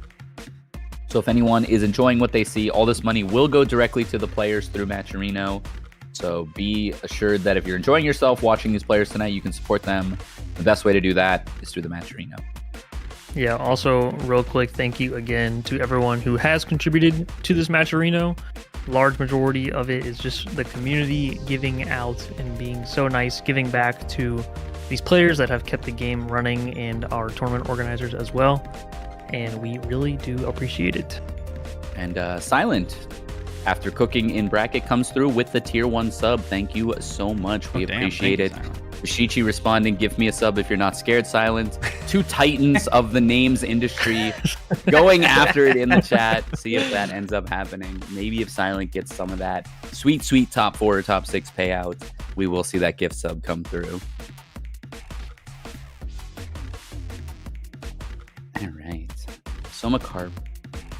[SPEAKER 3] So if anyone is enjoying what they see, all this money will go directly to the players through Matcherino. So be assured that if you're enjoying yourself watching these players tonight, you can support them. The best way to do that is through the Matcherino.
[SPEAKER 4] Yeah, also, real quick, thank you again to everyone who has contributed to this Matcherino. Large majority of it is just the community giving out and being so nice, giving back to these players that have kept the game running and our tournament organizers as well. And we really do appreciate it.
[SPEAKER 3] And Silent, after cooking in bracket, comes through with the tier 1 sub. Thank you so much. We appreciate it. Shichi responding, give me a sub if you're not scared, Silent. 2 titans of the names industry going after it in the chat. See if that ends up happening. Maybe if Silent gets some of that sweet, sweet top 4 or top 6 payout, we will see that gift sub come through. All right. Soma Carp.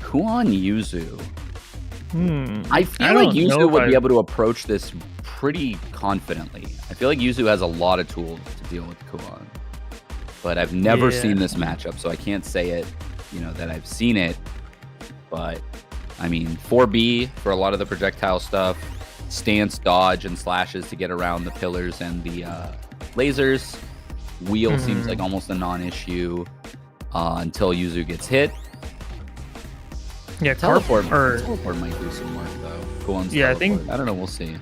[SPEAKER 3] Kuon Yuzu. I feel like Yuzu would be able to approach this pretty confidently. I feel like Yuzu has a lot of tools to deal with Kuon. But I've never seen this matchup, so I can't say it, that I've seen it. But, I mean, 4B for a lot of the projectile stuff. Stance, dodge, and slashes to get around the pillars and the lasers. Wheel seems like almost a non-issue until Yuzu gets hit.
[SPEAKER 4] Yeah,
[SPEAKER 3] teleport might do some work though. Kuon's teleport. I don't know. We'll see.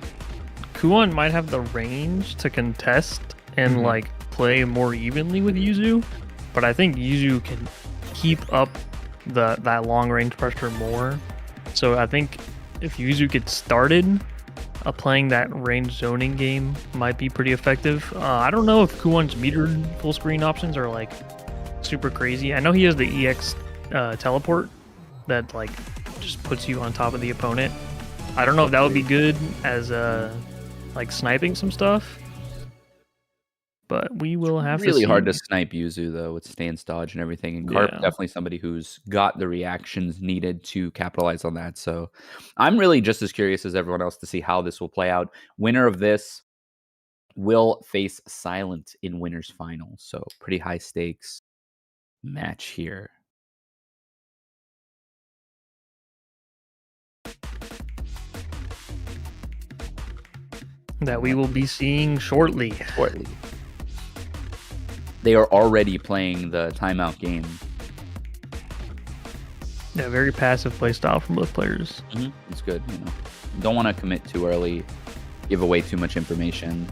[SPEAKER 4] Kuon might have the range to contest and like play more evenly with Yuzu, but I think Yuzu can keep up that long range pressure more. So I think if Yuzu gets started, playing that range zoning game might be pretty effective. I don't know if Kuon's metered full screen options are like super crazy. I know he has the EX teleport that like just puts you on top of the opponent. I don't know if that would be good as like sniping some stuff, but we will have
[SPEAKER 3] really
[SPEAKER 4] to see.
[SPEAKER 3] Hard to snipe Yuzu though with stance, dodge, and everything. And Carp definitely somebody who's got the reactions needed to capitalize on that. So I'm really just as curious as everyone else to see how this will play out. Winner of this will face Silent in winners final. So pretty high stakes match here.
[SPEAKER 4] That we will be seeing shortly.
[SPEAKER 3] They are already playing the timeout game.
[SPEAKER 4] Yeah, very passive play style from both players.
[SPEAKER 3] It's good, Don't want to commit too early, give away too much information.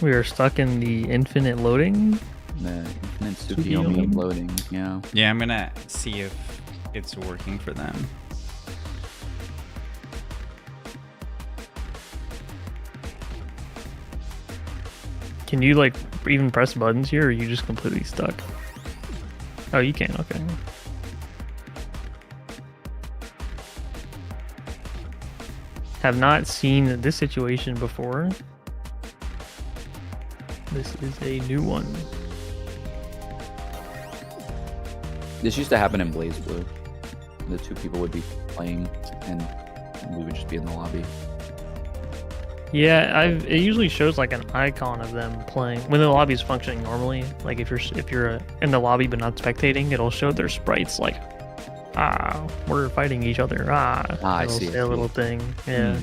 [SPEAKER 4] We are stuck in the infinite loading.
[SPEAKER 3] The infinite Tsukiyomi loading, yeah.
[SPEAKER 2] Yeah, I'm gonna see if it's working for them.
[SPEAKER 4] Can you like even press buttons here, or are you just completely stuck? Oh, you can, okay. Have not seen this situation before. This is a new one.
[SPEAKER 3] This used to happen in Blaze Blue. The 2 people would be playing, and we would just be in the lobby.
[SPEAKER 4] Yeah, it usually shows like an icon of them playing when the lobby is functioning normally. Like if you're in the lobby but not spectating, it'll show their sprites like, we're fighting each other.
[SPEAKER 3] I see.
[SPEAKER 4] A little thing. Yeah.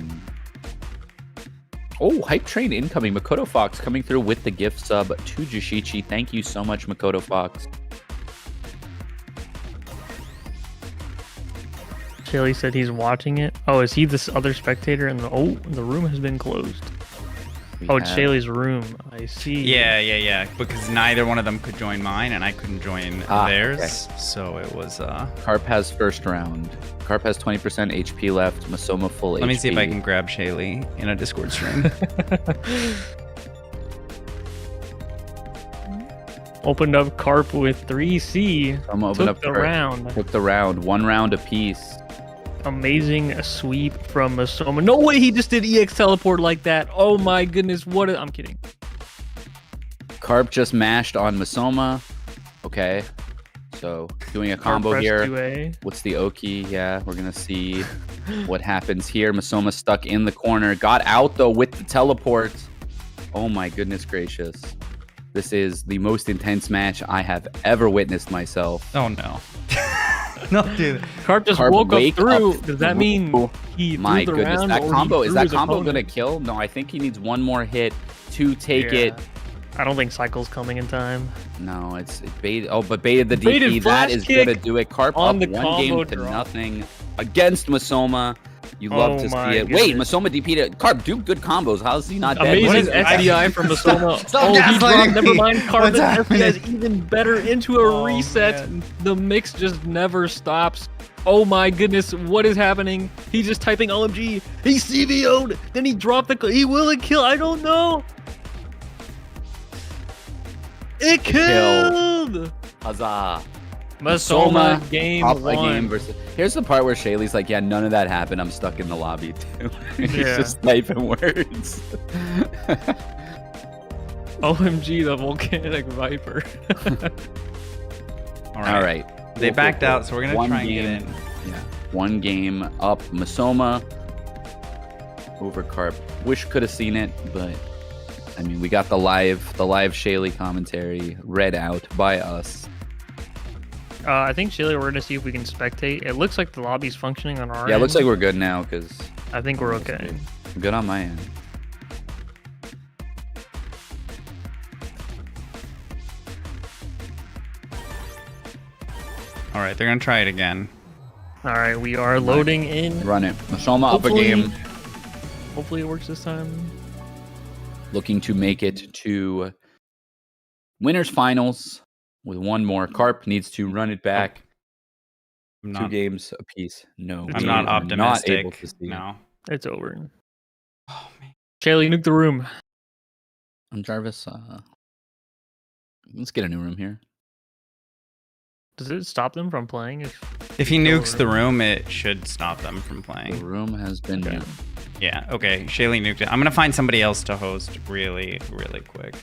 [SPEAKER 3] Oh, hype train incoming. Makoto Fox coming through with the gift sub to Joshichi. Thank you so much, Makoto Fox.
[SPEAKER 4] Shaly said he's watching it. Oh, is he this other spectator? And the room has been closed. It's Shaly's room. I see.
[SPEAKER 2] Yeah. Because neither one of them could join mine, and I couldn't join theirs.
[SPEAKER 3] Okay.
[SPEAKER 2] So it was.
[SPEAKER 3] Carp has first round. Carp has 20% HP left. Masoma full HP.
[SPEAKER 2] Let me see if I can grab Shaly in a Discord stream.
[SPEAKER 4] Opened up Carp with 3C. Took the round.
[SPEAKER 3] Took the round. 1 round apiece.
[SPEAKER 4] Amazing sweep from Masoma. No way he just did EX teleport like that. Oh my goodness. I'm kidding.
[SPEAKER 3] Carp just mashed on Masoma. Okay. So doing a combo here.
[SPEAKER 4] 2A.
[SPEAKER 3] What's the Oki? Yeah, we're going to see what happens here. Masoma stuck in the corner. Got out though with the teleport. Oh my goodness gracious. This is the most intense match I have ever witnessed myself.
[SPEAKER 2] Oh no. No, dude.
[SPEAKER 4] Carp just woke up through. Does that mean he
[SPEAKER 3] my
[SPEAKER 4] threw the
[SPEAKER 3] goodness,
[SPEAKER 4] round,
[SPEAKER 3] that combo is that combo
[SPEAKER 4] opponent?
[SPEAKER 3] gonna kill? No, I think he needs one more hit to take it.
[SPEAKER 4] I don't think Cycle's coming in time.
[SPEAKER 3] No, it baited. Oh, but baited the
[SPEAKER 4] Baited
[SPEAKER 3] DP. That is
[SPEAKER 4] kick
[SPEAKER 3] gonna do it. Carp
[SPEAKER 4] on
[SPEAKER 3] up
[SPEAKER 4] the
[SPEAKER 3] 1
[SPEAKER 4] combo
[SPEAKER 3] game to
[SPEAKER 4] draw.
[SPEAKER 3] nothing against Masoma. You love to see it.
[SPEAKER 4] Goodness.
[SPEAKER 3] Wait, Masoma DP'd Carp. Do good combos. How is he not dead?
[SPEAKER 4] Amazing SDI from Masoma. He dropped. Never mind. Carp is even better into a reset.
[SPEAKER 2] Man.
[SPEAKER 4] The mix just never stops. Oh my goodness, what is happening? He's just typing OMG. He CVO'd. Then he dropped the. He will it kill? I don't know. It killed.
[SPEAKER 3] Huzzah.
[SPEAKER 4] Masoma game
[SPEAKER 3] top
[SPEAKER 4] one.
[SPEAKER 3] a game versus. Here's the part where Shaly's like, yeah, none of that happened. I'm stuck in the lobby too. He's
[SPEAKER 4] Yeah.
[SPEAKER 3] just typing words.
[SPEAKER 4] OMG, the volcanic viper.
[SPEAKER 2] All
[SPEAKER 3] All right.
[SPEAKER 2] They backed out, so we're gonna
[SPEAKER 3] One
[SPEAKER 2] try and
[SPEAKER 3] game.
[SPEAKER 2] get in.
[SPEAKER 3] Yeah. One game up. Masoma over Carp. Wish could have seen it, but I mean, we got the live Shaly commentary read out by us.
[SPEAKER 4] I think Shaly, we're gonna see if we can spectate. It looks like the lobby's functioning on our
[SPEAKER 3] Yeah, it
[SPEAKER 4] end.
[SPEAKER 3] looks like we're good now because
[SPEAKER 4] I think we're okay.
[SPEAKER 3] good on my end.
[SPEAKER 2] All right, they're gonna try it again.
[SPEAKER 4] All right, we are loading in.
[SPEAKER 3] Run it. Masoma up a
[SPEAKER 4] Hopefully-
[SPEAKER 3] game.
[SPEAKER 4] Hopefully it works this time.
[SPEAKER 3] Looking to make it to winners finals with one more. Carp needs to run it back.
[SPEAKER 2] I'm
[SPEAKER 3] 2
[SPEAKER 2] not.
[SPEAKER 3] games apiece. No,
[SPEAKER 4] I'm
[SPEAKER 2] I'm
[SPEAKER 3] we
[SPEAKER 2] not
[SPEAKER 3] are
[SPEAKER 2] optimistic.
[SPEAKER 3] Not able to see.
[SPEAKER 2] No.
[SPEAKER 4] It's over.
[SPEAKER 2] Oh man.
[SPEAKER 4] Shaly, nuke the room.
[SPEAKER 3] Jarvis. Let's get a new room here.
[SPEAKER 4] Does it stop them from playing?
[SPEAKER 2] If he nukes the room, it should stop them from
[SPEAKER 3] The
[SPEAKER 2] playing.
[SPEAKER 3] room has been
[SPEAKER 4] Okay.
[SPEAKER 3] nuked.
[SPEAKER 2] Yeah. Okay. Shaly nuked it. I'm gonna find somebody else to host really, really quick.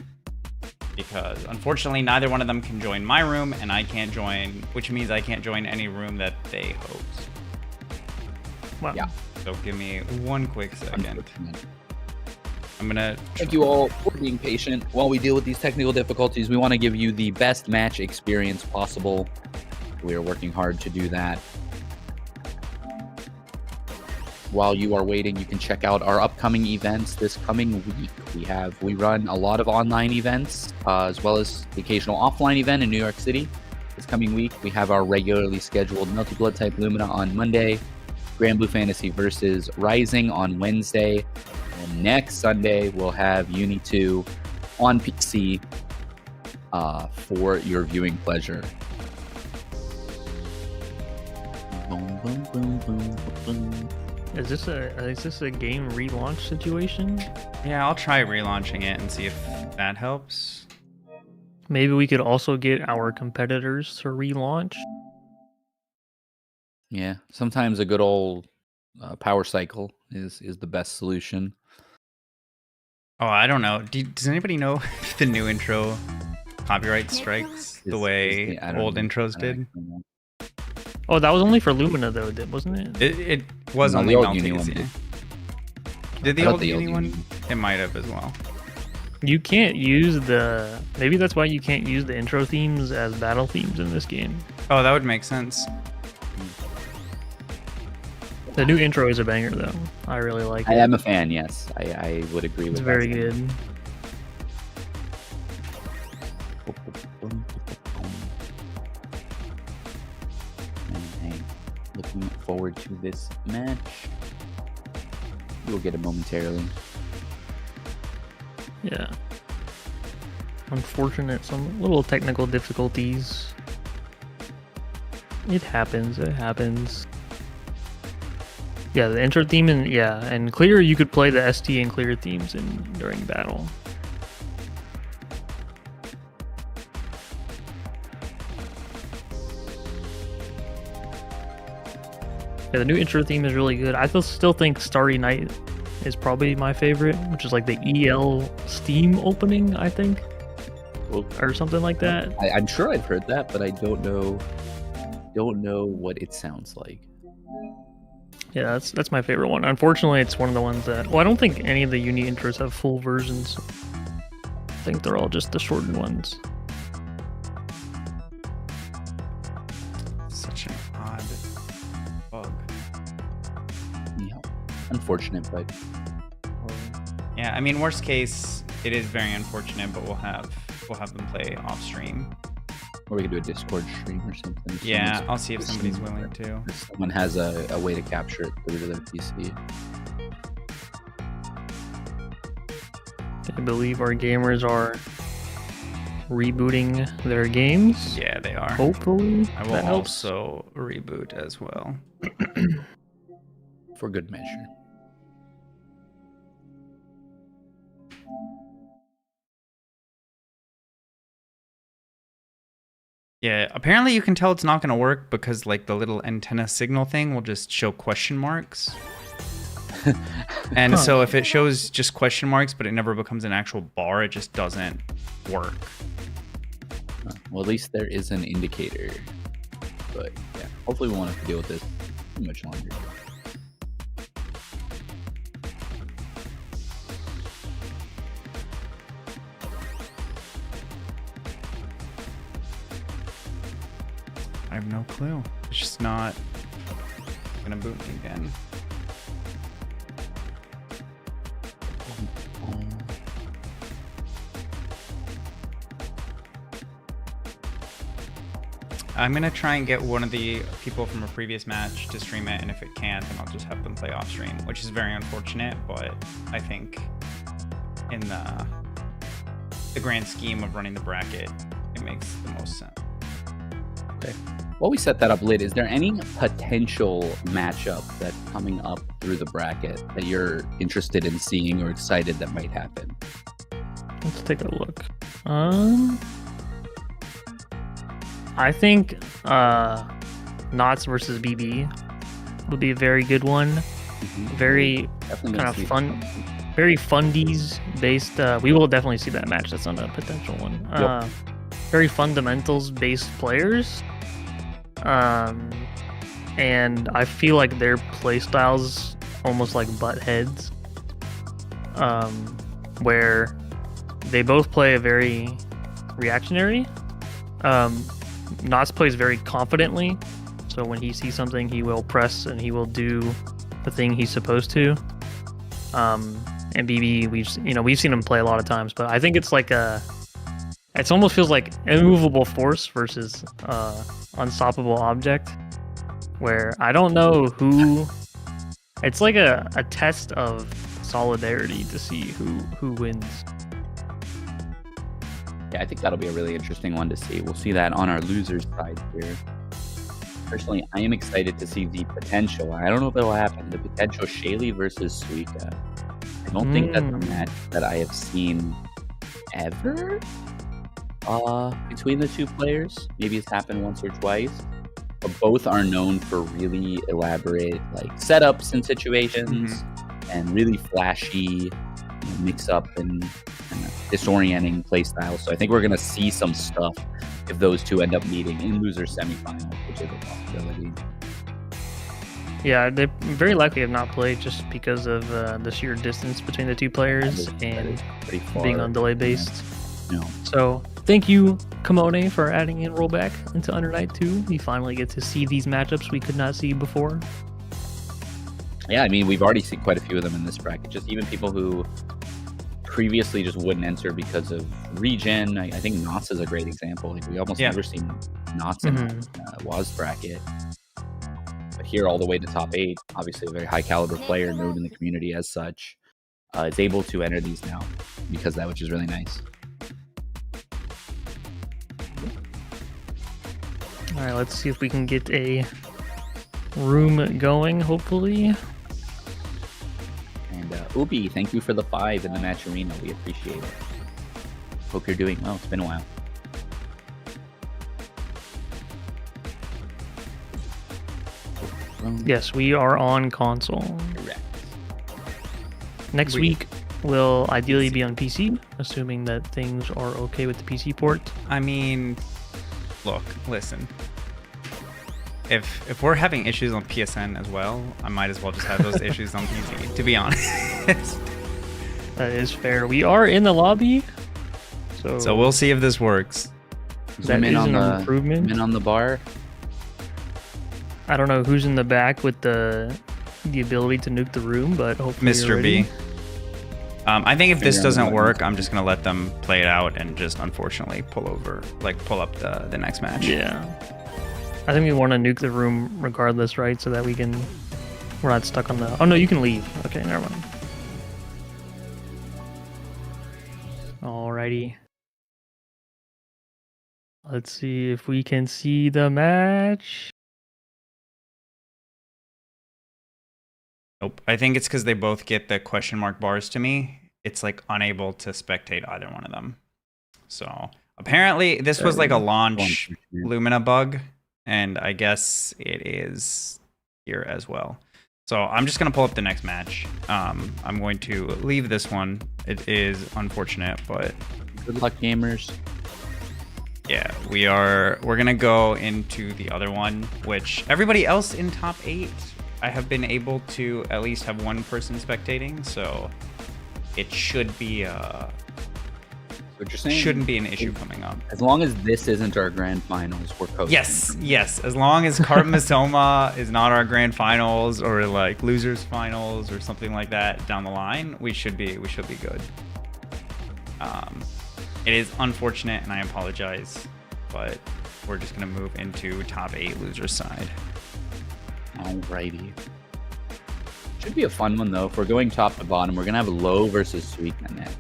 [SPEAKER 2] Because unfortunately, neither one of them can join my room, and I can't join, which means I can't join any room that they host.
[SPEAKER 4] Wow.
[SPEAKER 3] Yeah.
[SPEAKER 2] So give me one quick second.
[SPEAKER 3] Unfortunate.
[SPEAKER 2] I'm gonna.
[SPEAKER 3] Thank you all for being patient while we deal with these technical difficulties. We want to give you the best match experience possible. We are working hard to do that. While you are waiting, you can check out our upcoming events this coming week. We run a lot of online events, as well as the occasional offline event in New York City. This coming week, we have our regularly scheduled Multi-Blood type Lumina on Monday, Grand Blue Fantasy versus Rising on Wednesday, and next Sunday we'll have Uni 2 on PC for your viewing pleasure. Boom, boom, boom, boom, boom.
[SPEAKER 4] Is this a game relaunch situation?
[SPEAKER 2] Yeah, I'll try relaunching it and see if that helps.
[SPEAKER 4] Maybe we could also get our competitors to relaunch.
[SPEAKER 3] Yeah, sometimes a good old power cycle is the best solution.
[SPEAKER 2] Oh, I don't know. Does anybody know if the new intro copyright strikes the way
[SPEAKER 3] I don't
[SPEAKER 2] old
[SPEAKER 3] know.
[SPEAKER 2] intros
[SPEAKER 3] I
[SPEAKER 2] did?
[SPEAKER 3] don't know.
[SPEAKER 4] Oh, that was only for Lumina though, wasn't it?
[SPEAKER 2] It was
[SPEAKER 3] No,
[SPEAKER 2] only
[SPEAKER 3] the old
[SPEAKER 2] melting.
[SPEAKER 3] Uni one
[SPEAKER 2] Yeah.
[SPEAKER 3] did.
[SPEAKER 2] Did the
[SPEAKER 3] I thought
[SPEAKER 2] old
[SPEAKER 3] the
[SPEAKER 2] Uni
[SPEAKER 3] old
[SPEAKER 2] one?
[SPEAKER 3] Uni-
[SPEAKER 2] It might have as well.
[SPEAKER 4] You can't use the. Maybe that's why you can't use the intro themes as battle themes in this game.
[SPEAKER 2] Oh, that would make sense.
[SPEAKER 4] The new intro is a banger though. I really like
[SPEAKER 3] I
[SPEAKER 4] it.
[SPEAKER 3] am a fan, yes. I would agree with
[SPEAKER 4] It's
[SPEAKER 3] that.
[SPEAKER 4] very good.
[SPEAKER 3] Hey, looking forward to this match. You'll get it momentarily.
[SPEAKER 4] Yeah. Unfortunate, some little technical difficulties. It happens. It happens. Yeah, the intro theme and clear. You could play the ST and clear themes during battle. Yeah, the new intro theme is really good. I still think Starry Night is probably my favorite, which is like the EL Steam opening, I think,
[SPEAKER 3] Well,
[SPEAKER 4] or something like that.
[SPEAKER 3] I'm sure I've heard that, but I don't know what it sounds like.
[SPEAKER 4] Yeah, that's my favorite one. Unfortunately, it's one of the ones that. Well, I don't think any of the Uni intros have full versions. I think they're all just the shortened ones.
[SPEAKER 2] Such an odd bug.
[SPEAKER 3] Yeah, unfortunate, but
[SPEAKER 2] Yeah, I mean, worst case, it is very unfortunate, but we'll have them play off stream.
[SPEAKER 3] Or we could do a Discord stream or something. if
[SPEAKER 2] Yeah,
[SPEAKER 3] someone's-
[SPEAKER 2] I'll see if somebody's willing to.
[SPEAKER 3] if someone has a way to capture it through to their PC.
[SPEAKER 4] I believe our gamers are rebooting their games.
[SPEAKER 2] Yeah, they are.
[SPEAKER 4] Hopefully,
[SPEAKER 2] I will
[SPEAKER 4] that helps.
[SPEAKER 2] also reboot as well.
[SPEAKER 3] For good measure.
[SPEAKER 2] Yeah, apparently you can tell it's not going to work because like the little antenna signal thing will just show question marks. And so if it shows just question marks but it never becomes an actual bar, it just doesn't work.
[SPEAKER 3] Well, at least there is an indicator. But yeah, hopefully we won't have to deal with this too much longer.
[SPEAKER 2] I have no clue. It's just not gonna boot me again. I'm gonna try and get one of the people from a previous match to stream it, and if it can't, then I'll just have them play off stream, which is very unfortunate, but I think in the grand scheme of running the bracket, it makes the most sense.
[SPEAKER 3] Okay. While we set that up, Lid, is there any potential matchup that's coming up through the bracket that you're interested in seeing or excited that might happen?
[SPEAKER 4] Let's take a look. I think Knots versus BB would be a very good one. Very
[SPEAKER 3] Definitely
[SPEAKER 4] kind
[SPEAKER 3] gonna
[SPEAKER 4] of
[SPEAKER 3] see
[SPEAKER 4] fun,
[SPEAKER 3] something.
[SPEAKER 4] very fundies based. We will definitely see that match. That's not a potential one.
[SPEAKER 3] Yep.
[SPEAKER 4] Very fundamentals based players. And I feel like their play styles almost like butt heads. Where they both play a very reactionary. Knots plays very confidently, so when he sees something, he will press and he will do the thing he's supposed to. And BB, we've seen him play a lot of times, but I think it's like it almost feels like immovable force versus unstoppable object, where I don't know who. It's like a test of solidarity to see who wins.
[SPEAKER 3] Yeah, I think that'll be a really interesting one to see. We'll see that on our losers side here. Personally, I am excited to see the potential. I don't know if it'll happen. The potential Shaly versus Suika. I don't think that's a match that I have seen ever between the two players. Maybe it's happened once or twice. But both are known for really elaborate like setups and situations and really flashy mix up and disorienting play styles. So I think we're going to see some stuff if those two end up meeting in loser semifinals, which is a possibility.
[SPEAKER 4] Yeah, they very likely have not played just because of the sheer distance between the two players and
[SPEAKER 3] Pretty far.
[SPEAKER 4] being on delay based.
[SPEAKER 3] No.
[SPEAKER 4] So thank you, Kamone, for adding in rollback into Under Night 2. We finally get to see these matchups we could not see before.
[SPEAKER 3] Yeah, I mean, we've already seen quite a few of them in this bracket. Just even people who previously just wouldn't enter because of region. I think Knots is a great example. Like we almost never seen Knots in WASD bracket. But here, all the way to top 8, obviously a very high caliber player known in the community as such, is able to enter these now because of that, which is really nice.
[SPEAKER 4] All right, let's see if we can get a room going, hopefully.
[SPEAKER 3] And Ubi, thank you for the 5 in the match arena. We appreciate it. Hope you're doing well. It's been a while.
[SPEAKER 4] Yes, we are on console.
[SPEAKER 3] Correct.
[SPEAKER 4] Next week will ideally be on PC, assuming that things are okay with the PC port.
[SPEAKER 2] I mean, look, listen. If we're having issues on PSN as well, I might as well just have those issues on PC, to be honest.
[SPEAKER 4] That is fair. We are in the lobby,
[SPEAKER 2] so we'll see if this works.
[SPEAKER 4] That is an improvement.
[SPEAKER 3] Men on the bar.
[SPEAKER 4] I don't know who's in the back with the ability to nuke the room, but hopefully
[SPEAKER 2] Mr. B. I think if this
[SPEAKER 3] Figure out
[SPEAKER 2] doesn't
[SPEAKER 3] what
[SPEAKER 2] work, I'm just gonna let them play it out and just unfortunately pull up the next match.
[SPEAKER 4] Yeah. I think we want to nuke the room regardless, right? So that we're not stuck on the. Oh no, you can leave. Okay, never mind. Alrighty. Let's see if we can see the match.
[SPEAKER 2] Nope. I think it's because they both get the question mark bars to me. It's like unable to spectate either one of them. So apparently this was like a launch Lumina bug, and I guess it is here as well. So I'm just gonna pull up the next match. I'm going to leave this one. It is unfortunate, but
[SPEAKER 3] Good luck, gamers.
[SPEAKER 2] yeah, we're gonna go into the other one, which everybody else in top 8, I have been able to at least have one person spectating, so it should be
[SPEAKER 3] What you're saying?
[SPEAKER 2] shouldn't be an issue coming up.
[SPEAKER 3] As long as this isn't our grand finals, we're coasting.
[SPEAKER 2] Yes. As long as Carp Masoma is not our grand finals or like losers finals or something like that down the line, we should be good. It is unfortunate, and I apologize, but we're just gonna move into top 8 loser side.
[SPEAKER 3] Alrighty. Should be a fun one though. If we're going top to bottom, we're gonna have Low versus Suika next.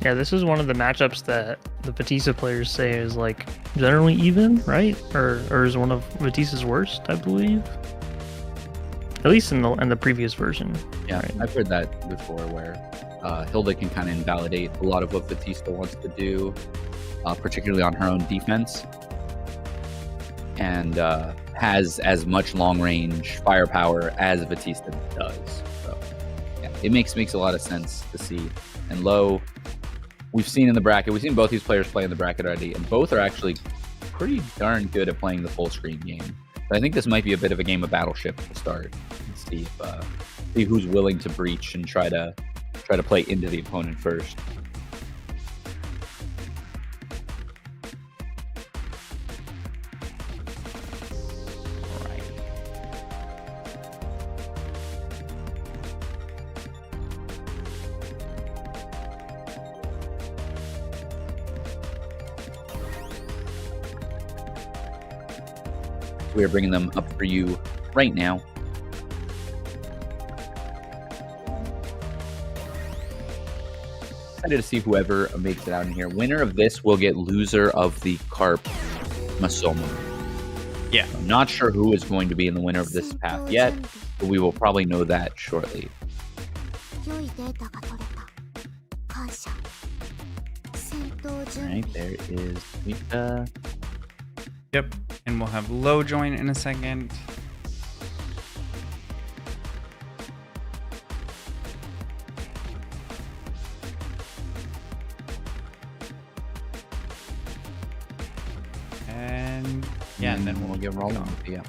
[SPEAKER 4] Yeah, this is one of the matchups that the Vatista players say is like generally even, right? Or is one of Vatista's worst, I believe. At least in the previous version.
[SPEAKER 3] Yeah,
[SPEAKER 4] right?
[SPEAKER 3] I've heard that before, where Hilda can kind of invalidate a lot of what Vatista wants to do, particularly on her own defense, and has as much long-range firepower as Vatista does. So, yeah, it makes a lot of sense to see. And Low, we've seen in the bracket, we've seen both these players play in the bracket already, and both are actually pretty darn good at playing the full screen game. But I think this might be a bit of a game of Battleship to start and see who's willing to breach and try to play into the opponent first.
[SPEAKER 2] All right.
[SPEAKER 3] We are bringing them up for you right now. Excited to see whoever makes it out in here. Winner of this will get loser of the Carp Masoma.
[SPEAKER 2] Yeah.
[SPEAKER 3] I'm not sure who is going to be in the winner of this path yet, but we will probably know that shortly. Alright, there is Suika.
[SPEAKER 2] Yep. And we'll have Low join in a second. And yeah, and then
[SPEAKER 3] we'll get rolling with you.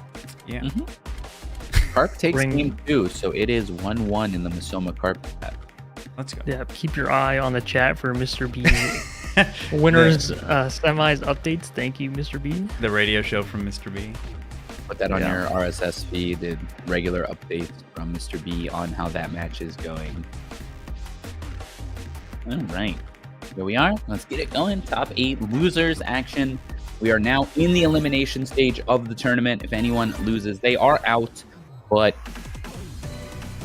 [SPEAKER 2] Yeah.
[SPEAKER 3] Mm-hmm. Carp takes game 2, so it is 1-1 in the Masoma Carp path.
[SPEAKER 2] Let's go.
[SPEAKER 4] Yeah, keep your eye on the chat for Mr. B. Winners, semis updates. Thank you, Mr. B.
[SPEAKER 2] The radio show from Mr. B.
[SPEAKER 3] Put that on your RSS feed and regular updates from Mr. B on how that match is going. All right, here we are. Let's get it going. Top 8 losers action. We are now in the elimination stage of the tournament. If anyone loses, they are out. But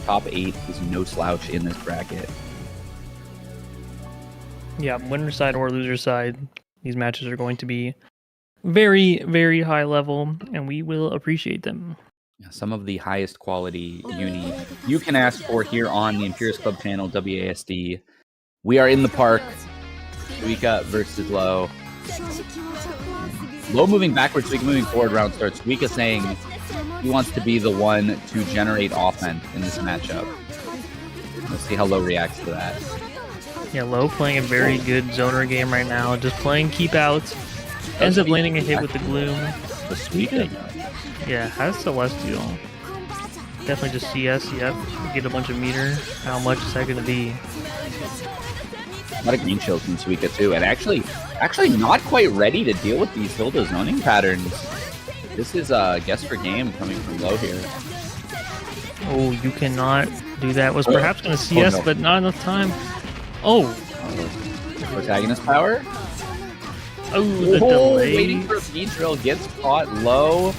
[SPEAKER 3] top 8 is no slouch in this bracket.
[SPEAKER 4] Yeah, winner side or loser side, these matches are going to be very, very high level, and we will appreciate them.
[SPEAKER 3] Some of the highest quality uni you can ask for here on the Imperius Club channel, WASD. We are in the park. Suika versus Low. Low moving backwards, Suika moving forward. Round starts. Suika saying he wants to be the one to generate offense in this matchup. Let's see how Low reacts to that.
[SPEAKER 4] Yeah, Low playing a very good zoner game right now. Just playing keep outs. Ends up landing a hit with the Gloom.
[SPEAKER 3] The Suika.
[SPEAKER 4] Yeah, has Celestial. Definitely just CS, yep. Get a bunch of meter. How much is that going to be?
[SPEAKER 3] A lot of green shields from Suika too. And actually not quite ready to deal with these Hilda zoning patterns. This is a guess for game coming from Low here.
[SPEAKER 4] Oh, you cannot do that. Was perhaps going to CS,
[SPEAKER 3] no.
[SPEAKER 4] but not enough time. Oh.
[SPEAKER 3] Protagonist power.
[SPEAKER 4] Oh, the delay.
[SPEAKER 3] Waiting for a speed drill, gets caught low.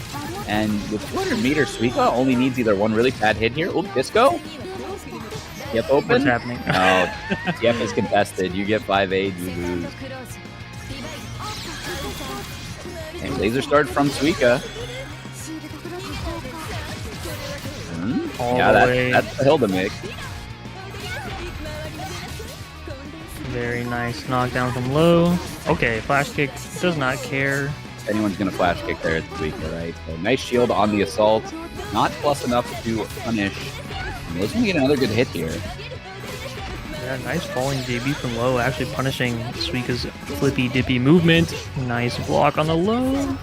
[SPEAKER 3] And with 200 meters, Suika only needs either one really bad hit here. Oh, disco. Yep, open.
[SPEAKER 4] What's happening?
[SPEAKER 3] No, yep, is contested. You get 5-8, you lose. And laser start from Suika. Yeah, that's the Hilda mix.
[SPEAKER 4] Very nice knockdown from low. Okay, flash kick does not care.
[SPEAKER 3] Anyone's gonna flash kick there, it's Suika, right? So nice shield on the assault. Not plus enough to punish. And Lowe's gonna get another good hit here.
[SPEAKER 4] Yeah, nice falling JB from low, actually punishing Suika's flippy dippy movement. Nice block on the low.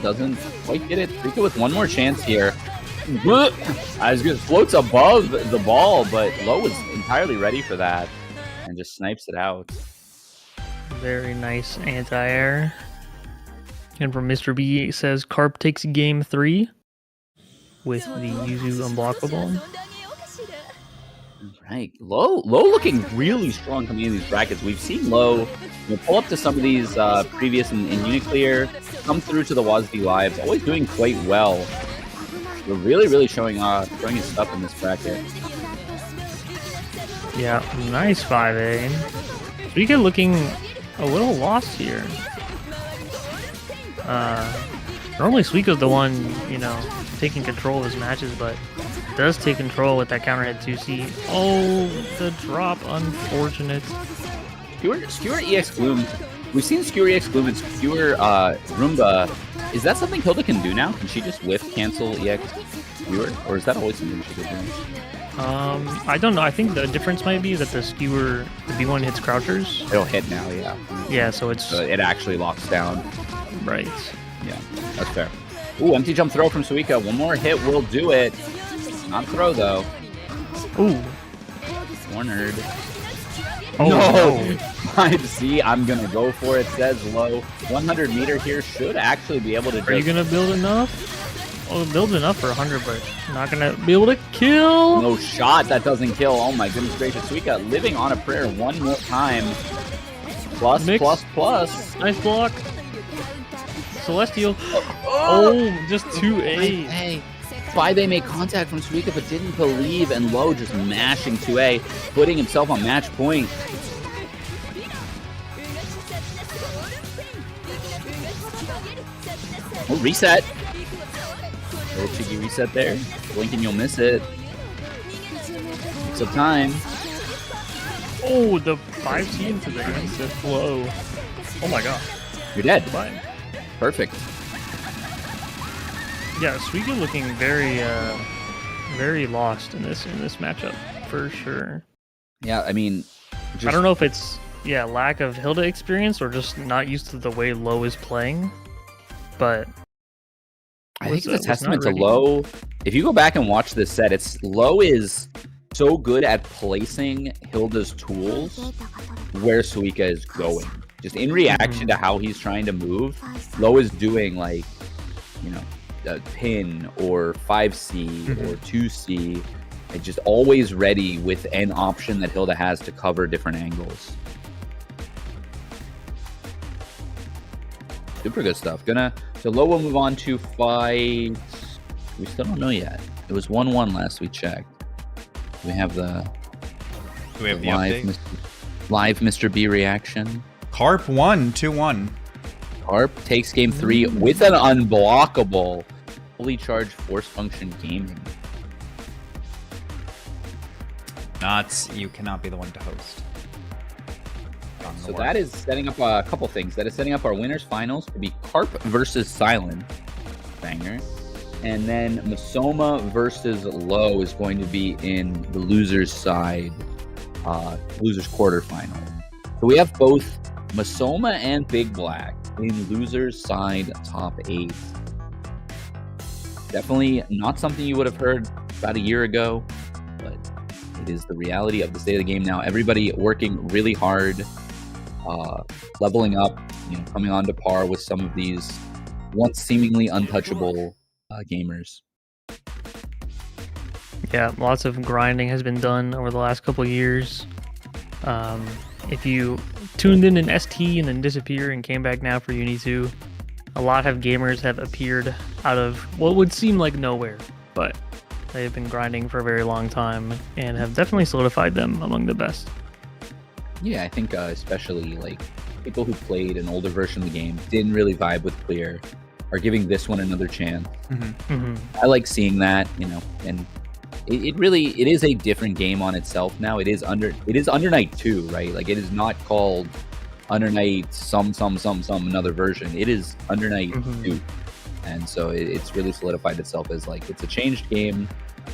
[SPEAKER 3] Doesn't quite get it. Suika with one more chance here. As good, floats above the ball, but Low is entirely ready for that and just snipes it out.
[SPEAKER 4] Very nice anti-air. And from Mr. B, it says Carp takes game 3 with the Yuzu unblockable.
[SPEAKER 3] Right, Low looking really strong coming in these brackets. We've seen Low pull up to some of these previous in Uniclear, come through to the WASD lives, always doing quite well. We're really showing his stuff in this bracket.
[SPEAKER 4] Yeah, nice 5A. Suika looking a little lost here. Normally Suika's the one, taking control of his matches, but does take control with that counter hit 2C. Oh, the drop, unfortunate.
[SPEAKER 3] Skewer EX Gloom. We've seen Skewer EX Gloom and Skewer Roomba. Is that something Hilda can do now? Can she just whiff cancel EX Skewer? Or is that always something she could do?
[SPEAKER 4] I don't know. I think the difference might be that the Skewer, the B1 hits crouchers.
[SPEAKER 3] It'll hit now, yeah.
[SPEAKER 4] Yeah, so it's...
[SPEAKER 3] it actually locks down.
[SPEAKER 4] Right.
[SPEAKER 3] Yeah, that's fair. Ooh, empty jump throw from Suika. One more hit will do it. Not throw, though.
[SPEAKER 4] Ooh.
[SPEAKER 3] Cornered.
[SPEAKER 4] Oh, no.
[SPEAKER 3] 5C, I'm going to go for it, says Low. 100 meter here should actually be able to...
[SPEAKER 4] Are you going to build enough? Oh, build enough for 100, but not going to be able to kill.
[SPEAKER 3] No shot that doesn't kill. Oh my goodness gracious. Suika living on a prayer one more time. Plus,
[SPEAKER 4] Mix.
[SPEAKER 3] plus.
[SPEAKER 4] Nice block. Celestial. Oh, just 2A.
[SPEAKER 3] Hey. 5A made contact from Suika but didn't believe, and Low just mashing 2A, putting himself on match point. Oh, reset. Little cheeky reset there. Blink and you'll miss it. It's up time.
[SPEAKER 4] Oh, the 5C into the instant flow. Oh my god.
[SPEAKER 3] You're dead.
[SPEAKER 4] Goodbye.
[SPEAKER 3] Perfect.
[SPEAKER 4] Yeah, Suika looking very lost in this matchup for sure.
[SPEAKER 3] Yeah, I mean,
[SPEAKER 4] I don't know if it's lack of Hilda experience or just not used to the way Low is playing, but
[SPEAKER 3] I think it's a testament to Low. If you go back and watch this set, Low is so good at placing Hilda's tools where Suika is going. Just in reaction to how he's trying to move, Low is doing like, a pin or 5C or 2C. And just always ready with an option that Hilda has to cover different angles. Super good stuff. So Low will move on to fight. We still don't know yet. It was 1-1 last we checked. We have the live Mr. B reaction.
[SPEAKER 1] Carp won 2-1.
[SPEAKER 3] Carp takes game 3 with an unblockable fully charged force function gaming.
[SPEAKER 1] You cannot be the one to host.
[SPEAKER 3] So that is setting up a couple things. That is setting up our winners finals to be Carp versus Silent. Banger. And then Masoma versus Low is going to be in the loser's side, loser's quarterfinal. So we have both Masoma and BigBlack in loser's side top 8. Definitely not something you would have heard about a year ago, but it is the reality of the state of the game now. Everybody working really hard, leveling up, coming on to par with some of these once seemingly untouchable gamers.
[SPEAKER 4] Yeah, lots of grinding has been done over the last couple of years. If you tuned in ST and then disappear and came back now for Uni 2, a lot of gamers have appeared out of what would seem like nowhere, but they've been grinding for a very long time and have definitely solidified them among the best.
[SPEAKER 3] Yeah, I think especially like people who played an older version of the game, didn't really vibe with Clear, are giving this one another chance. I like seeing that, you know, and it is a different game on itself now. It is Under Night 2, right? Like, it is not called Under Night some another version. It is Under Night 2. And so it's really solidified itself as like, it's a changed game.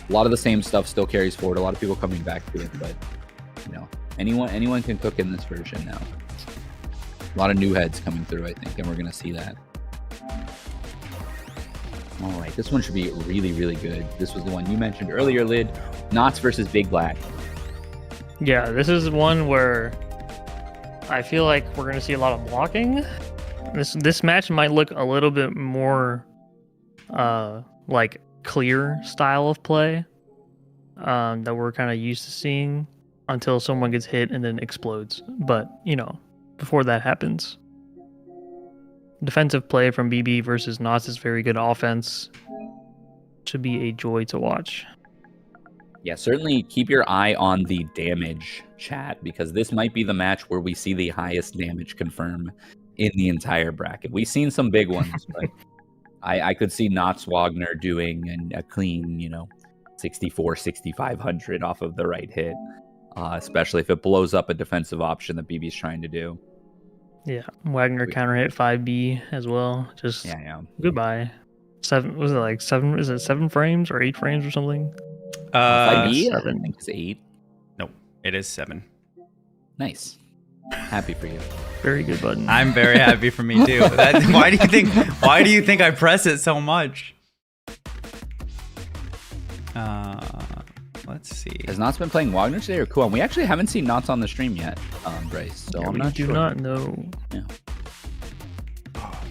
[SPEAKER 3] A lot of the same stuff still carries forward. A lot of people coming back to it, but you know, anyone can cook in this version now. A lot of new heads coming through, I think, and we're gonna see that. All right, this one should be really, really good. This was the one you mentioned earlier, Lid. Knots versus BigBlack.
[SPEAKER 4] Yeah, this is one where I feel like we're going to see a lot of blocking. This match might look a little bit more like clear style of play that we're kind of used to seeing until someone gets hit and then explodes. But, you know, before that happens. Defensive play from BB versus Knots is very good offense. Should be a joy to watch.
[SPEAKER 3] Yeah, certainly keep your eye on the damage, chat, because this might be the match where we see the highest damage confirm in the entire bracket. We've seen some big ones, but I could see Knots Wagner doing a clean, you know, 64, 6,500 off of the right hit, especially if it blows up a defensive option that BB's trying to do.
[SPEAKER 4] Yeah, Wagner counter hit 5B as well. Just goodbye. Was it 7 frames or 8 frames or something?
[SPEAKER 3] 5B?
[SPEAKER 4] 7.
[SPEAKER 3] I think it's 8.
[SPEAKER 2] No, it is 7.
[SPEAKER 3] Nice. Happy for you.
[SPEAKER 4] Very good button.
[SPEAKER 2] I'm very happy for me too. Why do you think I press it so much? Let's see.
[SPEAKER 3] Has Knots been playing Wagner today or Kuon? We actually haven't seen Knots on the stream yet, Bryce. So
[SPEAKER 4] yeah,
[SPEAKER 3] I'm not sure.
[SPEAKER 4] do not know.
[SPEAKER 3] Yeah.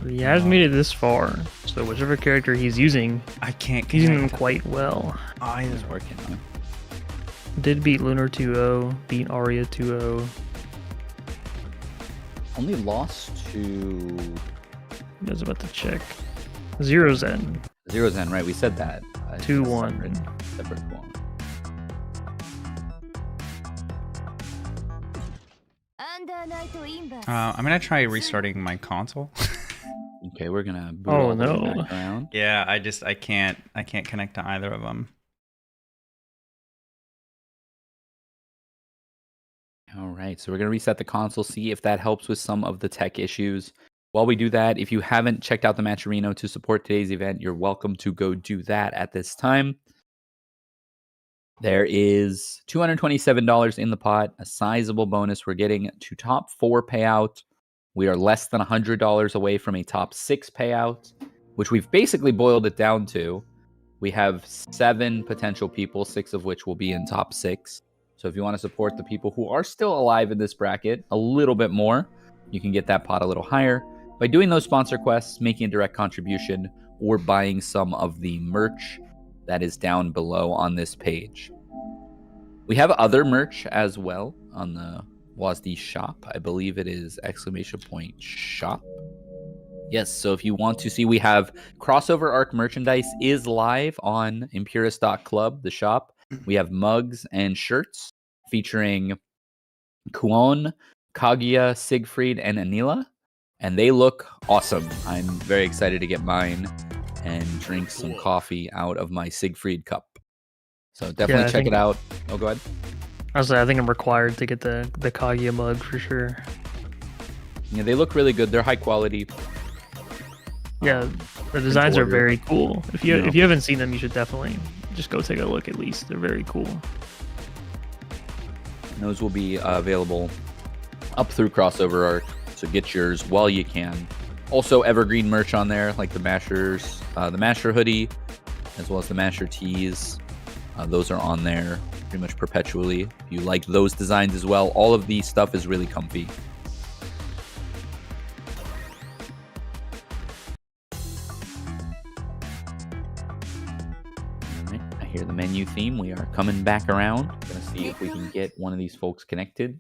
[SPEAKER 4] He has made it this far, so whichever character he's using,
[SPEAKER 2] he's
[SPEAKER 4] using them quite well.
[SPEAKER 3] It's working. Huh?
[SPEAKER 4] Did beat Lunar 2-0, beat Aria 2-0.
[SPEAKER 3] Only lost to...
[SPEAKER 4] I was about to check. XeroXen.
[SPEAKER 3] XeroXen, right? We said that.
[SPEAKER 4] 2-1.
[SPEAKER 3] Separate one.
[SPEAKER 2] I'm gonna try restarting my console.
[SPEAKER 3] Okay, we're gonna boot all the way back around.
[SPEAKER 2] Yeah, I can't connect to either of them.
[SPEAKER 3] All right, so we're gonna reset the console, see if that helps with some of the tech issues. While we do that, if you haven't checked out the Matcherino to support today's event, you're welcome to go do that at this time. There is $227 in the pot, a sizable bonus. We're getting to top 4 payout. We are less than $100 away from a top 6 payout, which we've basically boiled it down to. We have 7 potential people, 6 of which will be in top 6. So if you want to support the people who are still alive in this bracket a little bit more, you can get that pot a little higher by doing those sponsor quests, making a direct contribution, or buying some of the merch that is down below on this page. We have other merch as well on the WASD shop. I believe it is !shop. Yes, so if you want to see, we have Crossover Arc merchandise is live on Impurist.club, the shop. We have mugs and shirts featuring Kuon, Kaguya, Siegfried, and Anila. And they look awesome. I'm very excited to get mine and drink some coffee out of my Siegfried cup. So definitely check it out. Oh, go ahead.
[SPEAKER 4] Honestly, I think I'm required to get the Kaguya mug for sure.
[SPEAKER 3] Yeah, they look really good. They're high quality.
[SPEAKER 4] Yeah, the designs are very cool. If you haven't seen them, you should definitely just go take a look at least. They're very cool.
[SPEAKER 3] And those will be available up through Crossover Arc. So get yours while you can. Also, evergreen merch on there, like the Mashers, the Masher hoodie, as well as the Masher tees. Those are on there pretty much perpetually. If you like those designs as well, all of the stuff is really comfy. All right. hear the menu theme. We are coming back around. Gonna see if we can get one of these folks connected.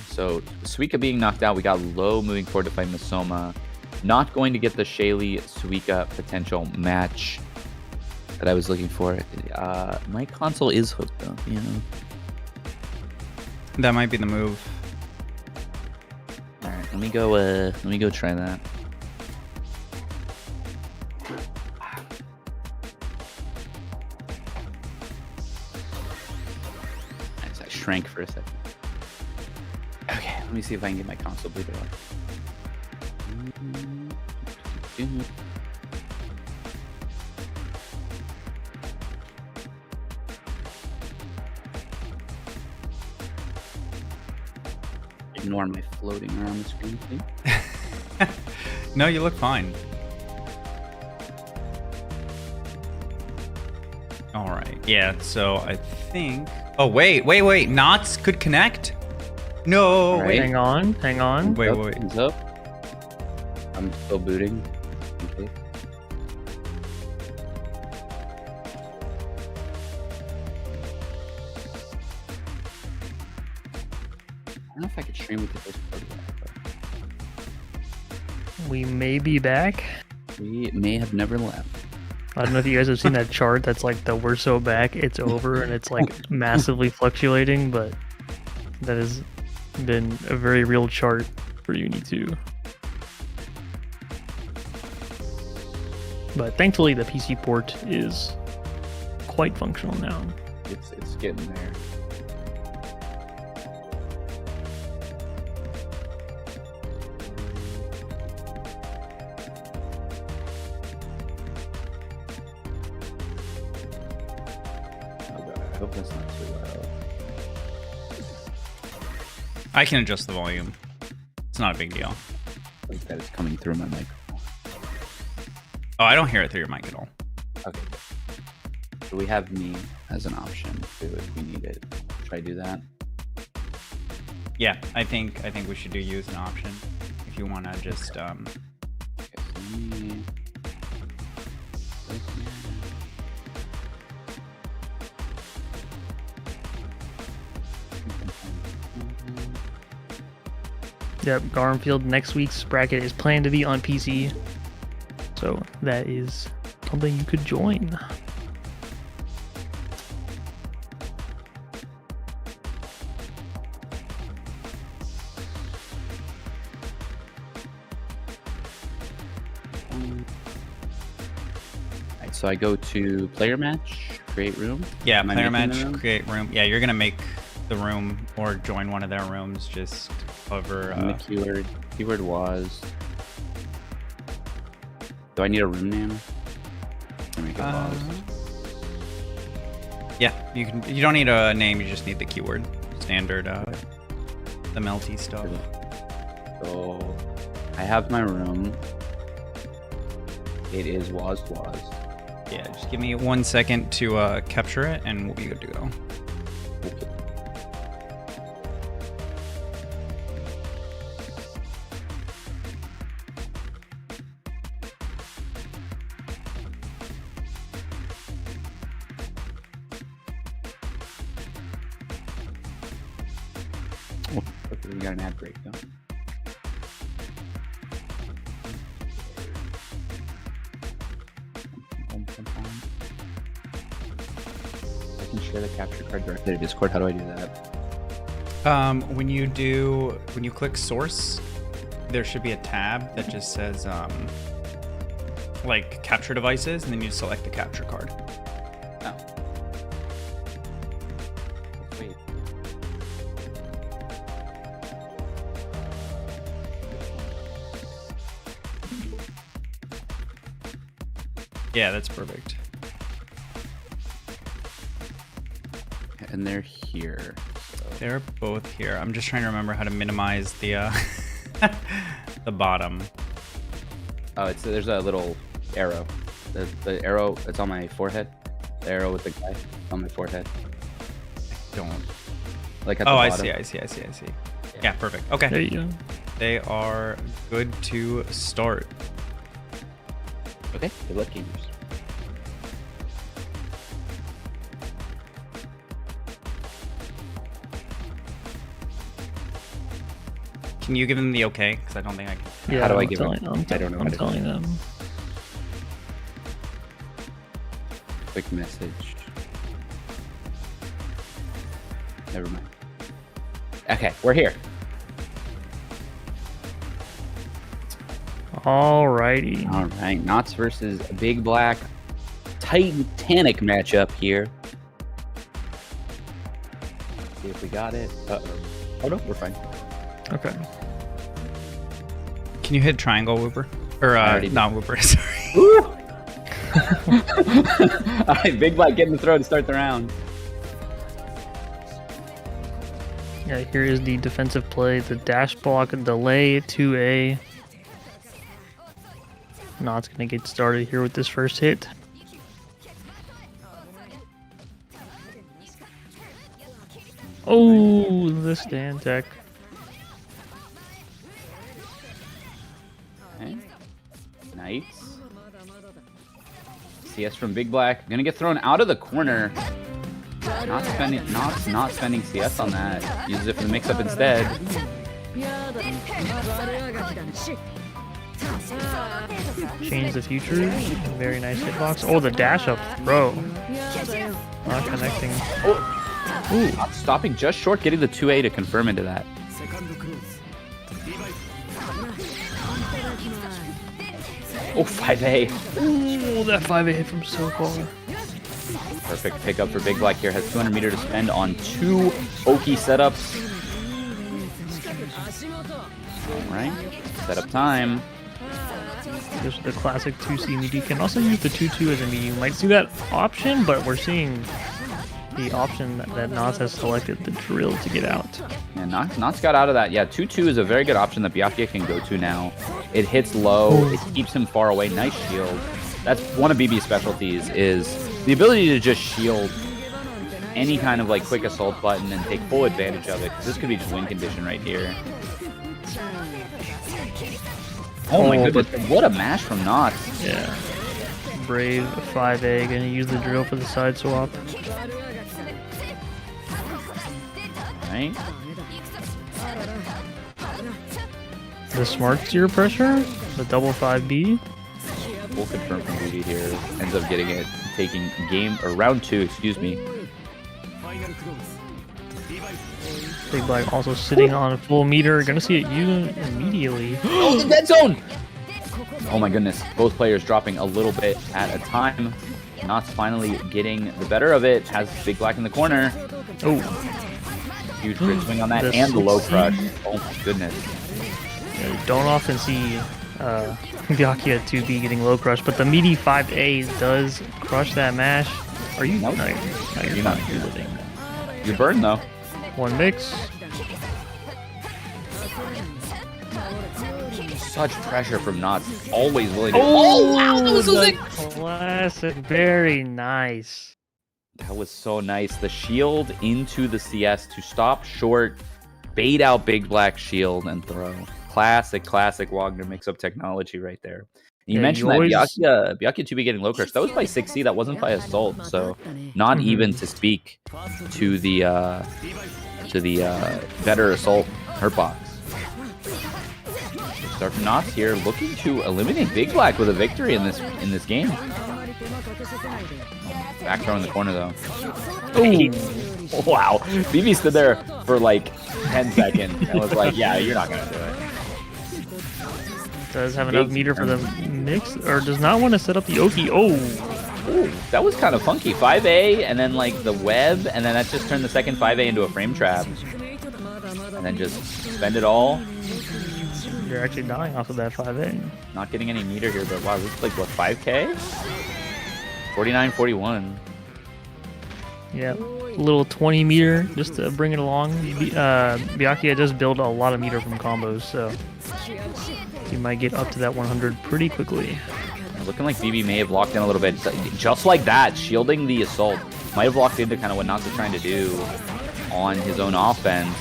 [SPEAKER 3] So Suika being knocked out, we got Low moving forward to fight Masoma. Not going to get the Shaly Suika potential match that I was looking for. My console is hooked up, you know.
[SPEAKER 2] That might be the move.
[SPEAKER 3] All right, let me go try that. Nice, I shrank for a second. Okay, let me see if I can get my console booted up. Ignore my floating around the screen, please.
[SPEAKER 2] No, you look fine. All right. Yeah, so I think... Oh, wait. Knots could connect? No,
[SPEAKER 3] Right.
[SPEAKER 2] wait.
[SPEAKER 4] Hang on.
[SPEAKER 2] Wait.
[SPEAKER 3] Hands up. I'm still booting. Okay. I don't know if I could stream with this program,
[SPEAKER 4] We may be back.
[SPEAKER 3] but we may have never left.
[SPEAKER 4] I don't know if you guys have seen that chart that's like the we're so back, it's over, and it's like massively fluctuating, but that has been a very real chart for Uni 2. But thankfully the PC port is quite functional now.
[SPEAKER 3] It's getting there. Oh god, I hope that's not too loud.
[SPEAKER 2] I can adjust the volume. It's not a big deal.
[SPEAKER 3] I think that is coming through my mic.
[SPEAKER 2] Oh, I don't hear it through your mic at all.
[SPEAKER 3] Okay, good. So we have me as an option too if we need it. Should I do that?
[SPEAKER 2] Yeah, I think we should do use an option if you want to just
[SPEAKER 3] Okay, so let me...
[SPEAKER 4] Yep, Garfield next week's bracket is planned to be on PC. So that is something you could join.
[SPEAKER 3] Alright, so I go to player match, create room.
[SPEAKER 2] yeah,
[SPEAKER 3] Am I
[SPEAKER 2] player
[SPEAKER 3] making the
[SPEAKER 2] match,
[SPEAKER 3] room?
[SPEAKER 2] create room. Yeah, you're gonna make the room or join one of their rooms. Just hover.
[SPEAKER 3] And the keyword was. Do I need a room name? Or make it was.
[SPEAKER 2] Yeah, you can. You don't need a name. You just need the keyword. Standard. The melty stuff.
[SPEAKER 3] So I have my room. It is WASD.
[SPEAKER 2] Yeah, just give me 1 second to capture it, and we'll be good to go.
[SPEAKER 3] Okay. Oh, okay, we got an ad break though. I can share the capture card directly to Discord. How do I do that?
[SPEAKER 2] When you click source, there should be a tab that just says like capture devices, and then you select the capture card.
[SPEAKER 3] Oh. Wait.
[SPEAKER 2] Yeah, that's perfect.
[SPEAKER 3] And they're here. So.
[SPEAKER 2] They're both here. I'm just trying to remember how to minimize the the bottom.
[SPEAKER 3] Oh, there's a little arrow. The arrow, it's on my forehead. The arrow with the guy on my forehead.
[SPEAKER 2] Don't.
[SPEAKER 3] Like at the
[SPEAKER 2] Oh, I
[SPEAKER 3] bottom.
[SPEAKER 2] see. Yeah, perfect. Okay.
[SPEAKER 4] There you go.
[SPEAKER 2] They are good to start.
[SPEAKER 3] Okay, good luck, gamers.
[SPEAKER 2] Can you give them the okay? Because I don't think I can.
[SPEAKER 4] Yeah,
[SPEAKER 3] How do I
[SPEAKER 4] I'm
[SPEAKER 3] give
[SPEAKER 4] telling,
[SPEAKER 3] them?
[SPEAKER 4] I'm
[SPEAKER 3] I don't know how
[SPEAKER 4] I'm
[SPEAKER 3] to do
[SPEAKER 4] telling them.
[SPEAKER 3] Quick message. Never mind. Okay, we're here.
[SPEAKER 4] Alrighty.
[SPEAKER 3] All right, Knots versus BigBlack. Titanic matchup here. See if we got it. Uh-oh. Oh, no, we're fine.
[SPEAKER 4] Okay.
[SPEAKER 2] Can you hit triangle, Whooper? Or
[SPEAKER 3] already did.
[SPEAKER 2] not Whooper, sorry.
[SPEAKER 3] All right, BigBlack getting the throw to start the round.
[SPEAKER 4] Yeah, here is the defensive play. The dash block delay 2A. Not's gonna get started here with this first hit. Oh, the stand tech.
[SPEAKER 3] Okay. Nice. CS from BigBlack. Gonna get thrown out of the corner. Not spending CS on that. Uses it for the mix-up instead.
[SPEAKER 4] Change the future. Very nice hitbox. Oh, the dash up throw. Not connecting.
[SPEAKER 3] Ooh, not stopping just short, getting the 2A to confirm into that. Oh, 5A.
[SPEAKER 4] Ooh, that 5A hit from so far.
[SPEAKER 3] Perfect pickup for BigBlack here. Has 200 meter to spend on 2 Oki setups. All right, setup time.
[SPEAKER 4] Just the classic 2C media. You can also use the 2-2 as a media. You might see that option, but we're seeing the option that Knots has selected, the drill to get out.
[SPEAKER 3] Yeah, Knots got out of that. Yeah, 2-2 is a very good option that Byakuya can go to now. It hits low. It keeps him far away. Nice shield. That's one of BB's specialties, is the ability to just shield any kind of like quick assault button and take full advantage of it. Because this could be just win condition right here. Oh my goodness, what a mash from Knots.
[SPEAKER 4] Yeah. Brave 5A, gonna use the drill for the side swap.
[SPEAKER 3] Right?
[SPEAKER 4] The smart zero pressure, the double 5B.
[SPEAKER 3] We'll confirm from BB here. Ends up getting it, taking round 2, excuse me.
[SPEAKER 4] BigBlack also sitting on a full meter. Gonna see it used immediately.
[SPEAKER 3] Oh, the dead zone! Oh my goodness, both players dropping a little bit at a time. Knots finally getting the better of it. Has BigBlack in the corner.
[SPEAKER 4] Oh,
[SPEAKER 3] huge crit swing on that and the low crush. Oh my goodness.
[SPEAKER 4] yeah, you don't often see Byakuya 2B getting low crush, but the meaty 5A does crush that mash. Are you?
[SPEAKER 3] Nope.
[SPEAKER 4] No, you're not. You're living.
[SPEAKER 3] You burn though.
[SPEAKER 4] One mix.
[SPEAKER 3] Such pressure from Knots. Always willing to.
[SPEAKER 4] Oh,
[SPEAKER 3] wow, that was so sick.
[SPEAKER 4] Classic. Very nice.
[SPEAKER 3] That was so nice. The shield into the CS to stop short, bait out BigBlack shield and throw. Classic Wagner mix-up technology right there. You mentioned that Byakuya 2B getting low crush. That was by 6C. That wasn't by assault. So not even to speak to the better assault hurt box. Start from Knots here, looking to eliminate BigBlack with a victory in this game. Back throw in the corner though. Ooh. Wow. BB stood there for like 10 seconds and was like, yeah, you're not gonna do it.
[SPEAKER 4] Does have enough meter for the mix, or does not want to set up the Oki. Oh,
[SPEAKER 3] ooh, that was kind of funky. 5A and then like the web, and then that just turned the second 5A into a frame trap. And then just spend it all.
[SPEAKER 4] You're actually dying off of that 5A.
[SPEAKER 3] Not getting any meter here, but wow, this is like what, 5K? 49-41.
[SPEAKER 4] Yeah, a little 20 meter just to bring it along. Byakuya does build a lot of meter from combos, so you might get up to that 100 pretty quickly.
[SPEAKER 3] Looking like BB may have locked in a little bit. Just like that, shielding the assault. Might have locked into kind of what Knots is trying to do on his own offense.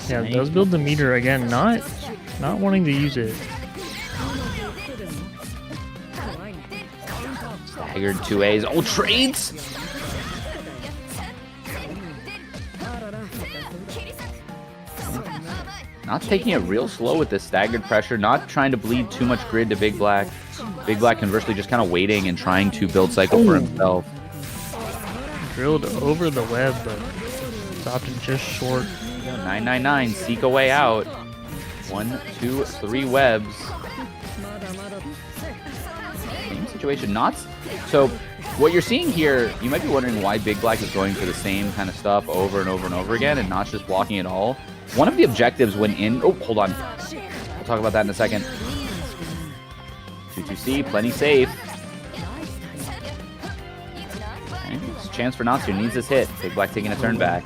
[SPEAKER 4] Yeah, it does build the meter again. Not wanting to use it.
[SPEAKER 3] Staggered 2As. Oh, trades! Not taking it real slow with this staggered pressure. Not trying to bleed too much grid to BigBlack. BigBlack conversely just kind of waiting and trying to build cycle for himself.
[SPEAKER 4] Drilled over the web, but stopped it just short.
[SPEAKER 3] 999, seek a way out. 1, 2, 3 webs. Same situation. So what you're seeing here, you might be wondering why BigBlack is going for the same kind of stuff over and over and over again and not just blocking it all. One of the objectives when in... Oh, hold on. We'll talk about that in a second. 2-2C, plenty safe. Okay, it's a chance for Natsu. Needs this hit. BigBlack taking a turn back.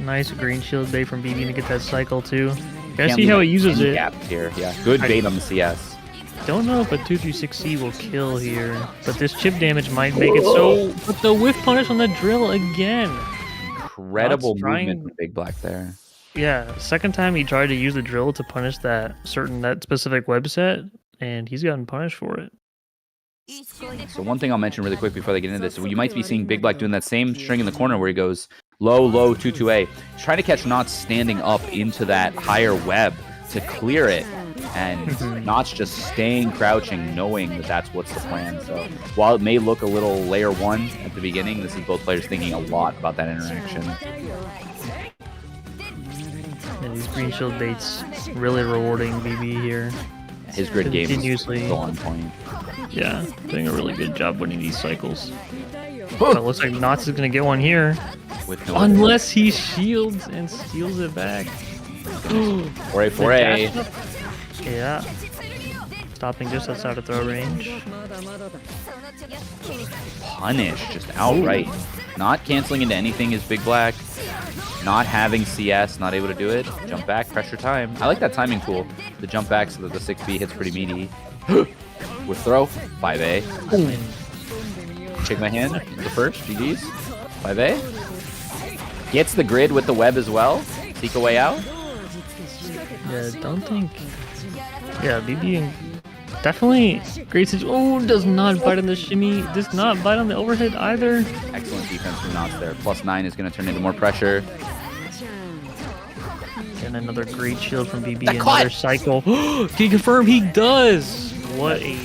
[SPEAKER 4] Nice green shield bait from BB to get that cycle too. You guys see how he uses it.
[SPEAKER 3] Gaps here. Yeah, good bait on the CS.
[SPEAKER 4] Don't know if a 236C will kill here, but this chip damage might make it so. But the whiff punish on the drill again.
[SPEAKER 3] Incredible movement from BigBlack there.
[SPEAKER 4] Yeah, second time he tried to use the drill to punish that specific web set, and he's gotten punished for it.
[SPEAKER 3] So one thing I'll mention really quick before they get into this, you might be seeing BigBlack doing that same string in the corner where he goes low, low, 2-2A. Trying to catch Knots standing up into that higher web to clear it. And Knots just staying crouching, knowing that that's what's the plan. So while it may look a little layer 1 at the beginning, this is both players thinking a lot about that interaction.
[SPEAKER 4] And these green shield baits really rewarding BB here.
[SPEAKER 3] His grid game is still on point.
[SPEAKER 4] Yeah, doing a really good job winning these cycles. Oh, it looks like Knots is going to get one here.
[SPEAKER 3] With no
[SPEAKER 4] Unless he shields and steals it back.
[SPEAKER 3] 4A.
[SPEAKER 4] Yeah. Stopping just outside of throw range.
[SPEAKER 3] Punish, just outright. Not canceling into anything is BigBlack. Not having CS, not able to do it. Jump back, pressure time. I like that timing tool. The jump back so that the 6B hits pretty meaty. With throw, 5A. Shake my hand, the first, GG's. 5A. Gets the grid with the web as well. Seek a way out.
[SPEAKER 4] Yeah, don't think... Yeah, BB definitely great situation. Oh, does not bite on the shimmy. Does not bite on the overhead either.
[SPEAKER 3] Excellent defense from Knots there. +9 is going to turn into more pressure.
[SPEAKER 4] And another great shield from BB. Another cycle. Can you confirm he does? What a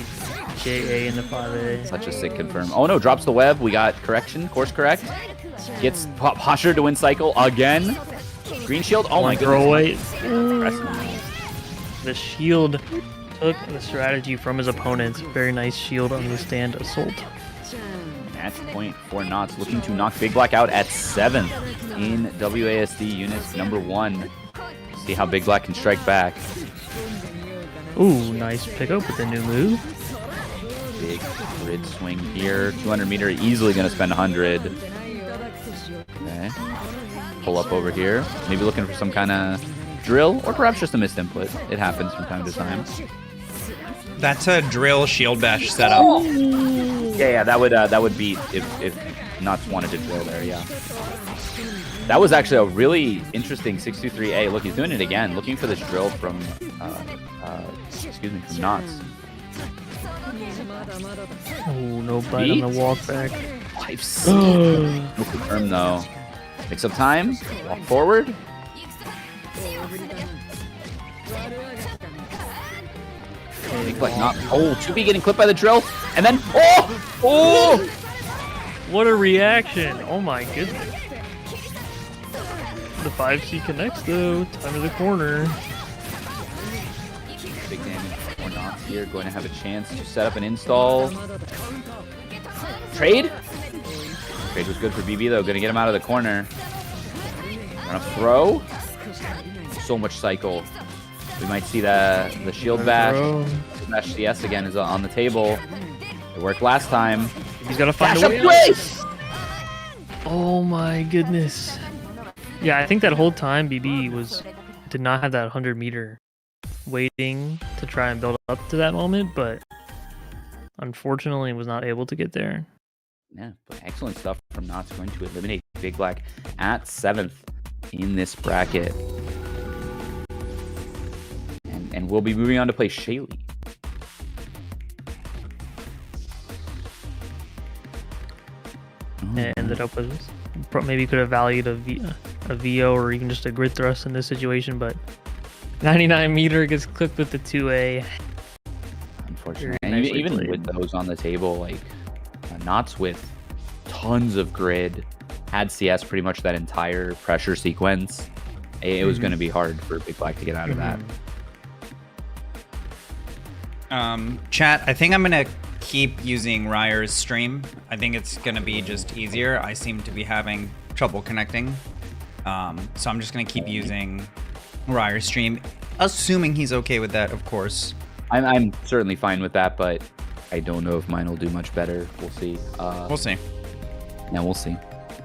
[SPEAKER 4] JA in the 5A.
[SPEAKER 3] Such a sick confirm. Oh no, drops the web. We got correction, course correct. Gets posture to win cycle again. Green shield. Oh my goodness.
[SPEAKER 4] The shield took the strategy from his opponent. Very nice shield on the stand assault.
[SPEAKER 3] Match point for Knots, looking to knock BigBlack out at 7th in WASD units #1. See how BigBlack can strike back.
[SPEAKER 4] Ooh, nice pickup with the new move.
[SPEAKER 3] Big grid swing here. 200 meter, easily going to spend 100. Okay. Pull up over here. Maybe looking for some kind of drill, or perhaps just a missed input. It happens from time to time.
[SPEAKER 1] That's a drill shield bash setup.
[SPEAKER 3] Yeah, that would beat if Knots wanted to drill there. Yeah, that was actually a really interesting 623A. Look, he's doing it again, looking for this drill from from Knots.
[SPEAKER 4] Oh, no bite on the walk back.
[SPEAKER 3] No confirm though. Mix up time. Walk forward. Like not. Oh, 2B getting clipped by the drill, and then oh!
[SPEAKER 4] What a reaction! Oh my goodness. The 5C connects though. Time of the corner.
[SPEAKER 3] Big damage for Knots here. Going to have a chance to set up an install. Trade. Trade was good for BB though. Going to get him out of the corner. Gonna throw. So much cycle. We might see the shield bash. Bash CS again is on the table. It worked last time.
[SPEAKER 4] He's gotta find a way. Oh my goodness. Yeah, I think that whole time BB did not have that 100 meter waiting to try and build up to that moment, but unfortunately was not able to get there.
[SPEAKER 3] Yeah, but excellent stuff from Knots, going to eliminate BigBlack at 7th in this bracket. And we'll be moving on to play Shaly.
[SPEAKER 4] It ended up with maybe could have valued a VO or even just a grid thrust in this situation, but 99 meter gets clipped with the 2A.
[SPEAKER 3] Unfortunately, and even with those on the table, like Knots with tons of grid, had CS pretty much that entire pressure sequence. It was going to be hard for BigBlack to get out of that.
[SPEAKER 2] Chat, I think I'm gonna keep using Ryer's stream. I think it's gonna be just easier. I seem to be having trouble connecting, so I'm just gonna keep using Ryer's stream, assuming he's okay with that, of course.
[SPEAKER 3] I'm certainly fine with that, but I don't know if mine will do much better. We'll see.
[SPEAKER 2] We'll see.
[SPEAKER 3] Yeah, we'll see.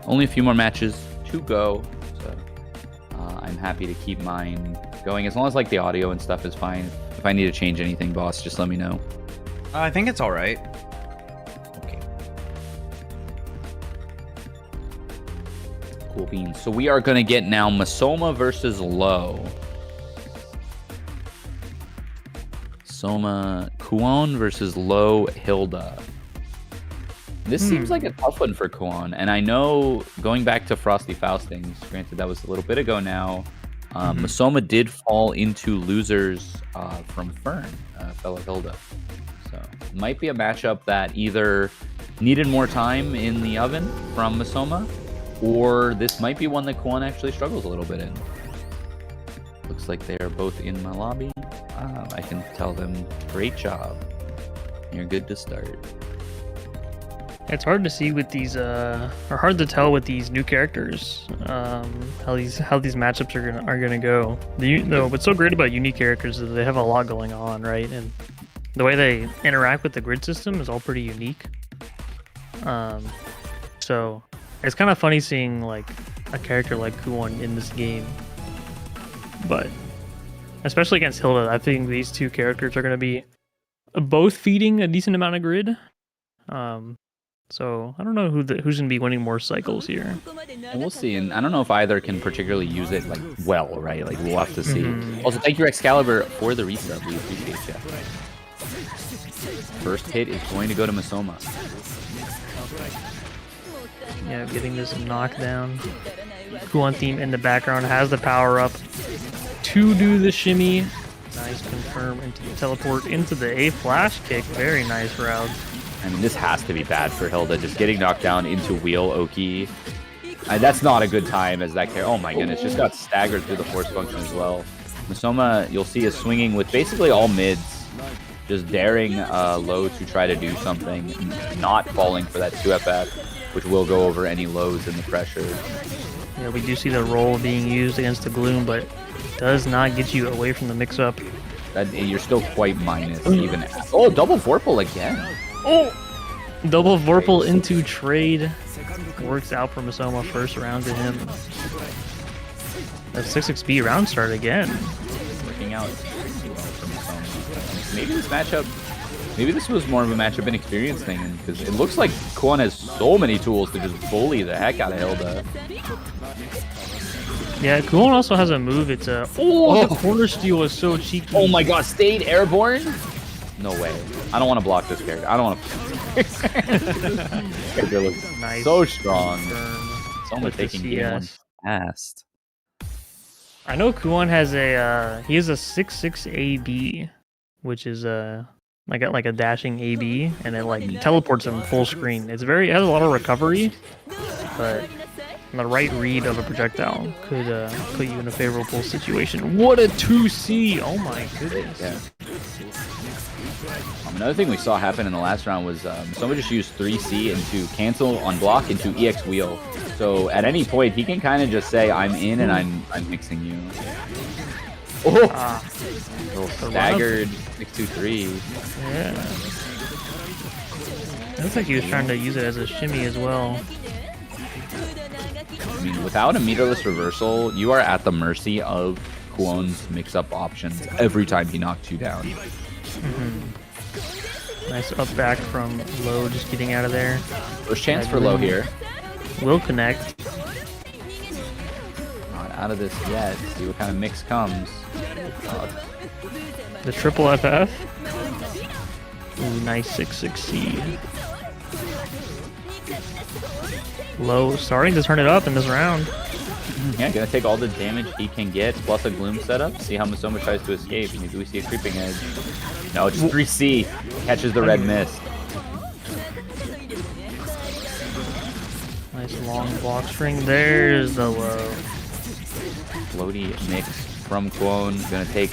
[SPEAKER 3] Only a few more matches to go, so I'm happy to keep mine going as long as like the audio and stuff is fine. If I need to change anything, boss, just let me know.
[SPEAKER 2] I think it's all right.
[SPEAKER 3] Okay. Cool beans. So we are going to get now Masoma versus Low. Masoma Kuon versus Low Hilda. This seems like a tough one for Kuon. And I know going back to Frosty Faustings, granted that was a little bit ago now, Masoma did fall into losers from Fern, fellow Hilda. So might be a matchup that either needed more time in the oven from Masoma, or this might be one that Kuon actually struggles a little bit in. Looks like they are both in my lobby. I can tell them, great job. You're good to start.
[SPEAKER 4] It's hard to see with these, or hard to tell with these new characters, how these matchups are gonna go. What's so great about unique characters is they have a lot going on, right? And the way they interact with the grid system is all pretty unique. So it's kind of funny seeing like a character like Kuon in this game, but especially against Hilda, I think these two characters are gonna be both feeding a decent amount of grid. So I don't know who's gonna be winning more cycles here.
[SPEAKER 3] And we'll see. And I don't know if either can particularly use it like well, right? Like we'll have to see. Also, thank you Excalibur for the resub. We appreciate you. First hit is going to go to Masoma.
[SPEAKER 4] Yeah, getting this knockdown. Kuon team in the background has the power up to do the shimmy. Nice confirm into the teleport into the A flash kick. Very nice route.
[SPEAKER 3] I mean, this has to be bad for Hilda. Just getting knocked down into wheel Oki. That's not a good time as that character. Oh my goodness, just got staggered through the force function as well. Masoma, you'll see, is swinging with basically all mids. Just daring Low to try to do something. Not falling for that 2FF, which will go over any lows in the pressure.
[SPEAKER 4] Yeah, we do see the roll being used against the Gloom, but does not get you away from the mix-up.
[SPEAKER 3] You're still quite minus even. Oh, double Vorpal again.
[SPEAKER 4] Oh! Double Vorpal into trade. Works out for Masoma, first round to him. That 6xp round start again.
[SPEAKER 3] Working out for Masoma. Maybe this matchup, maybe this was more of a matchup inexperience thing, because it looks like Kuon has so many tools to just bully the heck out of Hilda.
[SPEAKER 4] Yeah, Kuon also has a move. It's a... Oh, the corner steal was so cheeky.
[SPEAKER 3] Oh my god, stayed airborne? No way. I don't want to block this character. I don't want to... Character looks
[SPEAKER 4] Nice.
[SPEAKER 3] so strong.
[SPEAKER 4] It's
[SPEAKER 3] only taking game one fast.
[SPEAKER 4] I know Kuon has a... he has a 6-6 AB, which is like a dashing AB, and it like teleports him full screen. It has a lot of recovery, but the right read of a projectile could put you in a favorable situation. What a 2C! Oh my goodness.
[SPEAKER 3] Yeah. Another thing we saw happen in the last round was someone just used 3C into cancel on block into EX wheel. So at any point he can kind of just say, I'm in and I'm mixing you. Oh! Staggered 623.
[SPEAKER 4] Yeah. Looks like he was trying to use it as a shimmy as well.
[SPEAKER 3] I mean, without a meterless reversal, you are at the mercy of Kuon's mix-up options every time he knocks you down.
[SPEAKER 4] Nice up back from Low, just getting out of there.
[SPEAKER 3] First chance for Low here.
[SPEAKER 4] Will connect.
[SPEAKER 3] Not out of this yet. See what kind of mix comes.
[SPEAKER 4] The triple FF. Ooh, nice 6-6 seed. Low starting to turn it up in this round.
[SPEAKER 3] Yeah, gonna take all the damage he can get, plus a gloom setup. See how Masoma tries to escape. Maybe we see a creeping edge. No, just 3C. Catches the red mist.
[SPEAKER 4] Nice long block string. There's the low.
[SPEAKER 3] Floaty mix from Kuon. Gonna take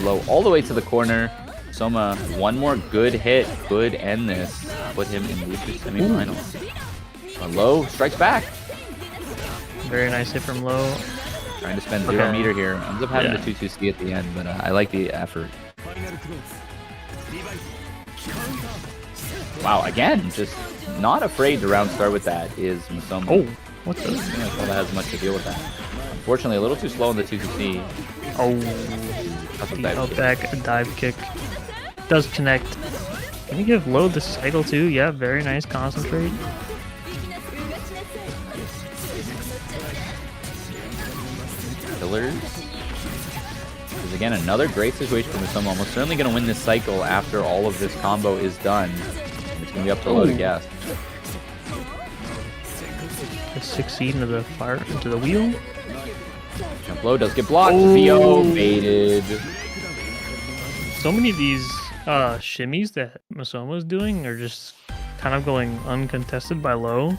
[SPEAKER 3] low all the way to the corner. Masoma, one more good hit could end this. Put him in the semifinals. Low strikes back.
[SPEAKER 4] Very nice hit from low.
[SPEAKER 3] Trying to spend 0 meter here. Ends up having the 2-2C at the end, but I like the effort. Wow, again, just not afraid to round start with that is Masoma.
[SPEAKER 4] Oh, what the?
[SPEAKER 3] I don't know if that has much to deal with that. Unfortunately, a little too slow in the 2-2C.
[SPEAKER 4] Oh,
[SPEAKER 3] That's a
[SPEAKER 4] the
[SPEAKER 3] dive
[SPEAKER 4] up
[SPEAKER 3] kick.
[SPEAKER 4] back dive kick. Does connect. Can you give low the cycle too? Yeah, very nice concentrate.
[SPEAKER 3] Pillars. Is again another great situation for Masoma. Almost certainly going to win this cycle after all of this combo is done. It's going to be up to low to guess.
[SPEAKER 4] The 6 seed into the fire, into the wheel.
[SPEAKER 3] Jump low does get blocked. VO baited.
[SPEAKER 4] So many of these shimmies that Masoma is doing are just kind of going uncontested by low.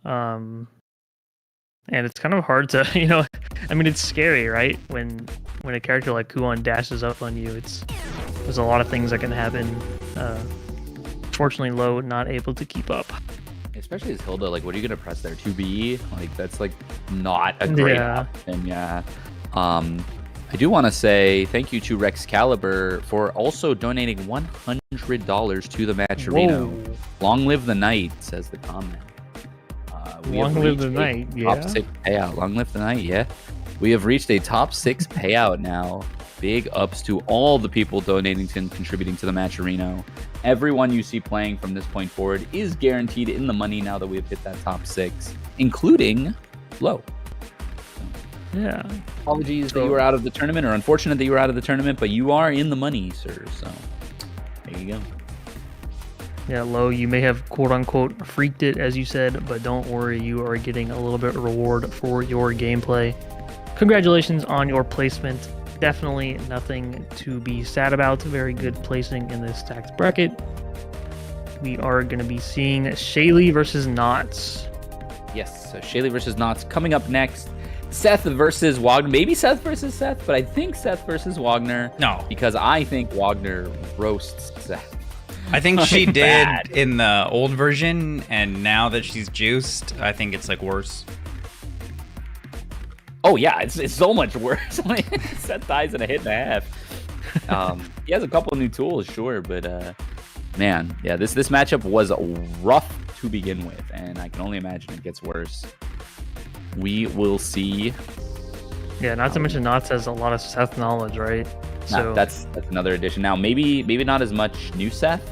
[SPEAKER 4] And it's kind of hard to, you know, I mean, it's scary, right? When a character like Kuon dashes up on you, there's a lot of things that can happen. Fortunately, low not able to keep up.
[SPEAKER 3] Especially as Hilda, like, what are you going to press there? 2B? Like, that's, like, not a great option, yeah. I do want to say thank you to Rex Caliber for also donating $100 to the match arena. Long live the night, says the comment.
[SPEAKER 4] Long live the night, yeah.
[SPEAKER 3] Top 6 payout. Long live the night, yeah. We have reached a top 6 payout now. Big ups to all the people donating to and contributing to the match arena. Everyone you see playing from this point forward is guaranteed in the money now that we've hit that top 6, including low.
[SPEAKER 4] Yeah.
[SPEAKER 3] Apologies that you were out of the tournament, or unfortunate that you were out of the tournament, but you are in the money, sir. So there you go.
[SPEAKER 4] Yeah, low, you may have quote-unquote freaked it, as you said, but don't worry, you are getting a little bit of reward for your gameplay. Congratulations on your placement. Definitely nothing to be sad about. Very good placing in this stacked bracket. We are going to be seeing Shaly versus Knots.
[SPEAKER 3] Yes, so Shaly versus Knots coming up next. Seth versus Wagner. Maybe Seth versus Seth, but I think Seth versus Wagner.
[SPEAKER 2] No.
[SPEAKER 3] Because I think Wagner roasts Seth.
[SPEAKER 2] I think she did
[SPEAKER 3] Bad.
[SPEAKER 2] in the old version, and now that she's juiced, I think it's like worse.
[SPEAKER 3] Oh yeah, it's so much worse. Seth dies in a hit and a half. He has a couple of new tools, sure, but man, yeah, this matchup was rough to begin with, and I can only imagine it gets worse. We will see.
[SPEAKER 4] Yeah, not to mention Knots has a lot of Seth knowledge, right? So
[SPEAKER 3] That's another addition. Now maybe not as much new Seth.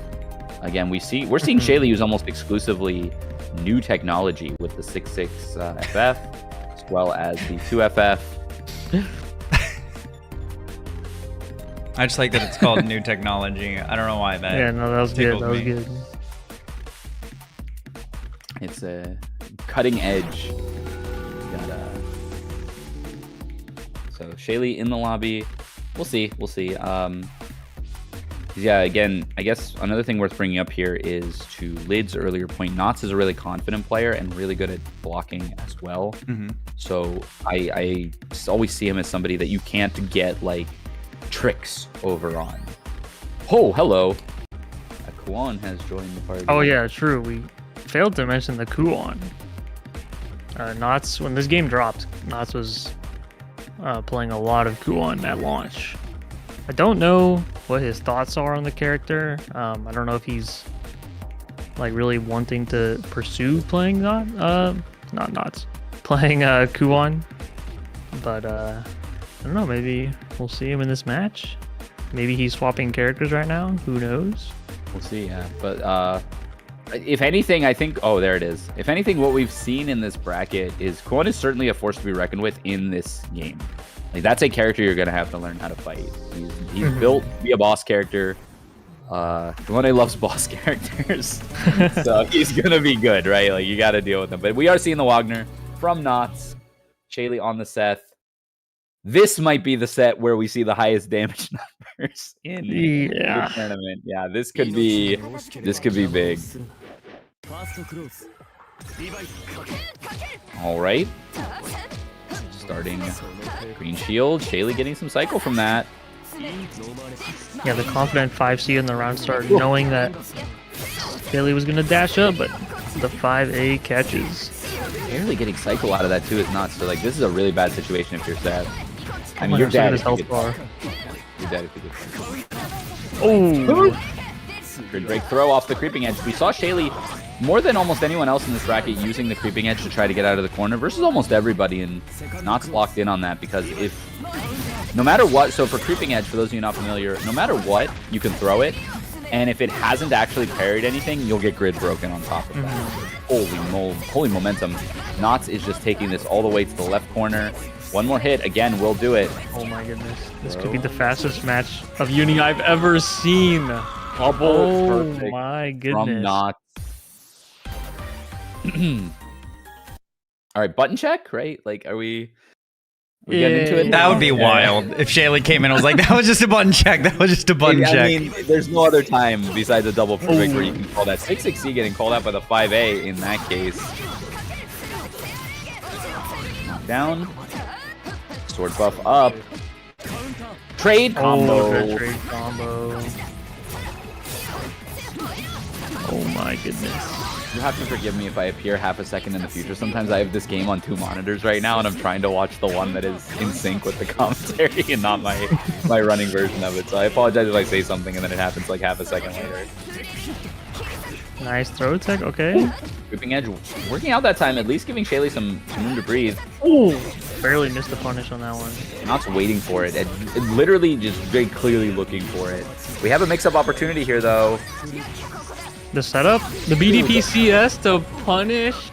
[SPEAKER 3] Again, we're seeing Shaly use almost exclusively new technology with the 6-6 FF, as well as the 2FF.
[SPEAKER 2] I just like that it's called new technology. I don't know why that.
[SPEAKER 4] yeah, no, that was good. That was good.
[SPEAKER 3] It's a cutting edge. So Shaly in the lobby. We'll see. Yeah, again, I guess another thing worth bringing up here is to Lid's earlier point. Knots is a really confident player and really good at blocking as well.
[SPEAKER 2] Mm-hmm.
[SPEAKER 3] So I always see him as somebody that you can't get like tricks over on. Oh, hello. Kuon has joined the party.
[SPEAKER 4] Oh yeah, true. We failed to mention the Kuon. Knots, when this game dropped, Knots was playing a lot of Kuon at launch. I don't know what his thoughts are on the character. I don't know if he's like really wanting to pursue playing playing Kuon. But I don't know, maybe we'll see him in this match. Maybe he's swapping characters right now. Who knows?
[SPEAKER 3] We'll see, yeah. But if anything, I think... Oh, there it is. If anything, what we've seen in this bracket is Kuon is certainly a force to be reckoned with in this game. Like, that's a character you're going to have to learn how to fight. He's built to be a boss character. Kuon loves boss characters. So he's going to be good, right? Like, you got to deal with him. But we are seeing the Wagner from Knots. Shaly on the Seth. This might be the set where we see the highest damage numbers in the tournament. Yeah, this could be big. All right. Starting green shield. Shaly getting some cycle from that.
[SPEAKER 4] Yeah, the confident 5C in the round start, knowing that Shaly was going to dash up, but the 5A catches.
[SPEAKER 3] Barely getting cycle out of that too is nuts. So like, this is a really bad situation if you're Seth. I mean,
[SPEAKER 4] Oh my
[SPEAKER 3] you're
[SPEAKER 4] gosh,
[SPEAKER 3] dead.
[SPEAKER 4] look at his health bar.
[SPEAKER 3] You're dead if you get.
[SPEAKER 4] Oh!
[SPEAKER 3] Good break throw off the creeping edge. We saw Shaly more than almost anyone else in this bracket using the creeping edge to try to get out of the corner versus almost everybody, and Knott's locked in on that because if no matter what, so for creeping edge, for those of you not familiar, no matter what, you can throw it, and if it hasn't actually parried anything, you'll get grid broken on top of that. Holy momentum. Knots is just taking this all the way to the left corner. One more hit, again, will do it.
[SPEAKER 4] Oh my goodness. This could be the fastest match of Uni I've ever seen. Oh my goodness.
[SPEAKER 3] From Knots. All right, button check, right? Like, are we getting into it?
[SPEAKER 2] That would be wild if Shaly came in and was like, that was just a button check. That was just a button check.
[SPEAKER 3] I mean, there's no other time besides a double perfect where you can call that. 6-6C getting called out by the 5A in that case. Down. Sword buff up. Trade combo.
[SPEAKER 4] Oh, trade combo. Oh my goodness.
[SPEAKER 3] You have to forgive me if I appear half a second in the future. Sometimes I have this game on 2 monitors right now, and I'm trying to watch the one that is in sync with the commentary and not my running version of it. So I apologize if I say something and then it happens like half a second later.
[SPEAKER 4] Nice throw tech, okay.
[SPEAKER 3] Creeping edge working out that time, at least giving Shaly some room to breathe.
[SPEAKER 4] Ooh, barely missed the punish on that one.
[SPEAKER 3] Knott's waiting for it, and literally just very clearly looking for it. We have a mix-up opportunity here, though.
[SPEAKER 4] The setup, the BDP CS to punish.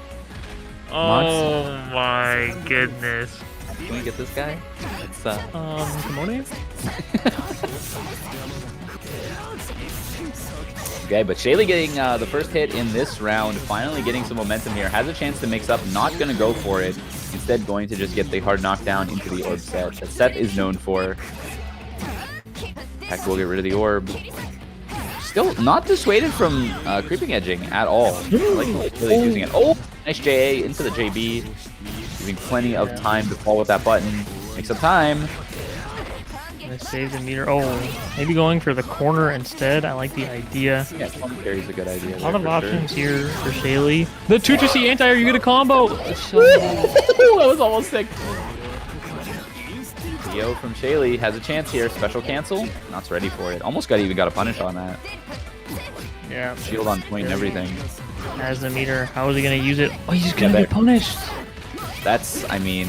[SPEAKER 4] Oh my goodness.
[SPEAKER 3] Can we get this guy? It's
[SPEAKER 4] Kimone?
[SPEAKER 3] Okay, but Shaly getting the first hit in this round, finally getting some momentum here. Has a chance to mix up, not going to go for it. Instead, going to just get the hard knockdown into the orb set that Seth is known for. Heck, will get rid of the orb. Still not dissuaded from creeping edging at all. I like really using it. Oh, nice JA into the JB. Giving plenty of time to fall with that button. Make some time.
[SPEAKER 4] Gonna save the meter. Oh, maybe going for the corner instead. I like the idea.
[SPEAKER 3] Yeah, commentary is a good idea.
[SPEAKER 4] A lot of options here for Shaly. The 2-2C anti, are you gonna combo?
[SPEAKER 3] That was almost sick. Yo from Shaly has a chance here. Special cancel. Not ready for it. Almost even got a punish on that.
[SPEAKER 4] Yeah.
[SPEAKER 3] Shield on point and everything.
[SPEAKER 4] Has the meter. How is he gonna use it? Oh, he's gonna get punished.
[SPEAKER 3] That's, I mean,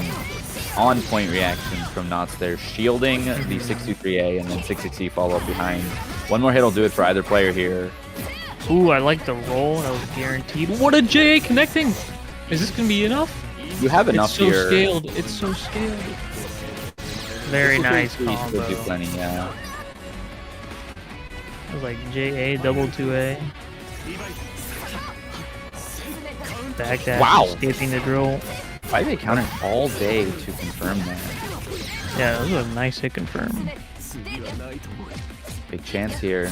[SPEAKER 3] on point reactions from Knots there. Shielding the 623A and then 660 follow up behind. One more hit will do it for either player here.
[SPEAKER 4] Ooh, I like the roll. That was guaranteed. What a JA connecting. Is this gonna be enough?
[SPEAKER 3] You have enough
[SPEAKER 4] here.
[SPEAKER 3] It's so
[SPEAKER 4] scaled. It's so scaled. Very nice combo.
[SPEAKER 3] Could do plenty, yeah.
[SPEAKER 4] It was like JA double 2A. Back dash,
[SPEAKER 3] wow.
[SPEAKER 4] Escaping the drill.
[SPEAKER 3] 5A counter all day to confirm that.
[SPEAKER 4] Yeah, that was a nice hit confirm.
[SPEAKER 3] Big chance here.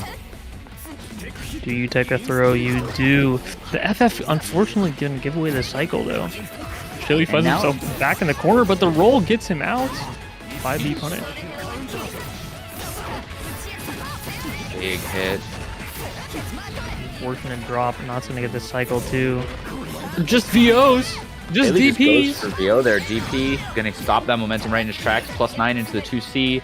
[SPEAKER 4] Do you take a throw? You do. The FF unfortunately didn't give away the cycle though. Shaly finds himself back in the corner, but the roll gets him out. 5B punish.
[SPEAKER 3] Big hit.
[SPEAKER 4] Unfortunate drop. Not gonna get the cycle too. Just VOs. Just DPs.
[SPEAKER 3] Just for VO there. DP gonna stop that momentum right in his tracks. +9 into the 2C.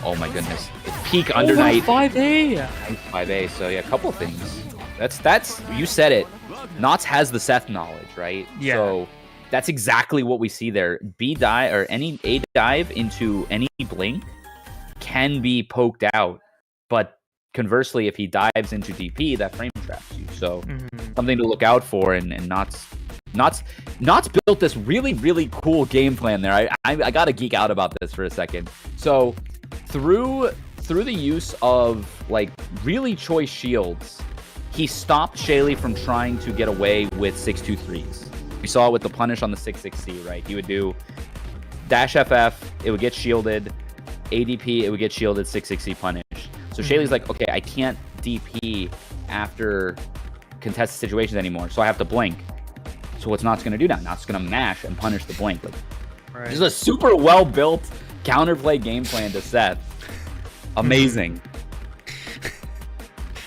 [SPEAKER 3] Oh my goodness. Peak under night.
[SPEAKER 4] 5A.
[SPEAKER 3] 5A. So yeah, a couple things. That's you said it. Knots has the Seth knowledge, right?
[SPEAKER 4] Yeah.
[SPEAKER 3] So that's exactly what we see there. B dive or any A dive into any blink can be poked out, but conversely, if he dives into DP, that frame traps you. So something to look out for. And Knott's built this really, really cool game plan there. I got to geek out about this for a second. So through the use of like really choice shields, he stopped Shaly from trying to get away with 623s. We saw it with the punish on the 6-6C, right? He would do dash FF, it would get shielded, ADP, it would get shielded, 6-6C punish. So Shaly's like, okay, I can't DP after contested situations anymore, so I have to blink. So what's Knott's going to do now? Knott's going to mash and punish the blink. Like, This is a super well-built counterplay game plan to Seth. Amazing.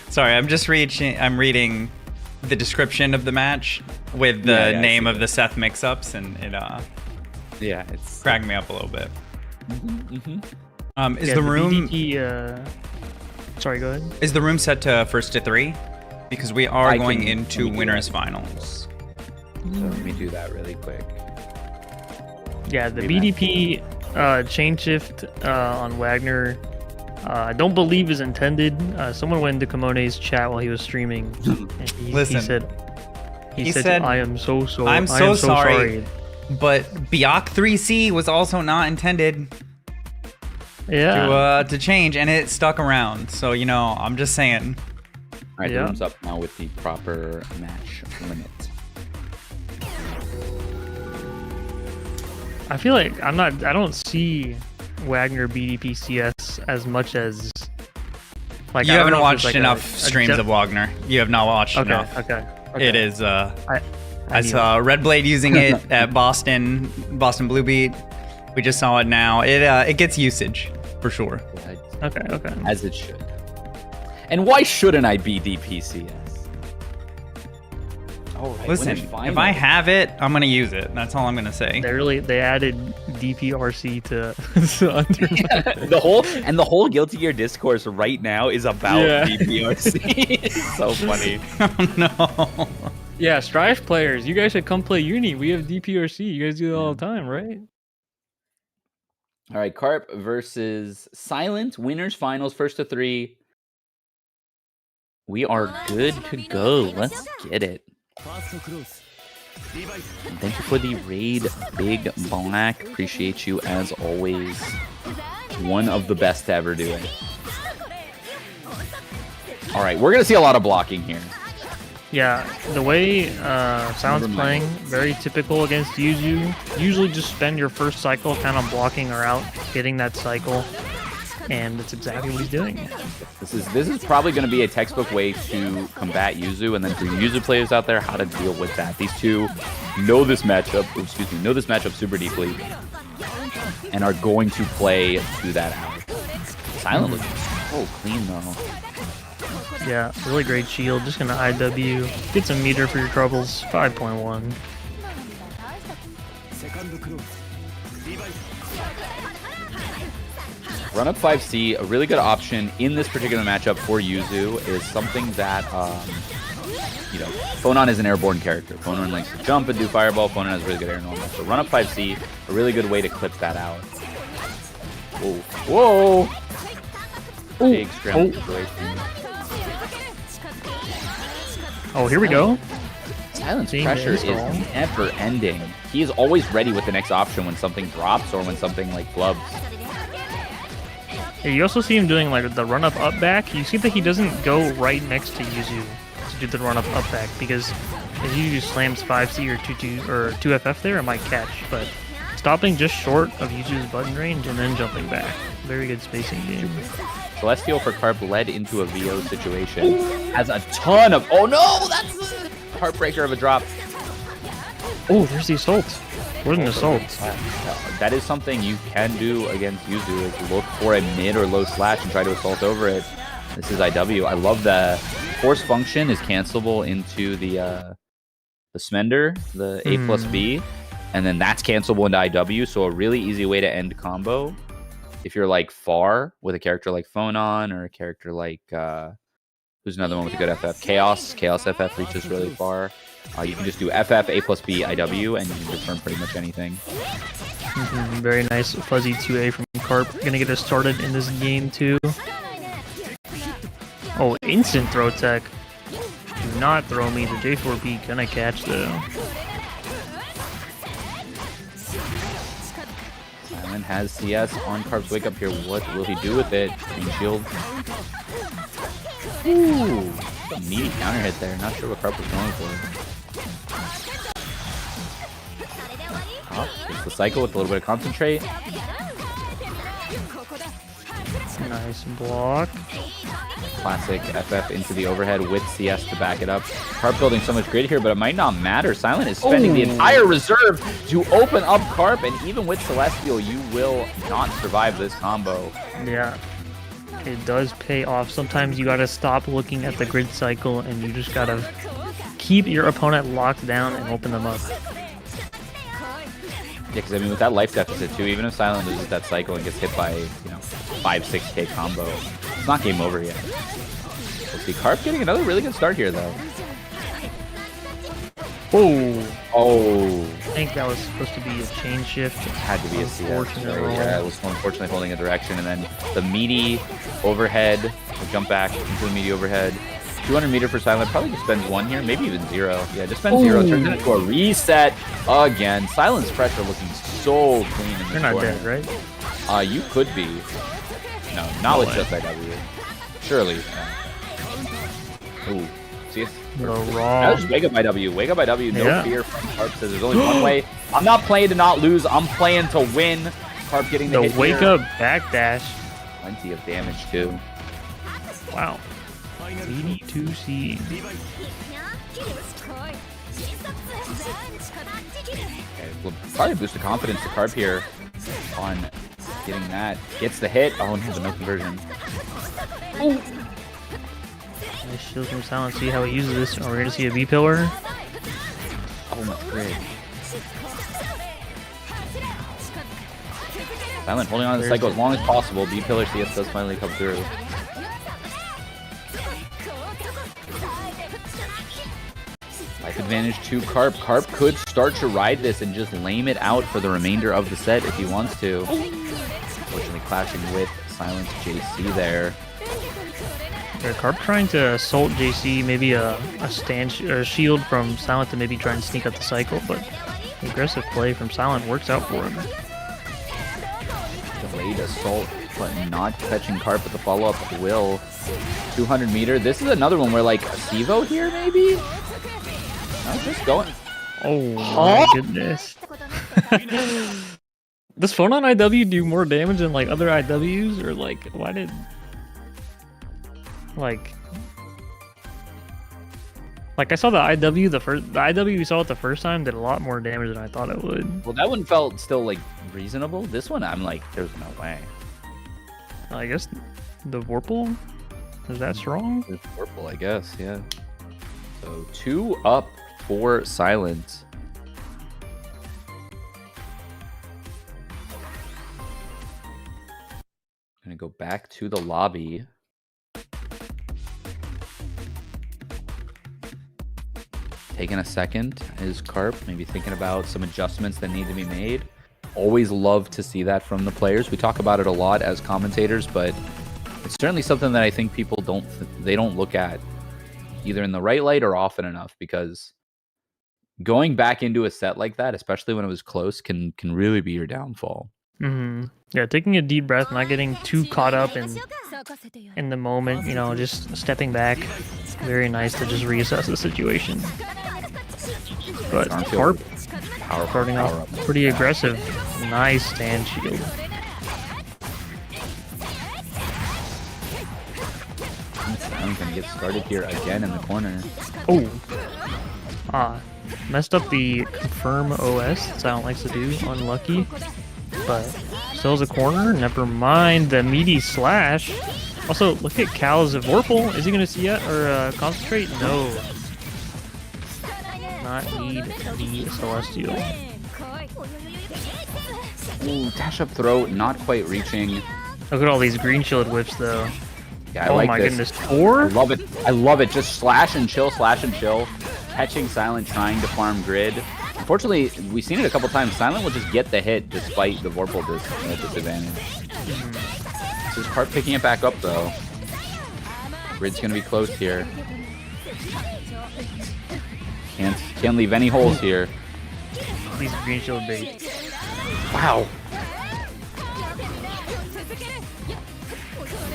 [SPEAKER 2] Sorry, I'm reading the description of the match with the name of the Seth mix-ups, and it it's cracked me up a little bit. Is the room?
[SPEAKER 4] Sorry, go ahead.
[SPEAKER 2] Is the room set to 1st to 3? Because we are going into winners finals.
[SPEAKER 3] So let me do that really quick.
[SPEAKER 4] Yeah, the BDP chain shift on Wagner, I don't believe is intended. Someone went into Kamone's chat while he was streaming. And he said, I am so sorry.
[SPEAKER 2] I'm so sorry. But Byakuya 3C was also not intended to change, and it stuck around. So, I'm just saying.
[SPEAKER 3] All right, the room's up now with the proper match limit.
[SPEAKER 4] I feel like I don't see Wagner BDP CS as much as
[SPEAKER 2] like you haven't watched enough streams of Wagner. You have not watched enough.
[SPEAKER 4] Okay.
[SPEAKER 2] It is I saw Red Blade using it at Boston Blue Beat. We just saw it now. It gets usage for sure.
[SPEAKER 4] Okay.
[SPEAKER 3] As it should. And why shouldn't I be DPCS? All right,
[SPEAKER 2] listen, if I have it, I'm gonna use it. That's all I'm gonna say.
[SPEAKER 4] They added DPRC to under
[SPEAKER 3] the whole Guilty Gear discourse right now is about DPRC. It's so funny.
[SPEAKER 2] Oh no.
[SPEAKER 4] Yeah, Strife players, you guys should come play Uni. We have DPRC. You guys do it all the time, right?
[SPEAKER 3] All right, Carp versus Silent. Winners finals, 1st to 3. We are good to go. Let's get it. And thank you for the raid, BigBlack. Appreciate you as always. One of the best to ever do it. All right, we're gonna see a lot of blocking here.
[SPEAKER 4] Yeah, the way Silent's playing, very typical against Yuzu. Usually just spend your first cycle kind of blocking her out, getting that cycle, and that's exactly what he's doing.
[SPEAKER 3] This is probably going to be a textbook way to combat Yuzu, and then for Yuzu players out there, how to deal with that. These two know this matchup super deeply, and are going to play to that out. Silent looking so clean though.
[SPEAKER 4] Yeah, really great shield. Just gonna IW. Get some meter for your troubles. 5.1.
[SPEAKER 3] Run up 5C, a really good option in this particular matchup for Yuzu is something that, Phonon is an airborne character. Phonon likes to jump and do fireball. Phonon has really good air normal. So run up 5C, a really good way to clip that out. Whoa! Big scramble situation.
[SPEAKER 4] Oh, here we go.
[SPEAKER 3] Silent's pressure is never ending. He is always ready with the next option when something drops or when something like flubs.
[SPEAKER 4] Yeah, you also see him doing like the run up back. You see that he doesn't go right next to Yuzu to do the run up back because if Yuzu slams 5C or 2FF there, it might catch. But stopping just short of Yuzu's button range and then jumping back. Very good spacing game.
[SPEAKER 3] Celestial for Carp led into a VO situation. Has a ton of... Oh no! That's a heartbreaker of a drop.
[SPEAKER 4] Oh, there's the assault. What an assault.
[SPEAKER 3] That is something you can do against Yuzu, is look for a mid or low slash and try to assault over it. This is IW. I love the force function is cancelable into the Smender, the A plus B, and then that's cancelable into IW, so a really easy way to end combo. If you're like far with a character like Phonon or a character like who's another one with a good FF? Chaos FF reaches really far. You can just do FF, A plus B, IW, and you can confirm pretty much anything.
[SPEAKER 4] Very nice fuzzy 2A from Carp. Gonna get us started in this game too. Oh, instant throw tech. not throw me. The J4P gonna catch though.
[SPEAKER 3] Silent has CS on Carp's wake up here. What will he do with it? Green shield. Ooh, a meaty counter hit there. Not sure what Carp was going for. Gets the cycle with a little bit of concentrate.
[SPEAKER 4] Nice block.
[SPEAKER 3] Classic FF into the overhead with CS to back it up. Carp building so much grid here, but it might not matter. Silent is spending the entire reserve to open up Carp, and even with Celestial, you will not survive this combo.
[SPEAKER 4] Yeah. It does pay off. Sometimes you gotta stop looking at the grid cycle and you just gotta keep your opponent locked down and open them up.
[SPEAKER 3] Yeah, because I mean, with that life deficit too, even if Silent loses that cycle and gets hit by, 5-6K combo, it's not game over yet. We'll see. Carp getting another really good start here, though. Oh.
[SPEAKER 4] I think that was supposed to be a chain shift.
[SPEAKER 3] It had to be a CS.
[SPEAKER 4] Unfortunate roll.
[SPEAKER 3] Yeah, it was unfortunately holding a direction, and then the meaty overhead, the jump back into the meaty overhead. 200 meter for Silent, probably just spends 1 here, maybe even 0. Yeah, just spends 0, turns it into a reset again. Silent's pressure looking so clean in this
[SPEAKER 4] You're not
[SPEAKER 3] corner.
[SPEAKER 4] dead, right?
[SPEAKER 3] You could be. No, not with just IW. Surely. Ooh, see?
[SPEAKER 4] The
[SPEAKER 3] That
[SPEAKER 4] raw.
[SPEAKER 3] was Wake Up IW. Wake Up IW, no
[SPEAKER 4] Yeah.
[SPEAKER 3] fear from Carp. Says there's only one way. I'm not playing to not lose. I'm playing to win. Carp getting the
[SPEAKER 4] The
[SPEAKER 3] hit
[SPEAKER 4] wake
[SPEAKER 3] here.
[SPEAKER 4] up backdash.
[SPEAKER 3] Plenty of damage too.
[SPEAKER 4] Wow. 82C.
[SPEAKER 3] Okay, we'll probably boost the confidence to Carp here on getting that. Gets the hit. Oh no, the no conversion.
[SPEAKER 4] Nice shield from Silent. See how he uses this. Oh, we're gonna see a B pillar.
[SPEAKER 3] Oh my grid. Silent holding on to the cycle as long as possible. B pillar CS does finally come through. Life advantage to Carp. Carp could start to ride this and just lame it out for the remainder of the set if he wants to. Unfortunately clashing with Silent's JC there.
[SPEAKER 4] Yeah, Carp trying to assault JC, maybe a stand or a shield from Silent to maybe try and sneak out the cycle, but aggressive play from Silent works out for him.
[SPEAKER 3] Delayed assault, but not catching Carp with the follow-up will. 200 meter. This is another one where like a Sevo here maybe? No, just going.
[SPEAKER 4] Oh my goodness. Does Phonon IW do more damage than like other IWs, or like why did like I saw the IW we saw it the first time did a lot more damage than I thought it would.
[SPEAKER 3] Well, that one felt still like reasonable. This one, I'm like, there's no way.
[SPEAKER 4] I guess the Vorpal is that strong?
[SPEAKER 3] It's purple, I guess. Yeah. So 2 up for Silent. Gonna go back to the lobby. Taking a second is Carp, maybe thinking about some adjustments that need to be made. Always love to see that from the players. We talk about it a lot as commentators, but it's certainly something that I think people don't look at either in the right light or often enough, because going back into a set like that, especially when it was close, can really be your downfall.
[SPEAKER 4] Yeah, taking a deep breath, not getting too caught up in the moment, just stepping back. Very nice to just reassess the situation. But Carp starting off pretty aggressive. Nice stand shield.
[SPEAKER 3] I'm gonna get started here again in the corner.
[SPEAKER 4] Messed up the confirm OS. That's how it likes to do. Unlucky. But still has a corner. Never mind the meaty slash. Also, look at Cal's Vorpal. Is he going to see it or concentrate? No. Not need the Celestial.
[SPEAKER 3] Ooh, dash up throw, not quite reaching.
[SPEAKER 4] Look at all these green shield whips, though.
[SPEAKER 3] Yeah, I like
[SPEAKER 4] my
[SPEAKER 3] this.
[SPEAKER 4] goodness. 4?
[SPEAKER 3] I love it. I love it. Just slash and chill, slash and chill. Catching Silent, trying to farm grid. Unfortunately, we've seen it a couple times. Silent will just get the hit despite the Vorpal disadvantage. This is Carp picking it back up, though. Grid's going to be close here. Can't leave any holes here.
[SPEAKER 4] These green shield bait.
[SPEAKER 3] Wow.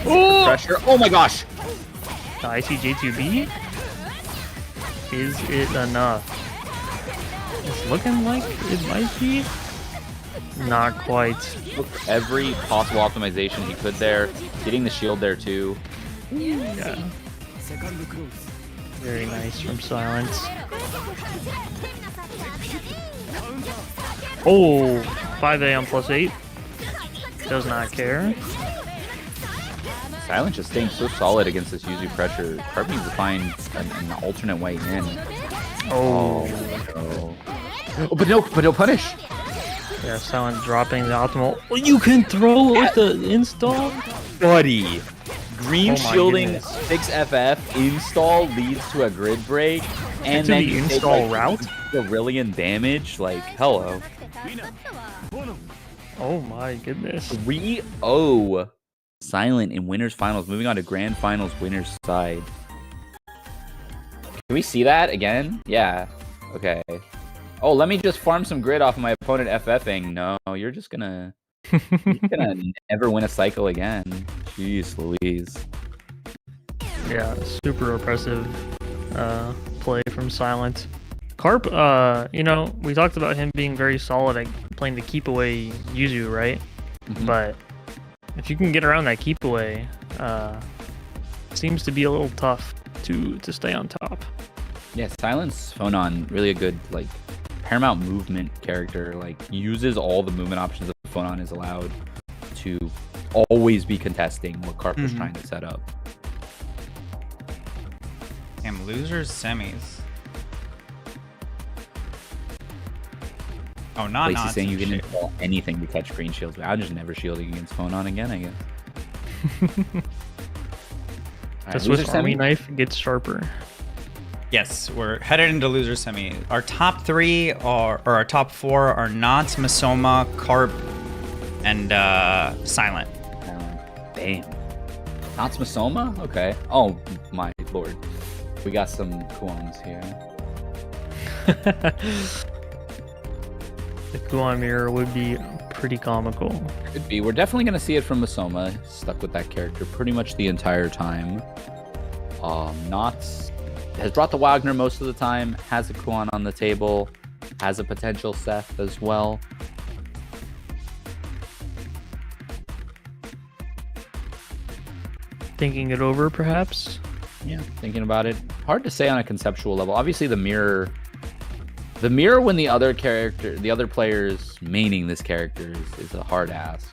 [SPEAKER 3] Oh! Pressure. Oh my gosh.
[SPEAKER 4] The ICJ2B? Is it enough? It's looking like it might be. Not quite.
[SPEAKER 3] Took every possible optimization he could there. Getting the shield there too.
[SPEAKER 4] Yeah. Very nice from Silence. Oh, 5 AM +8. Does not care.
[SPEAKER 3] Silence just staying so solid against this Yuzu pressure. Carp needs to find an alternate way in.
[SPEAKER 4] Oh.
[SPEAKER 3] No. Oh, but no punish.
[SPEAKER 4] Yeah, Silent dropping the optimal. Oh, you can throw with the install?
[SPEAKER 3] Buddy. Green
[SPEAKER 4] Oh my
[SPEAKER 3] shielding
[SPEAKER 4] goodness.
[SPEAKER 3] 6FF install leads to a grid break. And
[SPEAKER 4] To
[SPEAKER 3] then
[SPEAKER 4] the
[SPEAKER 3] you take,
[SPEAKER 4] install
[SPEAKER 3] like,
[SPEAKER 4] route?
[SPEAKER 3] Brilliant damage. Like, hello.
[SPEAKER 4] Oh my goodness.
[SPEAKER 3] 3-0. Silent in winners finals. Moving on to grand finals winners side. Can we see that again? Yeah. Okay. Oh, let me just farm some grid off of my opponent FFing. No, you're just gonna never win a cycle again. Jeez Louise.
[SPEAKER 4] Yeah, super oppressive play from Silent. Carp, you know, we talked about him being very solid at playing the keep away Yuzu, right?
[SPEAKER 3] Mhm.
[SPEAKER 4] But if you can get around that keep away, seems to be a little tough to stay on top.
[SPEAKER 3] Yeah, Silence Phonon, really a good like paramount movement character. Like uses all the movement options that Phonon is allowed to always be contesting what Carp was trying to set up.
[SPEAKER 2] Damn, losers semis. Oh, not
[SPEAKER 3] Lacey's saying you can
[SPEAKER 2] shit.
[SPEAKER 3] install anything to catch green shields. But I'm just never shielding against Phonon again, I guess.
[SPEAKER 4] The Swiss Army knife gets sharper.
[SPEAKER 2] Yes, we're headed into loser semi. Our top 3 or our top 4 are Knots, Masoma, Carp, and Silent.
[SPEAKER 3] Damn. Not Masoma? Okay. Oh my lord. We got some Kuons here.
[SPEAKER 4] The Kuon mirror would be pretty comical.
[SPEAKER 3] Could be. We're definitely going to see it from Masoma. Stuck with that character pretty much the entire time. Knots has brought the Wagner most of the time. Has a Kuon on the table. Has a potential Seth as well.
[SPEAKER 4] Thinking it over, perhaps?
[SPEAKER 3] Yeah, thinking about it. Hard to say on a conceptual level. Obviously, the mirror when the other players maining this character is a hard ask.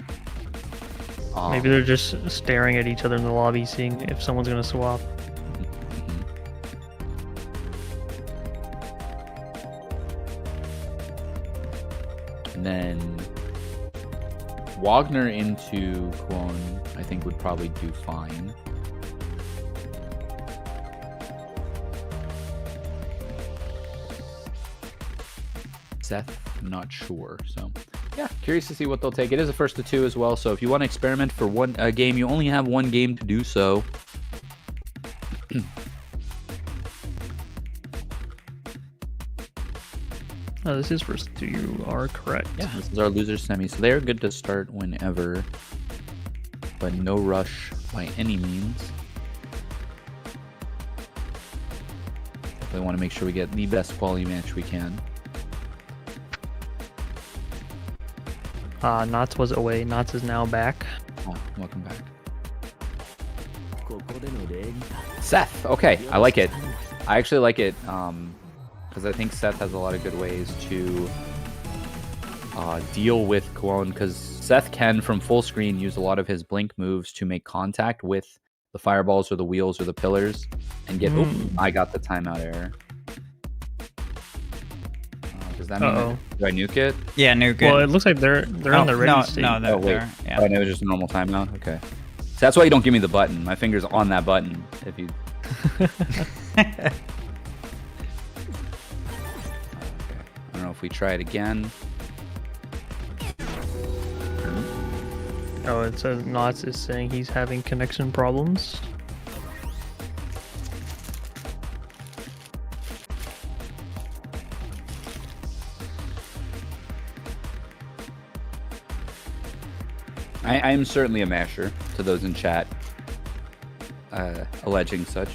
[SPEAKER 4] Maybe they're just staring at each other in the lobby, seeing if someone's gonna swap.
[SPEAKER 3] And then Wagner into Kuon, I think would probably do fine. Seth, I'm not sure. So, yeah, curious to see what they'll take. It is a first to 2 as well. So if you want to experiment for one game, you only have one game to do so.
[SPEAKER 4] This is first to you are correct.
[SPEAKER 3] Yeah, this is our loser semi. So they're good to start whenever, but no rush by any means. Definitely want to make sure we get the best quality match we can.
[SPEAKER 4] Knots was away. Knots is now back.
[SPEAKER 3] Oh, welcome back. Seth, okay, I like it. I actually like it because I think Seth has a lot of good ways to deal with Kuon, because Seth can, from full screen, use a lot of his blink moves to make contact with the fireballs or the wheels or the pillars and get... Oh, I got the timeout error. Does that mean do I nuke it?
[SPEAKER 2] Yeah, nuke it.
[SPEAKER 4] Well, it looks like they're on the ready state.
[SPEAKER 2] No,
[SPEAKER 3] Oh, wait.
[SPEAKER 2] they're yeah.
[SPEAKER 3] Oh, and it was just a normal timeout? Okay. So that's why you don't give me the button. My finger's on that button. If you... Okay. I don't know if we try it again.
[SPEAKER 4] Oh, it says Knots is saying he's having connection problems.
[SPEAKER 3] I am certainly a masher, to those in chat alleging such.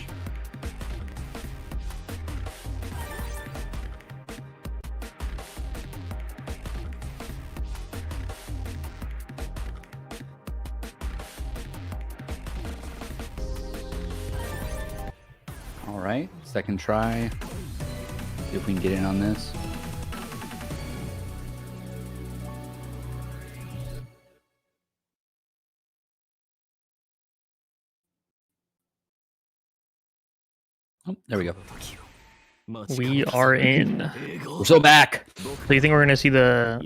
[SPEAKER 3] All right, second try. See if we can get in on this. Oh, there we go.
[SPEAKER 4] We are in.
[SPEAKER 3] We're so back.
[SPEAKER 4] So you think we're gonna see the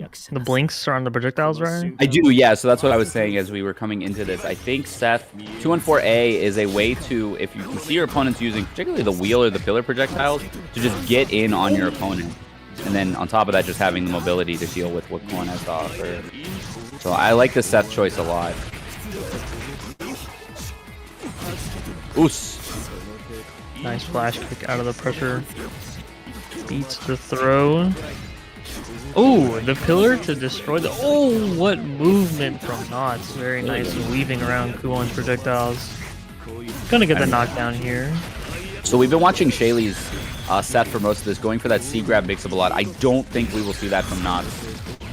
[SPEAKER 4] blinks on the projectiles, right?
[SPEAKER 3] I do, yeah. So that's what I was saying as we were coming into this. I think Seth 214A is a way to, if you can see your opponents using particularly the wheel or the pillar projectiles, to just get in on your opponent, and then on top of that, just having the mobility to deal with what Kuon has to offer. So I like the Seth choice a lot. Oos.
[SPEAKER 4] Nice flash kick out of the pressure. Beats the throw. Oh, the pillar to destroy the... Oh, what movement from Knots. Very nice weaving around Kuon's projectiles. Gonna get the knockdown here.
[SPEAKER 3] So we've been watching Shaly's Seth for most of this, going for that C-grab mix-up a lot. I don't think we will see that from Knots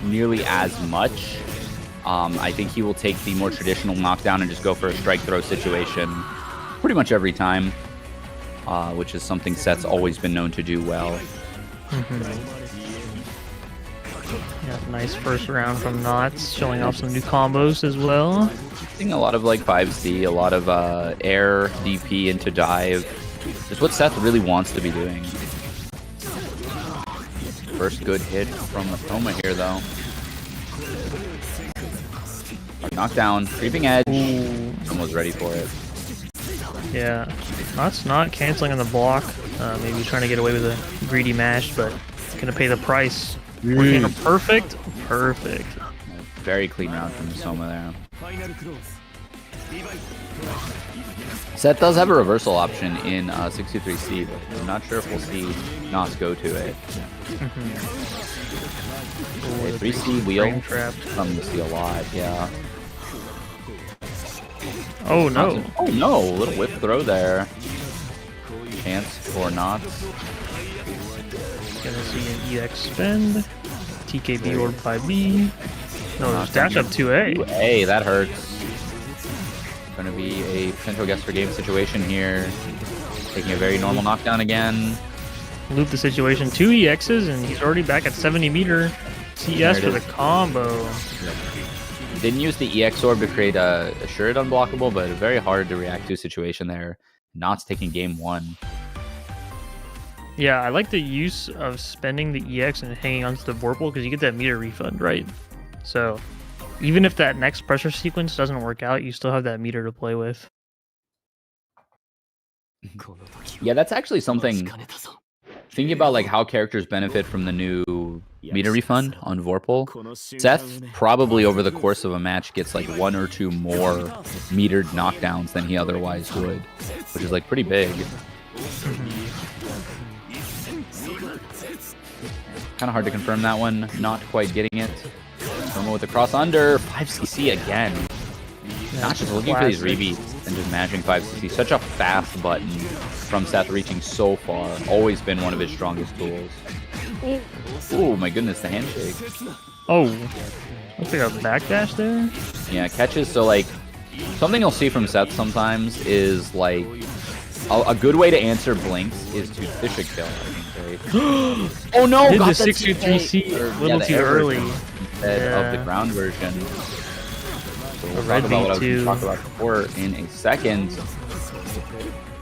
[SPEAKER 3] nearly as much. I think he will take the more traditional knockdown and just go for a strike throw situation pretty much every time. Which is something Seth's always been known to do well.
[SPEAKER 4] Yeah, nice first round from Knots, showing off some new combos as well.
[SPEAKER 3] Seeing a lot of like 5C, a lot of air, DP into dive. Just what Seth really wants to be doing. First good hit from Masoma here though. Knockdown, creeping edge. Almost ready for it.
[SPEAKER 4] Yeah, Knots not canceling on the block. Maybe trying to get away with a greedy mash, but gonna pay the price. Working a perfect.
[SPEAKER 3] Very clean round from Masoma there. Seth does have a reversal option in 63C, but I'm not sure if we'll see Knots go to it. Okay, 3C wheel. Something to see a lot, yeah.
[SPEAKER 4] Oh no!
[SPEAKER 3] Oh no! A little whip throw there. Chance for Knots.
[SPEAKER 4] Gonna see an EX spend. TKB orb 5B. No, dash up 2A.
[SPEAKER 3] 2A, that hurts. Gonna be a potential guess for game situation here. Taking a very normal knockdown again.
[SPEAKER 4] Loop the situation. 2 EXs and he's already back at 70 meter. CS for the combo.
[SPEAKER 3] Didn't use the EX orb to create a assured unblockable, but a very hard to react to situation there. Knots taking game 1.
[SPEAKER 4] Yeah, I like the use of spending the EX and hanging onto the Vorpal because you get that meter refund, right? So even if that next pressure sequence doesn't work out, you still have that meter to play with.
[SPEAKER 3] Yeah, that's actually something. Thinking about like how characters benefit from the new meter refund on Vorpal, Seth probably over the course of a match gets like 1 or 2 more metered knockdowns than he otherwise would, which is like pretty big. Kind of hard to confirm that one. Not quite getting it. Masoma with the cross under 5cc again. Not just looking for these rebeats and just mashing 5cc. Such a fast button from Seth, reaching so far. Always been one of his strongest tools. Oh my goodness, the handshake.
[SPEAKER 4] Oh, looks like a backdash there.
[SPEAKER 3] Yeah, catches. So like, something you'll see from Seth sometimes is like, a good way to answer blinks is to fish a kill. I think, right? Oh no!
[SPEAKER 4] Did
[SPEAKER 3] got
[SPEAKER 4] the 623C a little too early
[SPEAKER 3] instead of the ground version. So we'll talk about what I was going to talk about before in a second.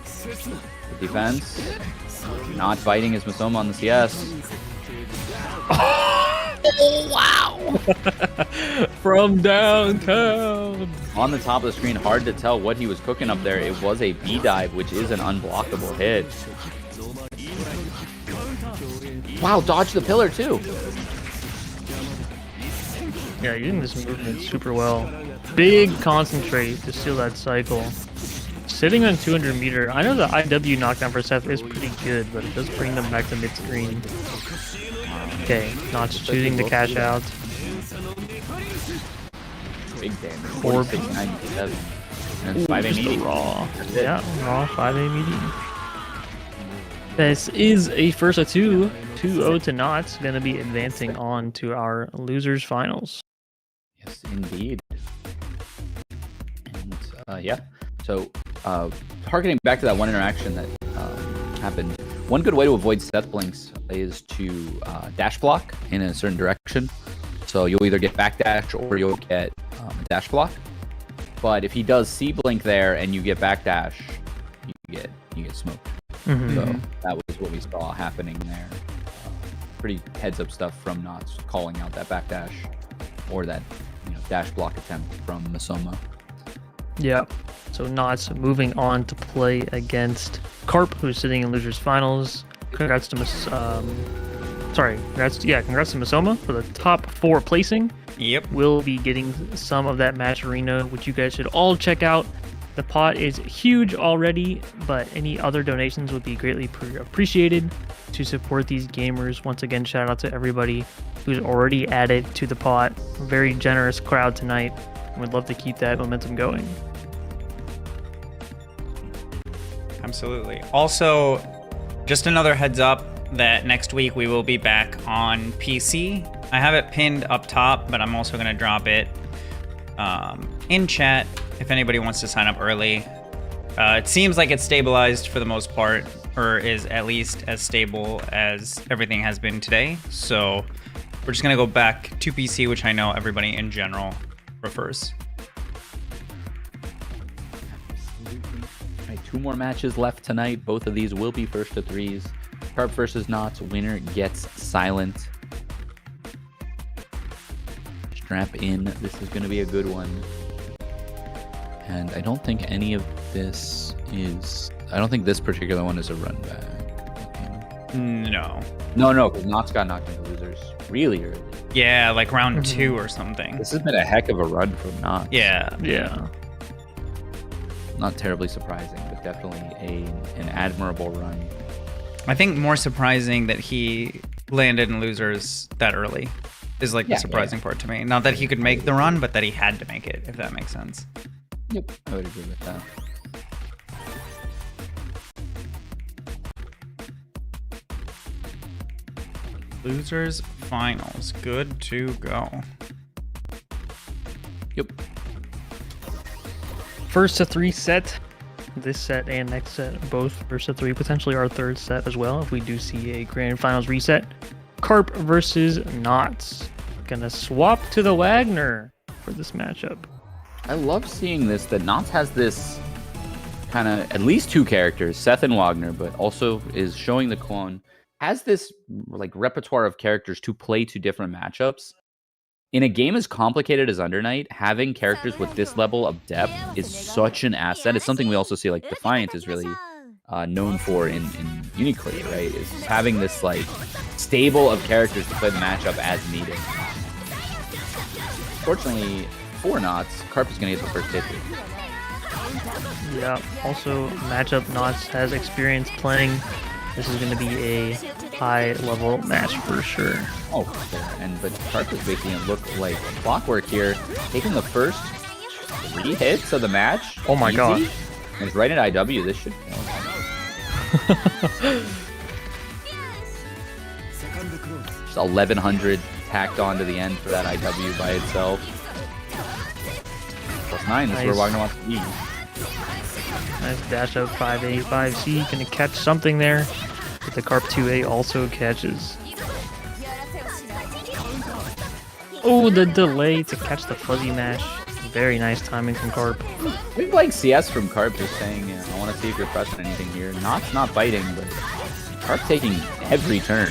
[SPEAKER 3] The defense, not fighting his Masoma on the CS. Oh wow!
[SPEAKER 4] From downtown.
[SPEAKER 3] On the top of the screen, hard to tell what he was cooking up there. It was a B dive, which is an unblockable hit. Wow, dodged the pillar too.
[SPEAKER 4] Yeah, using this movement super well. Big concentrate to steal that cycle. Sitting on 200 meter. I know the IW knockdown for Seth is pretty good, but it does bring them back to mid-screen. Okay, not choosing to cash out.
[SPEAKER 3] big damage.
[SPEAKER 4] 4
[SPEAKER 3] 46.97. And it's 5A
[SPEAKER 4] Just a
[SPEAKER 3] medium.
[SPEAKER 4] raw.
[SPEAKER 3] That's it.
[SPEAKER 4] Yeah, raw 5A medium. This is a first of 2. 2-0 to Knots. Going to be advancing on to our losers finals.
[SPEAKER 3] Yes, indeed. And yeah, so harkening back to that one interaction that happened, one good way to avoid Seth blinks is to dash block in a certain direction. So you'll either get backdash or you'll get dash block. But if he does C blink there and you get backdash, you get smoked.
[SPEAKER 4] Mm-hmm.
[SPEAKER 3] So that was what we saw happening there. Pretty heads up stuff from Knots calling out that backdash or that dash block attempt from Masoma.
[SPEAKER 4] Yeah. So Knots moving on to play against Carp, who's sitting in losers finals. Congrats to congrats to Masoma for the top 4 placing.
[SPEAKER 2] Yep.
[SPEAKER 4] We'll be getting some of that match arena, which you guys should all check out. The pot is huge already, but any other donations would be greatly appreciated to support these gamers. Once again, shout out to everybody who's already added to the pot. Very generous crowd tonight. We'd love to keep that momentum going.
[SPEAKER 2] Absolutely. Also, just another heads up that next week we will be back on PC. I have it pinned up top, but I'm also going to drop it in chat if anybody wants to sign up early. It seems like it's stabilized for the most part, or is at least as stable as everything has been today. So we're just going to go back to PC, which I know everybody in general prefers.
[SPEAKER 3] All right, 2 more matches left tonight. Both of these will be first to 3s. Carp versus Knots. Winner gets silent. Strap in. This is going to be a good one. And I don't think any of this is... I don't think this particular one is a run back.
[SPEAKER 2] No.
[SPEAKER 3] No, because Knots got knocked into losers really early.
[SPEAKER 2] Yeah, like round 2 or something.
[SPEAKER 3] This has been a heck of a run from Knots.
[SPEAKER 2] Yeah.
[SPEAKER 3] Not terribly surprising, but definitely an admirable run.
[SPEAKER 2] I think more surprising that he landed in losers that early is like the surprising part to me. Not that he could make the run, but that he had to make it, if that makes sense.
[SPEAKER 3] Yep, I would agree with that.
[SPEAKER 2] Losers finals. Good to go.
[SPEAKER 3] Yep.
[SPEAKER 4] First to 3 set. This set and next set, both first to 3, potentially our third set as well, if we do see a grand finals reset. Carp versus Knots. Gonna swap to the Wagner for this matchup.
[SPEAKER 3] I love seeing this, that Knots has this kind of, at least 2 characters, Seth and Wagner, but also is showing the Kuon, has this like repertoire of characters to play to different matchups. In a game as complicated as Undernight, having characters with this level of depth is such an asset. It's something we also see like Defiant is really known for in Uniclear, right? Is having this like stable of characters to play the matchup as needed. Fortunately for Knots, Carp is going to get the first hit here.
[SPEAKER 4] Yeah, also matchup Knots has experience playing. This is going to be a high-level match for sure.
[SPEAKER 3] Oh, but Carp is making it look like clockwork here, taking the first 3 hits of the match.
[SPEAKER 4] Oh my god!
[SPEAKER 3] And it's right at IW. This should. Just 1100 tacked onto the end for that IW by itself. +9. This is where Wagner wants to be.
[SPEAKER 4] Nice dash up 5A, 5C. Gonna catch something there. But the Carp 2A also catches. Oh, the delay to catch the fuzzy mash. Very nice timing from Carp.
[SPEAKER 3] Big like CS from Carp just saying, I want to see if you're pressing anything here. Knots not biting, but Carp taking every turn.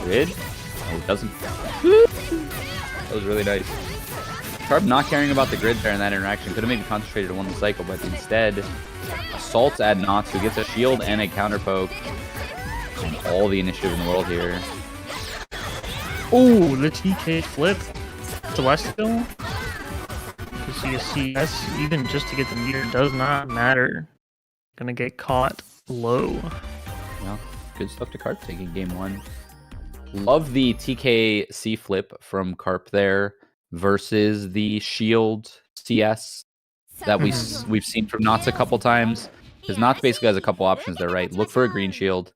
[SPEAKER 3] Grid? Oh, it doesn't. That was really nice. Carp not caring about the grid there in that interaction. Could have maybe concentrated on one cycle, but instead assaults at Knots, who gets a shield and a counter poke. And all the initiative in the world here.
[SPEAKER 4] Oh, the TK flip. Celestial. To see a CS, even just to get the meter, does not matter. Gonna get caught low.
[SPEAKER 3] Well, good stuff to Carp taking game 1. Love the TKC flip from Carp there versus the shield CS that we've seen from Knots a couple times. Because Knots basically has a couple options there, right? Look for a green shield,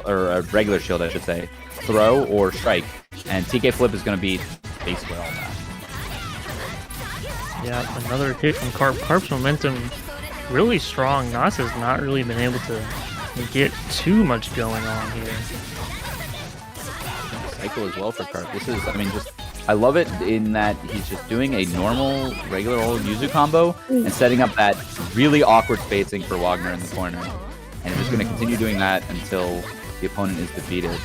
[SPEAKER 3] or a regular shield, I should say. Throw or strike. And TK flip is going to be basically all that.
[SPEAKER 4] Yeah, another hit from Carp. Carp's momentum really strong. Knots has not really been able to get too much going on here.
[SPEAKER 3] Cycle as well for Carp. This is, I mean, just, I love it in that he's just doing a normal, regular old Yuzu combo and setting up that really awkward spacing for Wagner in the corner. And he's just going to continue doing that until the opponent is defeated.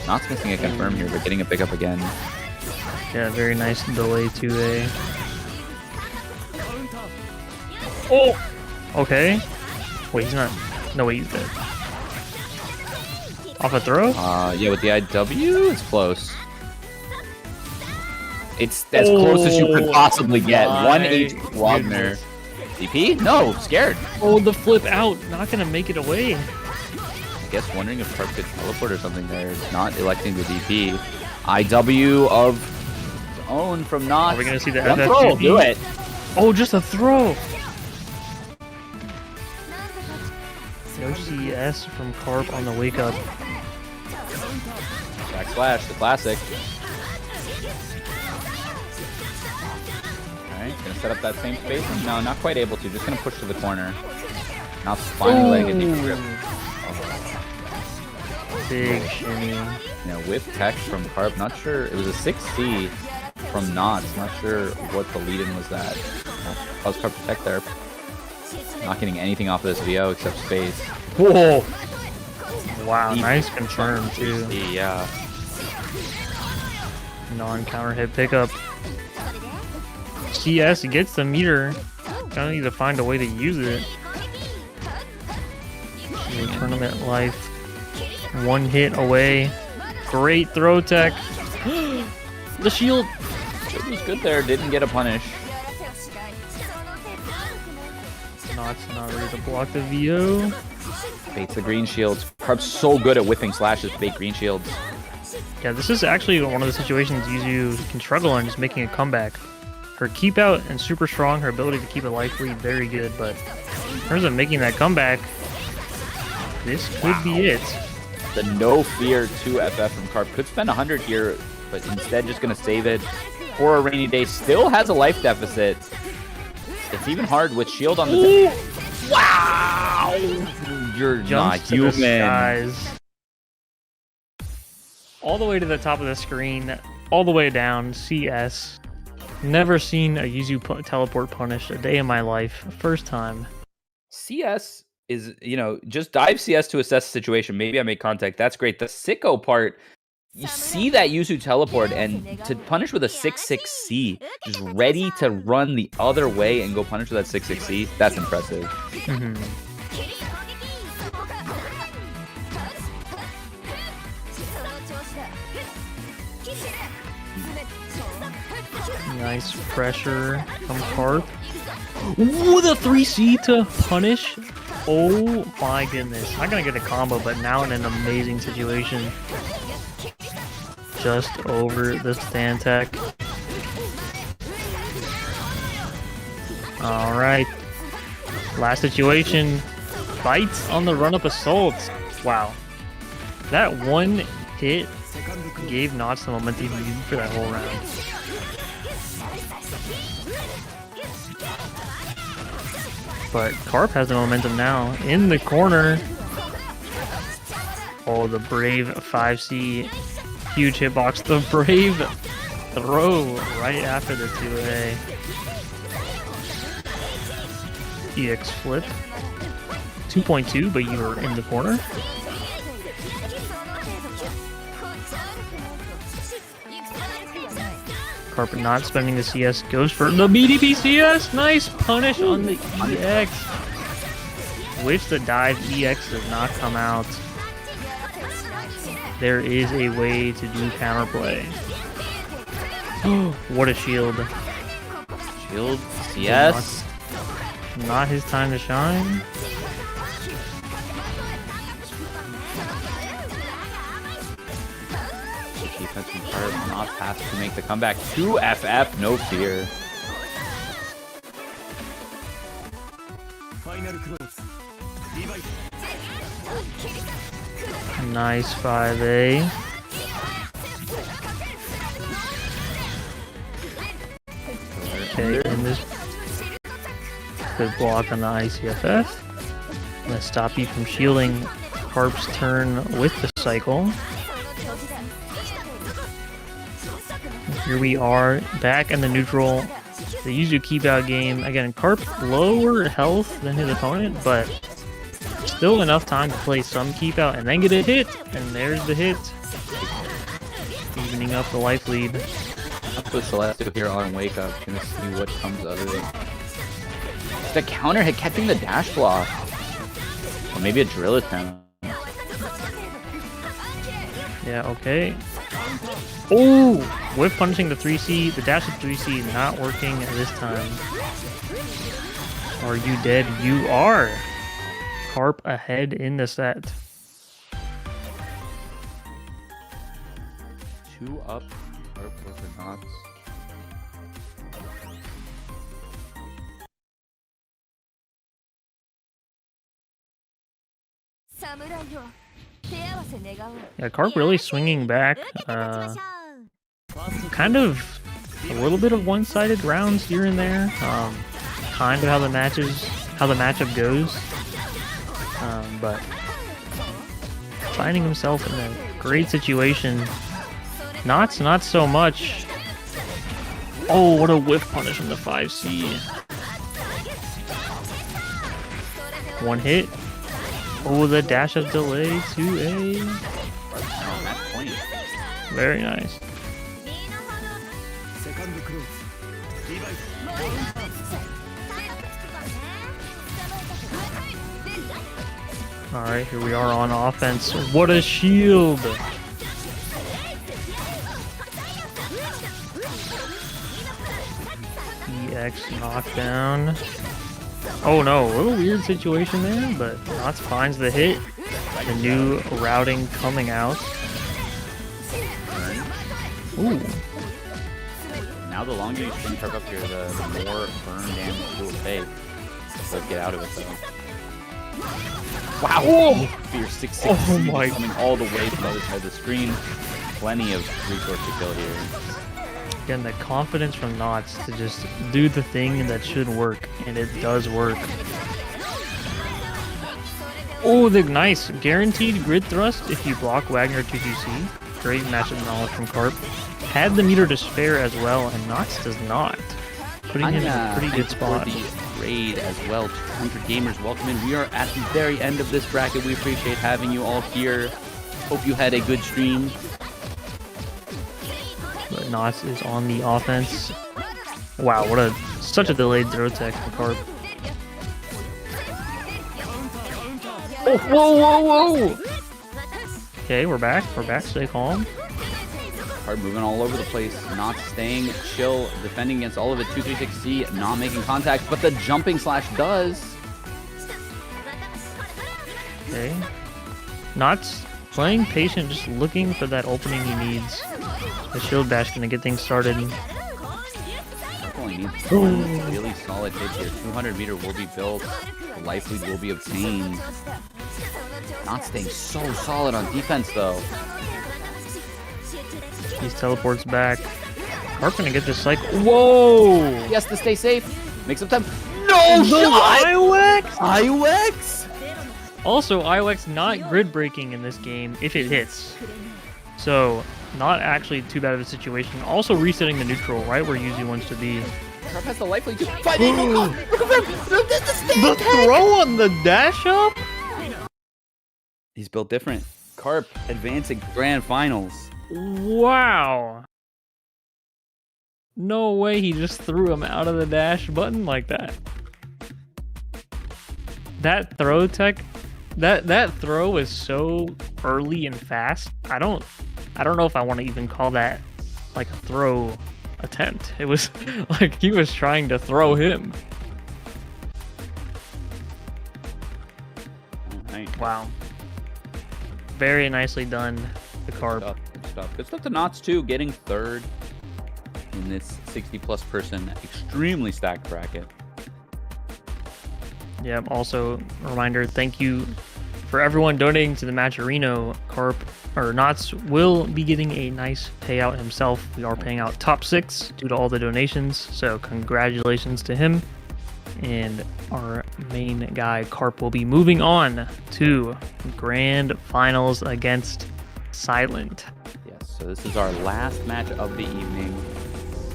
[SPEAKER 3] Not missing a confirm here, but getting a pickup again.
[SPEAKER 4] Yeah, very nice delay 2A. Oh! Okay. Wait, he's not. No, wait, he's dead. Off a throw?
[SPEAKER 3] Yeah, with the IW, it's close. It's as close as you could possibly get. 1H Wagner. DP? No, scared.
[SPEAKER 4] Oh, the flip out. Not gonna make it away.
[SPEAKER 3] I guess wondering if Carp could teleport or something there. Not electing the DP. IW of his own from Knots.
[SPEAKER 4] Are we gonna see the
[SPEAKER 3] One
[SPEAKER 4] FF
[SPEAKER 3] throw, do it.
[SPEAKER 4] Oh, just a throw. No CS from Carp on the wake up.
[SPEAKER 3] Backslash, the classic. Alright, gonna set up that same space. No, not quite able to. Just gonna push to the corner. Now finally letting a deep grip.
[SPEAKER 4] Big shimmy.
[SPEAKER 3] Yeah, whip tech from Carp. Not sure. It was a 6C from Knots. Not sure what the lead-in was that. How's Carp to tech there? Not getting anything off of this VO except space.
[SPEAKER 4] Whoa! Wow, nice confirm too.
[SPEAKER 3] Yeah.
[SPEAKER 4] Non-counter hit pickup. CS gets the meter. Gonna need to find a way to use it. Tournament life. One hit away. Great throw tech. The shield.
[SPEAKER 3] It was good there. Didn't get a punish.
[SPEAKER 4] Not ready to block the VO.
[SPEAKER 3] Baits the green shields. Carp's so good at whipping slashes to bait green shields.
[SPEAKER 4] Yeah, this is actually one of the situations Yuzu can struggle on, just making a comeback. Her keep out and super strong, her ability to keep a life lead very good, but in terms of making that comeback, this could be it.
[SPEAKER 3] The no fear 2FF from Carp could spend 100 here, but instead just going to save it for a rainy day. Still has a life deficit. It's even hard with shield on the... Wow! You're not human.
[SPEAKER 4] All the way to the top of the screen, all the way down, CS. Never seen a Yuzu teleport punished a day in my life. First time.
[SPEAKER 3] CS is, you know, just dive CS to assess the situation. Maybe I make contact. That's great. The sicko part, you see that Yuzu teleport, and to punish with a 6-6C, just ready to run the other way and go punish with that 6-6C, that's impressive.
[SPEAKER 4] Nice pressure from Carp. Ooh, the 3C to punish. Oh my goodness. Not gonna get a combo, but now in an amazing situation. Just over the stand tech. Alright. Last situation. Bites on the run-up assault. Wow. That one hit gave Knots the momentum he needed for that whole round. But Carp has the momentum now in the corner. Oh, the brave 5C. Huge hitbox. The brave throw right after the 2A. EX flip. 2.2, but you were in the corner. Carp not spending the CS, goes for the BDP CS. Nice punish on the EX. Which the dive EX does not come out. There is a way to do counterplay. What a shield.
[SPEAKER 3] Shield CS.
[SPEAKER 4] Not his time to shine.
[SPEAKER 3] Defense from Carp, not fast to make the comeback. 2 FF, no fear.
[SPEAKER 4] Nice 5A. Okay, and this good block on the ICFF. Gonna stop you from shielding Carp's turn with the cycle. Here we are back in the neutral. The usual keep out game. Again, Carp lower health than his opponent, but still enough time to play some keep out and then get a hit. And there's the hit. Evening up the life lead.
[SPEAKER 3] Up with Celeste here on Wake Up. Gonna see what comes out of it. The counter hit catching the dash block. Or maybe a drill attempt.
[SPEAKER 4] Yeah, okay. Oh! Whiff punishing the 3C. The dash of 3C not working this time. Are you dead? You are! Carp ahead in the set.
[SPEAKER 3] 2 up. Carp over knots.
[SPEAKER 4] Yeah, Carp really swinging back. Kind of a little bit of one-sided rounds here and there. Kind of how the matchup goes. But finding himself in a great situation. Knots, not so much. Oh, what a whiff punish from the 5C. One hit. Oh, the dash of delay to A. Very nice. Alright, here we are on offense. What a shield! EX knockdown. Oh no, a little weird situation there, but Knots finds the hit. The new routing coming out. Ooh.
[SPEAKER 3] Now the longer you string Carp up here, the more burn damage you will take. Let's get out of it though. Wow! Oh! Fear 6-6 coming all the way from the other side of the screen. Plenty of resource to kill here.
[SPEAKER 4] Again, the confidence from Knots to just do the thing that should work, and it does work. Oh, the nice guaranteed grid thrust if you block Wagner 2GC. Great matchup knowledge from Carp. Had the meter to spare as well, and Knots does not. Putting him in a pretty good spot.
[SPEAKER 3] The raid as well. 200 gamers, welcome in. We are at the very end of this bracket. We appreciate having you all here. Hope you had a good stream.
[SPEAKER 4] But Knots is on the offense. Wow, such a delayed throw tech for Carp. Oh, whoa! Okay, we're back. Stay calm.
[SPEAKER 3] Carp moving all over the place, not staying chill, defending against all of it. 236C, not making contact, but the jumping slash does.
[SPEAKER 4] Okay. Knots playing patient, just looking for that opening he needs. The shield bash gonna get things started.
[SPEAKER 3] Only needs one really solid hit here. 200 meter will be built. The life lead will be obtained. Not staying so solid on defense though.
[SPEAKER 4] He teleports back. Carp gonna get this cycle. Whoa!
[SPEAKER 3] He has to stay safe. Make some time. No shot! IOX!
[SPEAKER 4] Also, IOX not grid breaking in this game if it hits. So, not actually too bad of a situation. Also resetting the neutral right where Yuzu wants to be.
[SPEAKER 3] Carp has the life lead to
[SPEAKER 4] The throw on the dash up?
[SPEAKER 3] He's built different. Carp advancing grand finals.
[SPEAKER 4] Wow. No way he just threw him out of the dash button like that. That throw tech, that throw is so early and fast. I don't know if I want to even call that like a throw attempt. It was like he was trying to throw him. Wow. Very nicely done, the Carp.
[SPEAKER 3] stuff. Good stuff to Knots too, getting third in this 60+ person extremely stacked bracket.
[SPEAKER 4] Yep. Also, a reminder, thank you for everyone donating to the Matcherino. Carp or Knots will be getting a nice payout himself. We are paying out top 6 due to all the donations, so congratulations to him. And our main guy, Carp, will be moving on to grand finals against Silent.
[SPEAKER 3] Yes, so this is our last match of the evening.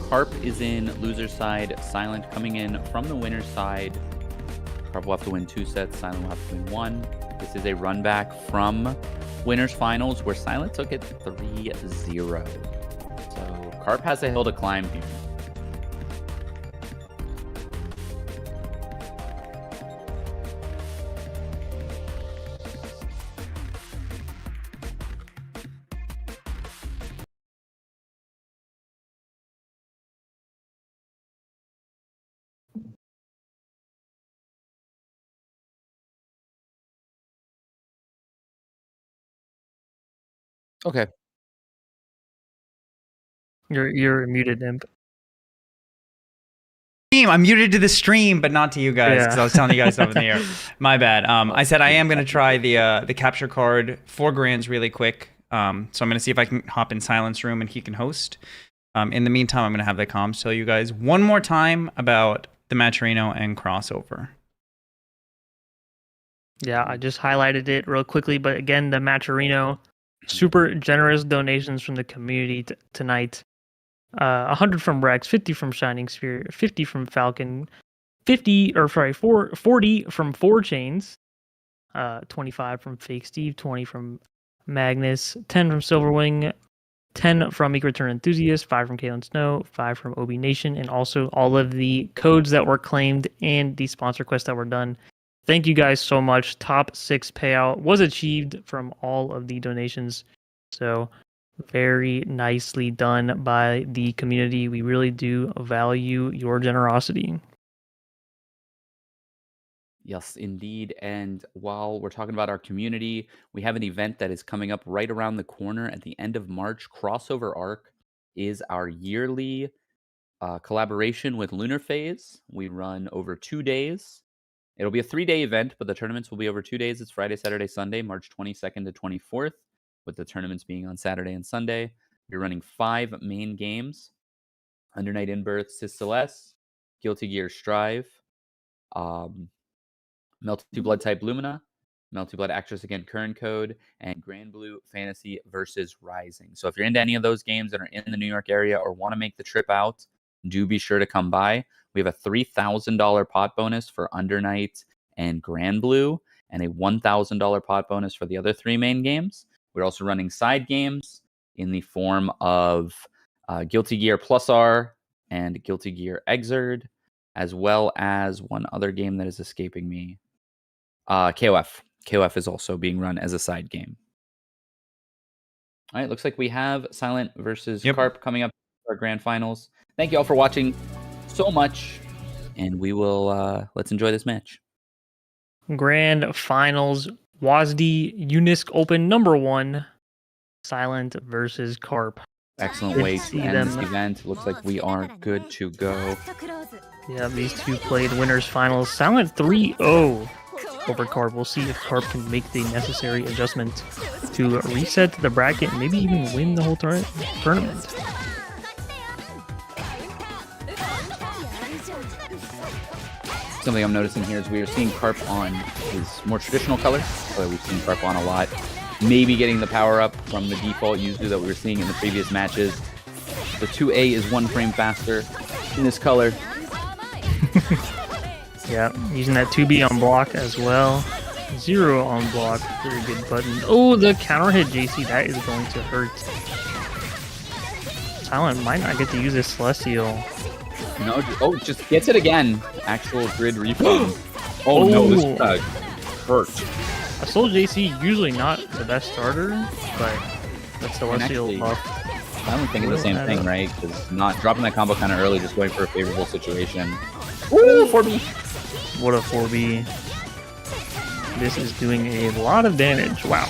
[SPEAKER 3] Carp is in loser's side, Silent coming in from the winner's side. Carp will have to win 2 sets, Silent will have to win 1. This is a run back from winners finals where Silent took it 3-0. So Carp has a hill to climb here. Okay.
[SPEAKER 4] You're muted, Imp.
[SPEAKER 2] I'm muted to the stream, but not to you guys because
[SPEAKER 4] Yeah.
[SPEAKER 2] I was telling you guys stuff in the air. My bad. I said I am going to try the capture card for Grands really quick. So I'm going to see if I can hop in Silent's room and he can host. In the meantime, I'm going to have the comms tell you guys one more time about the Matcherino and crossover.
[SPEAKER 4] Yeah, I just highlighted it real quickly, but again, the Matcherino, super generous donations from the community tonight. 100 from Rex, 50 from Shining Sphere, 50 from Falcon, 40 from 4 Chains, 25 from Fake Steve, 20 from Magnus, 10 from Silverwing, 10 from Equal Return Enthusiast, 5 from Kalen Snow, 5 from Obi Nation, and also all of the codes that were claimed and the sponsor quests that were done. Thank you guys so much. Top 6 payout was achieved from all of the donations. So very nicely done by the community. We really do value your generosity.
[SPEAKER 3] Yes, indeed. And while we're talking about our community, we have an event that is coming up right around the corner at the end of March. Crossover Arc is our yearly collaboration with Lunar Phase. We run over 2 days. It'll be a 3-day event, but the tournaments will be over 2 days. It's Friday, Saturday, Sunday, March 22nd to 24th, with the tournaments being on Saturday and Sunday. You're running 5 main games: Under Night INBIRTH, Celes, Guilty Gear Strive, Melty Blood Type Lumina, Melty Blood Actress Again Current Code, and Grand Blue Fantasy versus Rising. So if you're into any of those games that are in the New York area or want to make the trip out, do be sure to come by. We have a $3,000 pot bonus for Under Night and Grand Blue, and a $1,000 pot bonus for the other 3 main games. We're also running side games in the form of Guilty Gear Plus R and Guilty Gear Exerd, as well as one other game that is escaping me. KOF. KOF is also being run as a side game. All right, looks like we have Silent versus Carp coming up for our grand finals. Thank you all for watching so much, and we will let's enjoy this match.
[SPEAKER 4] Grand finals, WASD UNISC Open number 1, Silent versus Carp.
[SPEAKER 3] Excellent way to end this event. Looks like we are good to go.
[SPEAKER 4] Yeah, these two played winners finals. Silent 3-0 over Carp. We'll see if Carp can make the necessary adjustment to reset the bracket and maybe even win the whole tournament.
[SPEAKER 3] Something I'm noticing here is we are seeing Carp on his more traditional color. So we've seen Carp on a lot. Maybe getting the power up from the default Yuzu that we were seeing in the previous matches. The 2A is 1 frame faster in this color.
[SPEAKER 4] Yeah, using that 2B on block as well. 0 on block. Very good button. Oh, the counter hit, JC. That is going to hurt. Silent might not get to use this Celestial.
[SPEAKER 3] No, just gets it again. Actual grid refund. No, this hurt.
[SPEAKER 4] A Soul JC usually not the best starter, but that's Celestial buff.
[SPEAKER 3] I'm thinking the same thing, right? Because not dropping that combo kind of early, just going for a favorable situation.
[SPEAKER 4] Ooh, 4B. What a 4B. This is doing a lot of damage. Wow.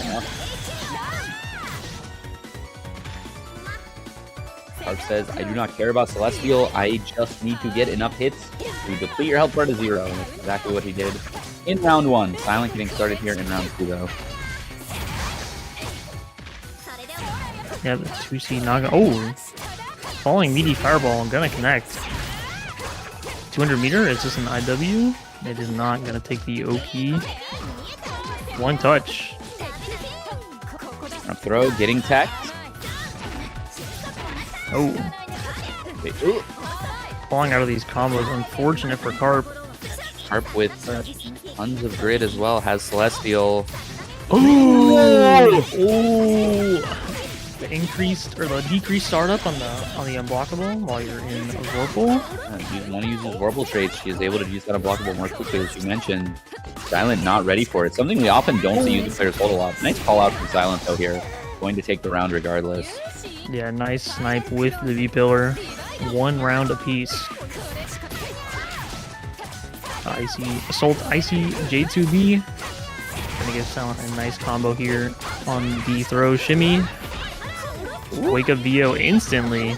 [SPEAKER 3] Carp says, I do not care about Celestial. I just need to get enough hits to deplete your health bar to 0. And that's exactly what he did in round 1. Silent getting started here in round 2, though.
[SPEAKER 4] Yeah, the 2C Naga. Oh! Falling meaty fireball. Gonna connect. 200 meter. Is this an IW? It is not gonna take the OP. One touch.
[SPEAKER 3] Throw, getting tech.
[SPEAKER 4] Oh.
[SPEAKER 3] Wait, ooh.
[SPEAKER 4] Falling out of these combos. Unfortunate for Carp.
[SPEAKER 3] Carp with tons of grid as well. Has Celestial.
[SPEAKER 4] Oh! Oh! The increased or the decreased startup on the unblockable while you're in a Vorpal.
[SPEAKER 3] You want to use his Vorpal traits. She is able to use that unblockable more quickly, as you mentioned. Silent not ready for it. Something we often don't see user players hold a lot. Nice call out from Silent though here. Going to take the round regardless.
[SPEAKER 4] Yeah, nice snipe with the V-Pillar. 1 round apiece. Icy Assault, Icy J2B. Gonna give Silent a nice combo here on the throw shimmy. Wake up VO instantly.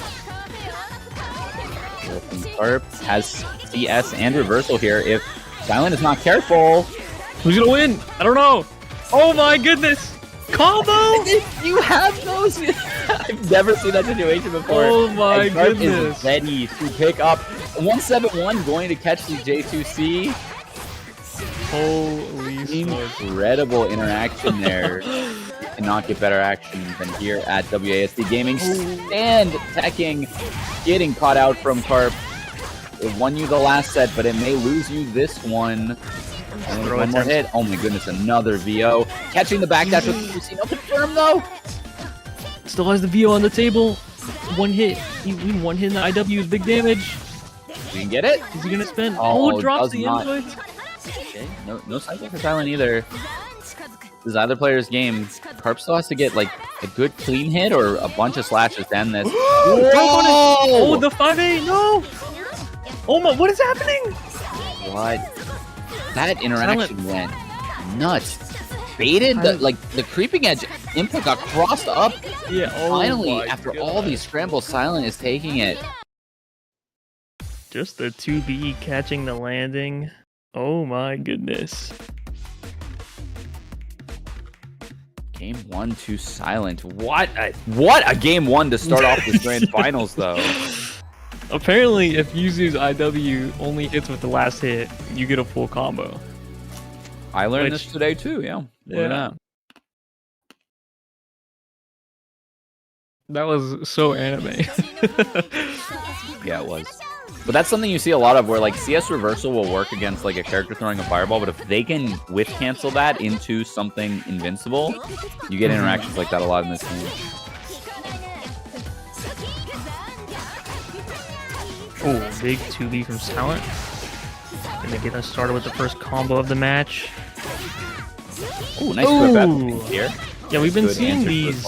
[SPEAKER 3] Carp has CS and reversal here. If Silent is not careful,
[SPEAKER 4] who's gonna win? I don't know. Oh my goodness! Combo!
[SPEAKER 3] You have those. I've never seen that situation before.
[SPEAKER 4] Oh my
[SPEAKER 3] and Carp
[SPEAKER 4] goodness!
[SPEAKER 3] Is ready to pick up 171, going to catch the J2C.
[SPEAKER 4] Holy smokes!
[SPEAKER 3] Incredible interaction there. Cannot get better action than here at WASD Gaming. And attacking, getting caught out from Carp. It won you the last set, but it may lose you this one. And one more hit. Oh my goodness, another VO. Catching the backdash with the UC. No confirm though.
[SPEAKER 4] Still has the VO on the table. One hit. He one hit in the IW is big damage.
[SPEAKER 3] You can get it.
[SPEAKER 4] Is he gonna spend?
[SPEAKER 3] Oh,
[SPEAKER 4] drops the
[SPEAKER 3] not.
[SPEAKER 4] input.
[SPEAKER 3] Okay, no cycle for Silent either. This is either player's game. Carp still has to get like a good clean hit or a bunch of slashes to end this.
[SPEAKER 4] Oh, the 5A, no! Oh my, what is happening?
[SPEAKER 3] What? That interaction went nuts. Baited, the creeping edge input got crossed up.
[SPEAKER 4] Yeah,
[SPEAKER 3] finally, after all these scrambles, Silent is taking it.
[SPEAKER 4] Just the 2B catching the landing. Oh my goodness.
[SPEAKER 3] Game 1 to Silent. What a game 1 to start off this grand finals, though.
[SPEAKER 4] Apparently, if Yuzu's IW only hits with the last hit, you get a full combo.
[SPEAKER 3] I learned this today too. Yeah.
[SPEAKER 4] Yeah. That was so anime.
[SPEAKER 3] Yeah, it was. But that's something you see a lot of where like CS reversal will work against like a character throwing a fireball, but if they can whiff cancel that into something invincible, you get interactions like that a lot in this game.
[SPEAKER 4] Oh, big 2B from Silent. Gonna get us started with the first combo of the match.
[SPEAKER 3] Oh, nice whip here.
[SPEAKER 4] Yeah, we've been seeing these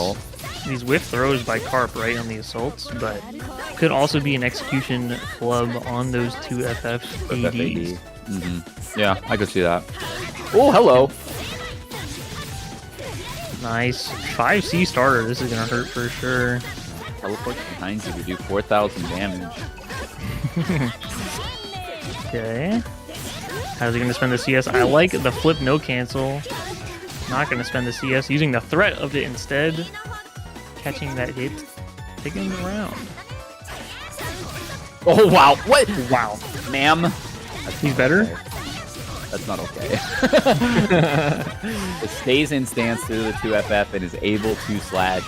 [SPEAKER 4] whiff throws by Carp, right, on the assaults, but could also be an execution flub on those two FFs ADs.
[SPEAKER 3] Yeah, I could see that. Oh, hello.
[SPEAKER 4] Nice. 5C starter. This is going to hurt for sure.
[SPEAKER 3] Teleport behind you to do 4,000 damage.
[SPEAKER 4] Okay. How's he going to spend the CS? I like the flip no cancel. Not going to spend the CS. Using the threat of it instead. Catching that hit. Taking the round.
[SPEAKER 3] Oh, wow. What?
[SPEAKER 4] Wow.
[SPEAKER 3] Ma'am.
[SPEAKER 4] He's better?
[SPEAKER 3] Okay. That's not okay. It stays in stance through the 2FF and is able to slash,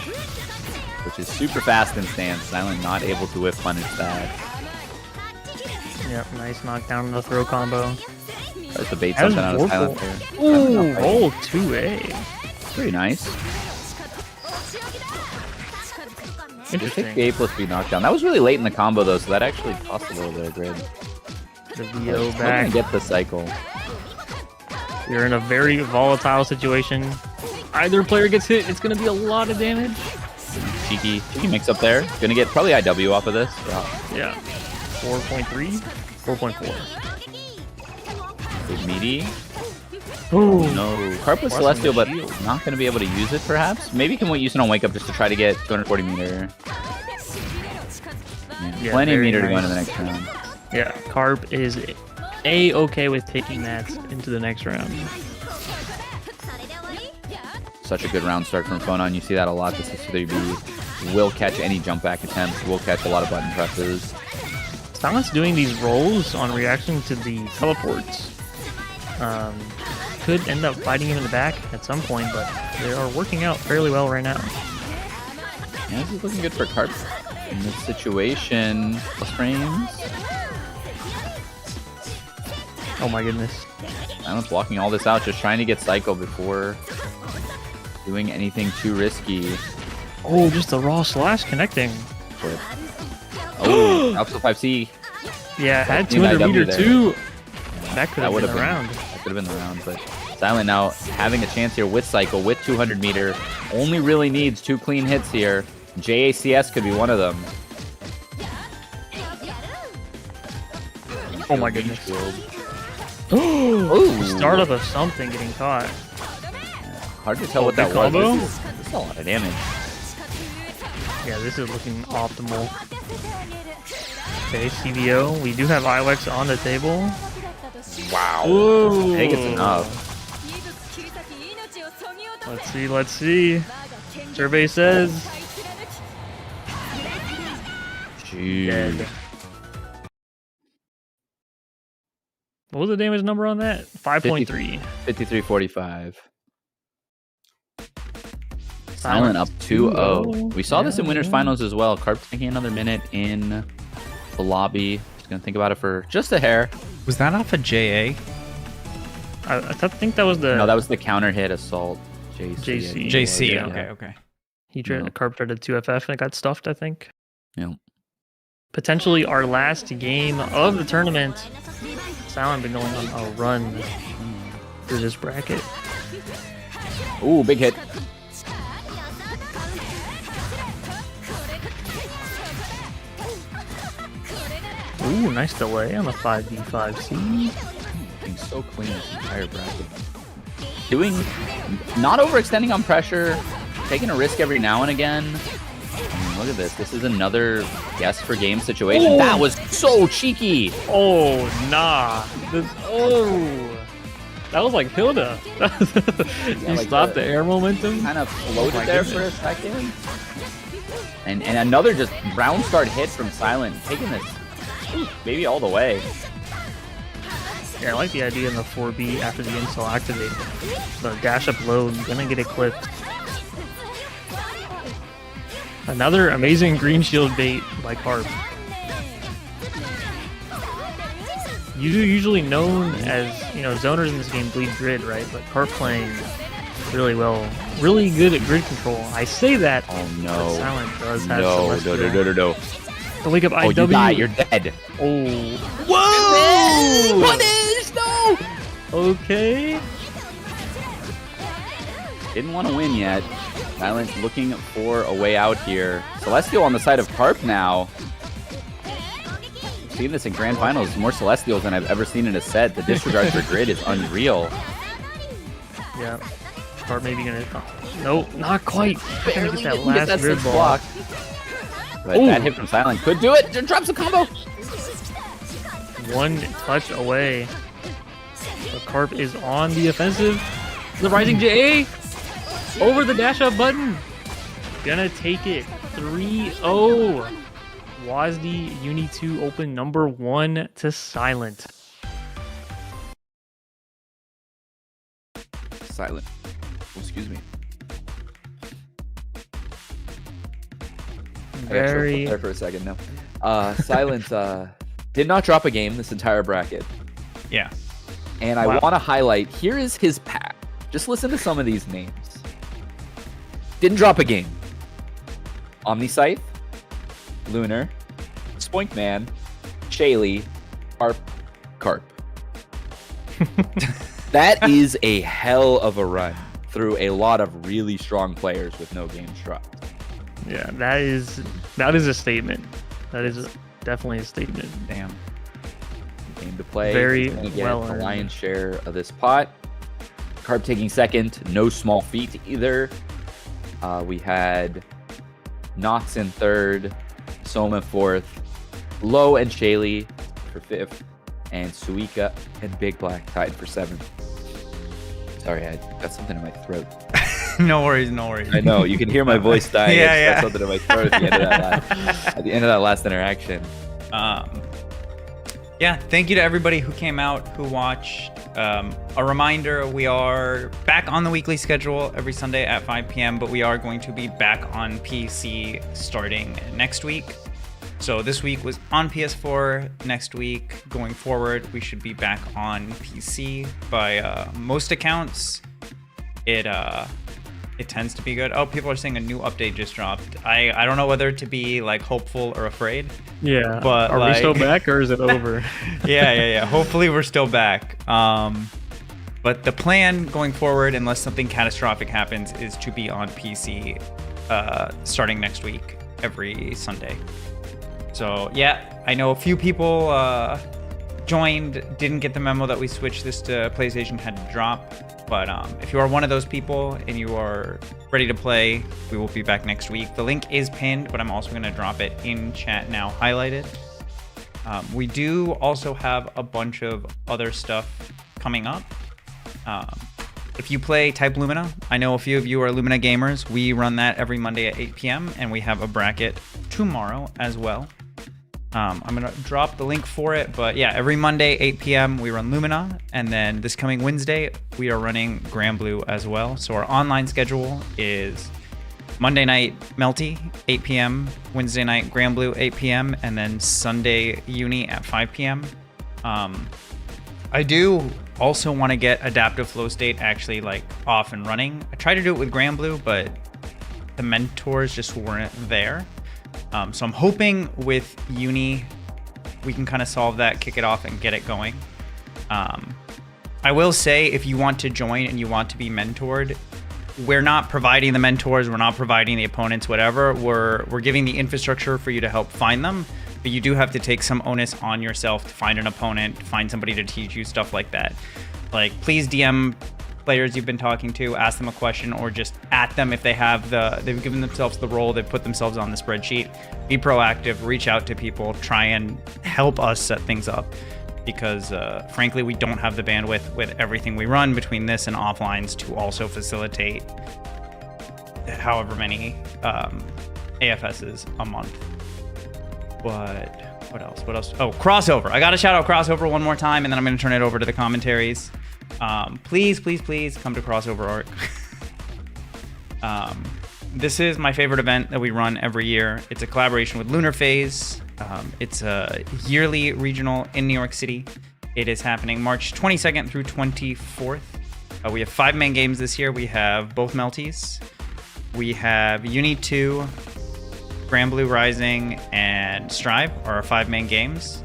[SPEAKER 3] which is super fast in stance. Silent not able to whiff punish that.
[SPEAKER 4] Yep, nice knockdown on the throw combo.
[SPEAKER 3] Tries to bait something out of Silent there.
[SPEAKER 4] Ooh, roll 2A.
[SPEAKER 3] Pretty nice.
[SPEAKER 4] Interesting.
[SPEAKER 3] Take the A plus B knockdown. That was really late in the combo though, so that actually cost a little bit of grid.
[SPEAKER 4] The VO
[SPEAKER 3] We're
[SPEAKER 4] back.
[SPEAKER 3] gonna get the cycle.
[SPEAKER 4] You're in a very volatile situation. Either player gets hit, it's going to be a lot of damage.
[SPEAKER 3] Cheeky mix up there. Gonna get probably IW off of this.
[SPEAKER 4] Yeah. 4.3? 4.4.
[SPEAKER 3] Big meaty.
[SPEAKER 4] Oh,
[SPEAKER 3] No. Carp with Celestial, but not gonna be able to use it perhaps. Maybe can use it on Wake Up just to try to get 240 meter.
[SPEAKER 4] Yeah,
[SPEAKER 3] Plenty of
[SPEAKER 4] very
[SPEAKER 3] meter to go
[SPEAKER 4] nice.
[SPEAKER 3] into the next round.
[SPEAKER 4] Yeah, Carp is A-okay with taking that into the next round.
[SPEAKER 3] Such a good round start from Phonon. You see that a lot. This is 3B. Will catch any jump back attempts. Will catch a lot of button presses.
[SPEAKER 4] Silence doing these rolls on reaction to the teleports. Could end up fighting him in the back at some point, but they are working out fairly well right now.
[SPEAKER 3] Yeah, this is looking good for Carp in this situation. Plus frames.
[SPEAKER 4] Oh my goodness.
[SPEAKER 3] Silence blocking all this out, just trying to get Psycho before doing anything too risky.
[SPEAKER 4] Oh, just the raw slash connecting.
[SPEAKER 3] Oh, up to 5C.
[SPEAKER 4] Yeah, had
[SPEAKER 3] Team
[SPEAKER 4] 200
[SPEAKER 3] IW
[SPEAKER 4] meter
[SPEAKER 3] there.
[SPEAKER 4] too. That could have
[SPEAKER 3] would
[SPEAKER 4] been the round.
[SPEAKER 3] That could have been the round, but Silent now having a chance here with Cycle, with 200 meter. Only really needs 2 clean hits here. JACS could be one of them.
[SPEAKER 4] Oh my goodness.
[SPEAKER 3] Ooh.
[SPEAKER 4] Startup of something getting caught.
[SPEAKER 3] Hard to tell
[SPEAKER 4] Oh,
[SPEAKER 3] what that
[SPEAKER 4] big
[SPEAKER 3] was.
[SPEAKER 4] combo?
[SPEAKER 3] This is a lot of damage.
[SPEAKER 4] Yeah, this is looking optimal. Okay, CBO. We do have IWEX on the table.
[SPEAKER 3] Wow.
[SPEAKER 4] Whoa.
[SPEAKER 3] I think it's enough.
[SPEAKER 4] Let's see. Survey says
[SPEAKER 3] Jeez.
[SPEAKER 4] dead. What was the damage number on that? 5.3.
[SPEAKER 3] 53-45. Silent up 2-0. We saw this in winners finals as well. Carp taking another minute in the lobby. Just gonna think about it for just a hair.
[SPEAKER 2] Was that off of JA?
[SPEAKER 4] I think that was the
[SPEAKER 3] No, that was the counter hit assault. JC.
[SPEAKER 2] JC.
[SPEAKER 4] Yeah.
[SPEAKER 2] Okay.
[SPEAKER 4] he tried
[SPEAKER 3] Yeah.
[SPEAKER 4] Carp tried to 2FF and got stuffed, I think.
[SPEAKER 3] Yeah.
[SPEAKER 4] Potentially our last game of the tournament. Silent been going on a run through this bracket.
[SPEAKER 3] Ooh, big hit.
[SPEAKER 4] Ooh, nice delay on the 5v5C.
[SPEAKER 3] Looking so clean this entire bracket. Not overextending on pressure, taking a risk every now and again. I mean, look at this. This is another guess for game situation.
[SPEAKER 4] Oh.
[SPEAKER 3] That was so cheeky.
[SPEAKER 4] Oh, nah. That was like Hilda. You
[SPEAKER 3] like
[SPEAKER 4] stopped the air momentum.
[SPEAKER 3] Kind of floated
[SPEAKER 4] my
[SPEAKER 3] there
[SPEAKER 4] goodness.
[SPEAKER 3] for a second. And another just round start hit from Silent, taking this maybe all the way.
[SPEAKER 4] Yeah, I like the idea in the 4B after the install activate. The dash up load, gonna get it clipped. Another amazing green shield bait by Carp. Usually known as, zoners in this game bleed grid, right? But Carp playing really well. Really good at grid control. I say that,
[SPEAKER 3] Oh
[SPEAKER 4] but
[SPEAKER 3] no.
[SPEAKER 4] Silent does have
[SPEAKER 3] No.
[SPEAKER 4] Celestial. The wake up
[SPEAKER 3] Oh,
[SPEAKER 4] IW.
[SPEAKER 3] you die. You're dead.
[SPEAKER 4] Oh.
[SPEAKER 3] Whoa! Punish! No!
[SPEAKER 4] Okay.
[SPEAKER 3] Didn't want to win yet. Silent looking for a way out here. Celestial on the side of Carp now. Seeing this in grand finals, more Celestials than I've ever seen in a set. The disregard for grid is unreal.
[SPEAKER 4] Yeah. Carp maybe gonna. Oh, nope, not quite. Gonna get that
[SPEAKER 3] Didn't get
[SPEAKER 4] last
[SPEAKER 3] that
[SPEAKER 4] grid
[SPEAKER 3] sixth
[SPEAKER 4] ball.
[SPEAKER 3] block. But
[SPEAKER 4] Ooh.
[SPEAKER 3] that hit from Silent could do it. Drops a combo.
[SPEAKER 4] One touch away. The Carp is on the offensive. The rising JA over the dash up button. Gonna take it 3-0. WASD Uni 2 Open number 1 to Silent.
[SPEAKER 3] Silent. Oh, excuse me.
[SPEAKER 4] Very.
[SPEAKER 3] There for a second now. Silent did not drop a game this entire bracket.
[SPEAKER 2] Yeah.
[SPEAKER 3] And I
[SPEAKER 4] Wow.
[SPEAKER 3] want to highlight, here is his path. Just listen to some of these names. Didn't drop a game. Omniscythe, Lunar, Spoinkman, Shaly, Carp. That is a hell of a run through a lot of really strong players with no games dropped.
[SPEAKER 4] Yeah, that is a statement. That is definitely a statement.
[SPEAKER 2] Damn.
[SPEAKER 3] Game to play.
[SPEAKER 4] Very
[SPEAKER 3] He's gonna get
[SPEAKER 4] well
[SPEAKER 3] the
[SPEAKER 4] earned.
[SPEAKER 3] lion's share of this pot. Carp taking second. No small feat either. We had Nox in third, Soma fourth, Low and Shaly for 5th, and Suika and BigBlack tied for 7th. Sorry, I got something in my throat.
[SPEAKER 2] No worries, no worries.
[SPEAKER 3] I know, you can hear my voice dying.
[SPEAKER 2] Yeah,
[SPEAKER 3] I just got
[SPEAKER 2] yeah.
[SPEAKER 3] something in my throat at the end of that last interaction.
[SPEAKER 2] Yeah, thank you to everybody who came out, who watched. A reminder, we are back on the weekly schedule every Sunday at 5 p.m., but we are going to be back on PC starting next week. So this week was on PS4. Next week, going forward, we should be back on PC. By most accounts, it tends to be good. Oh, people are saying a new update just dropped. I don't know whether to be like hopeful or afraid.
[SPEAKER 4] Yeah.
[SPEAKER 2] But
[SPEAKER 4] are we still back or is it over?
[SPEAKER 2] Yeah. Hopefully we're still back. But the plan going forward, unless something catastrophic happens, is to be on PC starting next week, every Sunday. So yeah, I know a few people joined, didn't get the memo that we switched this to PlayStation, had to drop. But if you are one of those people and you are ready to play, we will be back next week. The link is pinned, but I'm also going to drop it in chat now, highlighted. We do also have a bunch of other stuff coming up. If you play Type Lumina, I know a few of you are Lumina gamers. We run that every Monday at 8 p.m. and we have a bracket tomorrow as well. I'm going to drop the link for it, but yeah, every Monday, 8 p.m. we run Lumina, and then this coming Wednesday, we are running Granblue as well. So our online schedule is Monday night Melty, 8 p.m., Wednesday night Granblue, 8 p.m., and then Sunday Uni at 5 p.m. I do also want to get Adaptive Flow State actually like off and running. I tried to do it with Granblue, but the mentors just weren't there. So I'm hoping with Uni, we can kind of solve that, kick it off, and get it going. I will say, if you want to join and you want to be mentored, we're not providing the mentors, we're not providing the opponents, whatever. We're giving the infrastructure for you to help find them, but you do have to take some onus on yourself to find an opponent, find somebody to teach you, stuff like that. Like, please DM players you've been talking to, ask them a question, or just at them if they've given themselves the role, they've put themselves on the spreadsheet. Be proactive, reach out to people, try and help us set things up, because frankly, we don't have the bandwidth with everything we run between this and offlines to also facilitate however many AFSs a month. But what else? Oh, crossover. I gotta shout out crossover one more time, and then I'm gonna turn it over to the commentaries. Please come to Crossover Arc. This is my favorite event that we run every year. It's a collaboration with Lunar Phase. It's a yearly regional in New York City. It is happening March 22nd through 24th. We have 5 main games this year. We have both Melties. We have Uni 2, Granblue Rising, and Strive are our 5 main games.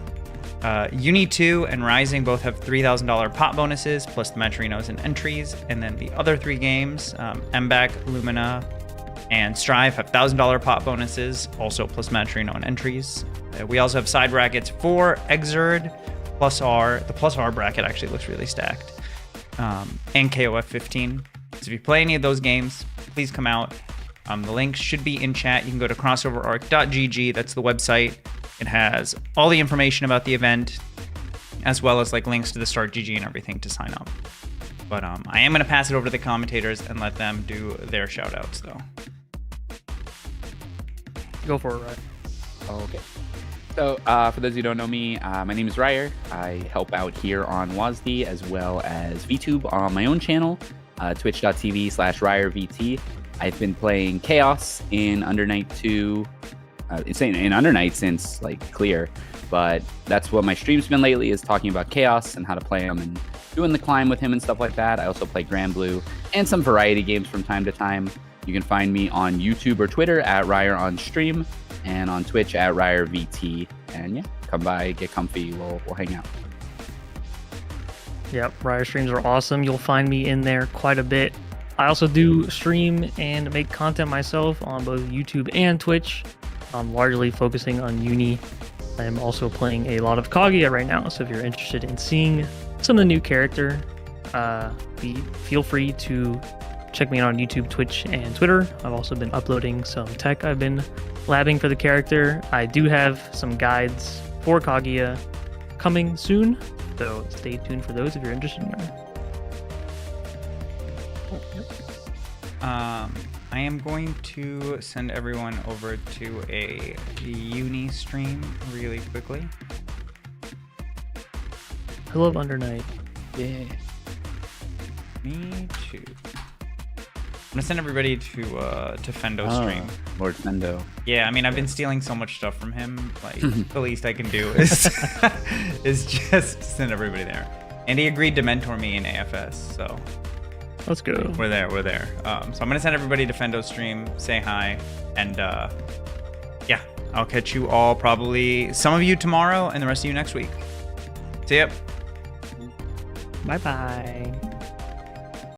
[SPEAKER 2] Uni 2 and Rising both have $3,000 pot bonuses, plus the Matcherinos and entries. And then the other 3 games, MBAC, Lumina, and Strive have $1,000 pot bonuses, also plus Matcherino and entries. We also have side brackets for Exerd, Plus R. The Plus R bracket actually looks really stacked. And KOF 15. So if you play any of those games, please come out. The link should be in chat. You can go to crossoverarc.gg. That's the website. It has all the information about the event, as well as like links to the Start GG and everything to sign up. But I am going to pass it over to the commentators and let them do their shout outs, though.
[SPEAKER 4] Go for it, Ryan.
[SPEAKER 3] Okay. So for those who don't know me, my name is Ryer. I help out here on WASD as well as VTube on my own channel, twitch.tv/RyerVT. I've been playing Chaos in Undernight 2. It's in Undernight since like Clear, but that's what my stream's been lately, is talking about Chaos and how to play him and doing the climb with him and stuff like that. I also play Granblue and some variety games from time to time. You can find me on YouTube or Twitter at Ryer on stream, and on Twitch at RyerVT. And yeah, come by, get comfy, we'll hang out.
[SPEAKER 4] Yep, Ryer streams are awesome. You'll find me in there quite a bit. I also do stream and make content myself on both YouTube and Twitch. I'm largely focusing on Uni. I'm also playing a lot of Kaguya right now, so if you're interested in seeing some of the new character, feel free to check me out on YouTube, Twitch, and Twitter. I've also been uploading some tech I've been labbing for the character. I do have some guides for Kaguya coming soon, so stay tuned for those if you're interested in them.
[SPEAKER 2] I am going to send everyone over to a uni stream really quickly.
[SPEAKER 4] I love Under Night.
[SPEAKER 3] Yeah.
[SPEAKER 2] Me too. I'm gonna send everybody to Fendo's stream.
[SPEAKER 3] Lord Fendo.
[SPEAKER 2] Yeah, I mean, I've been stealing so much stuff from him. Like, the least I can do is is just send everybody there. And he agreed to mentor me in AFS, so
[SPEAKER 4] Let's go.
[SPEAKER 2] we're there. So I'm gonna send everybody to Fendo's stream, say hi, and yeah, I'll catch you all probably, some of you tomorrow and the rest of you next week. See ya.
[SPEAKER 4] Bye bye.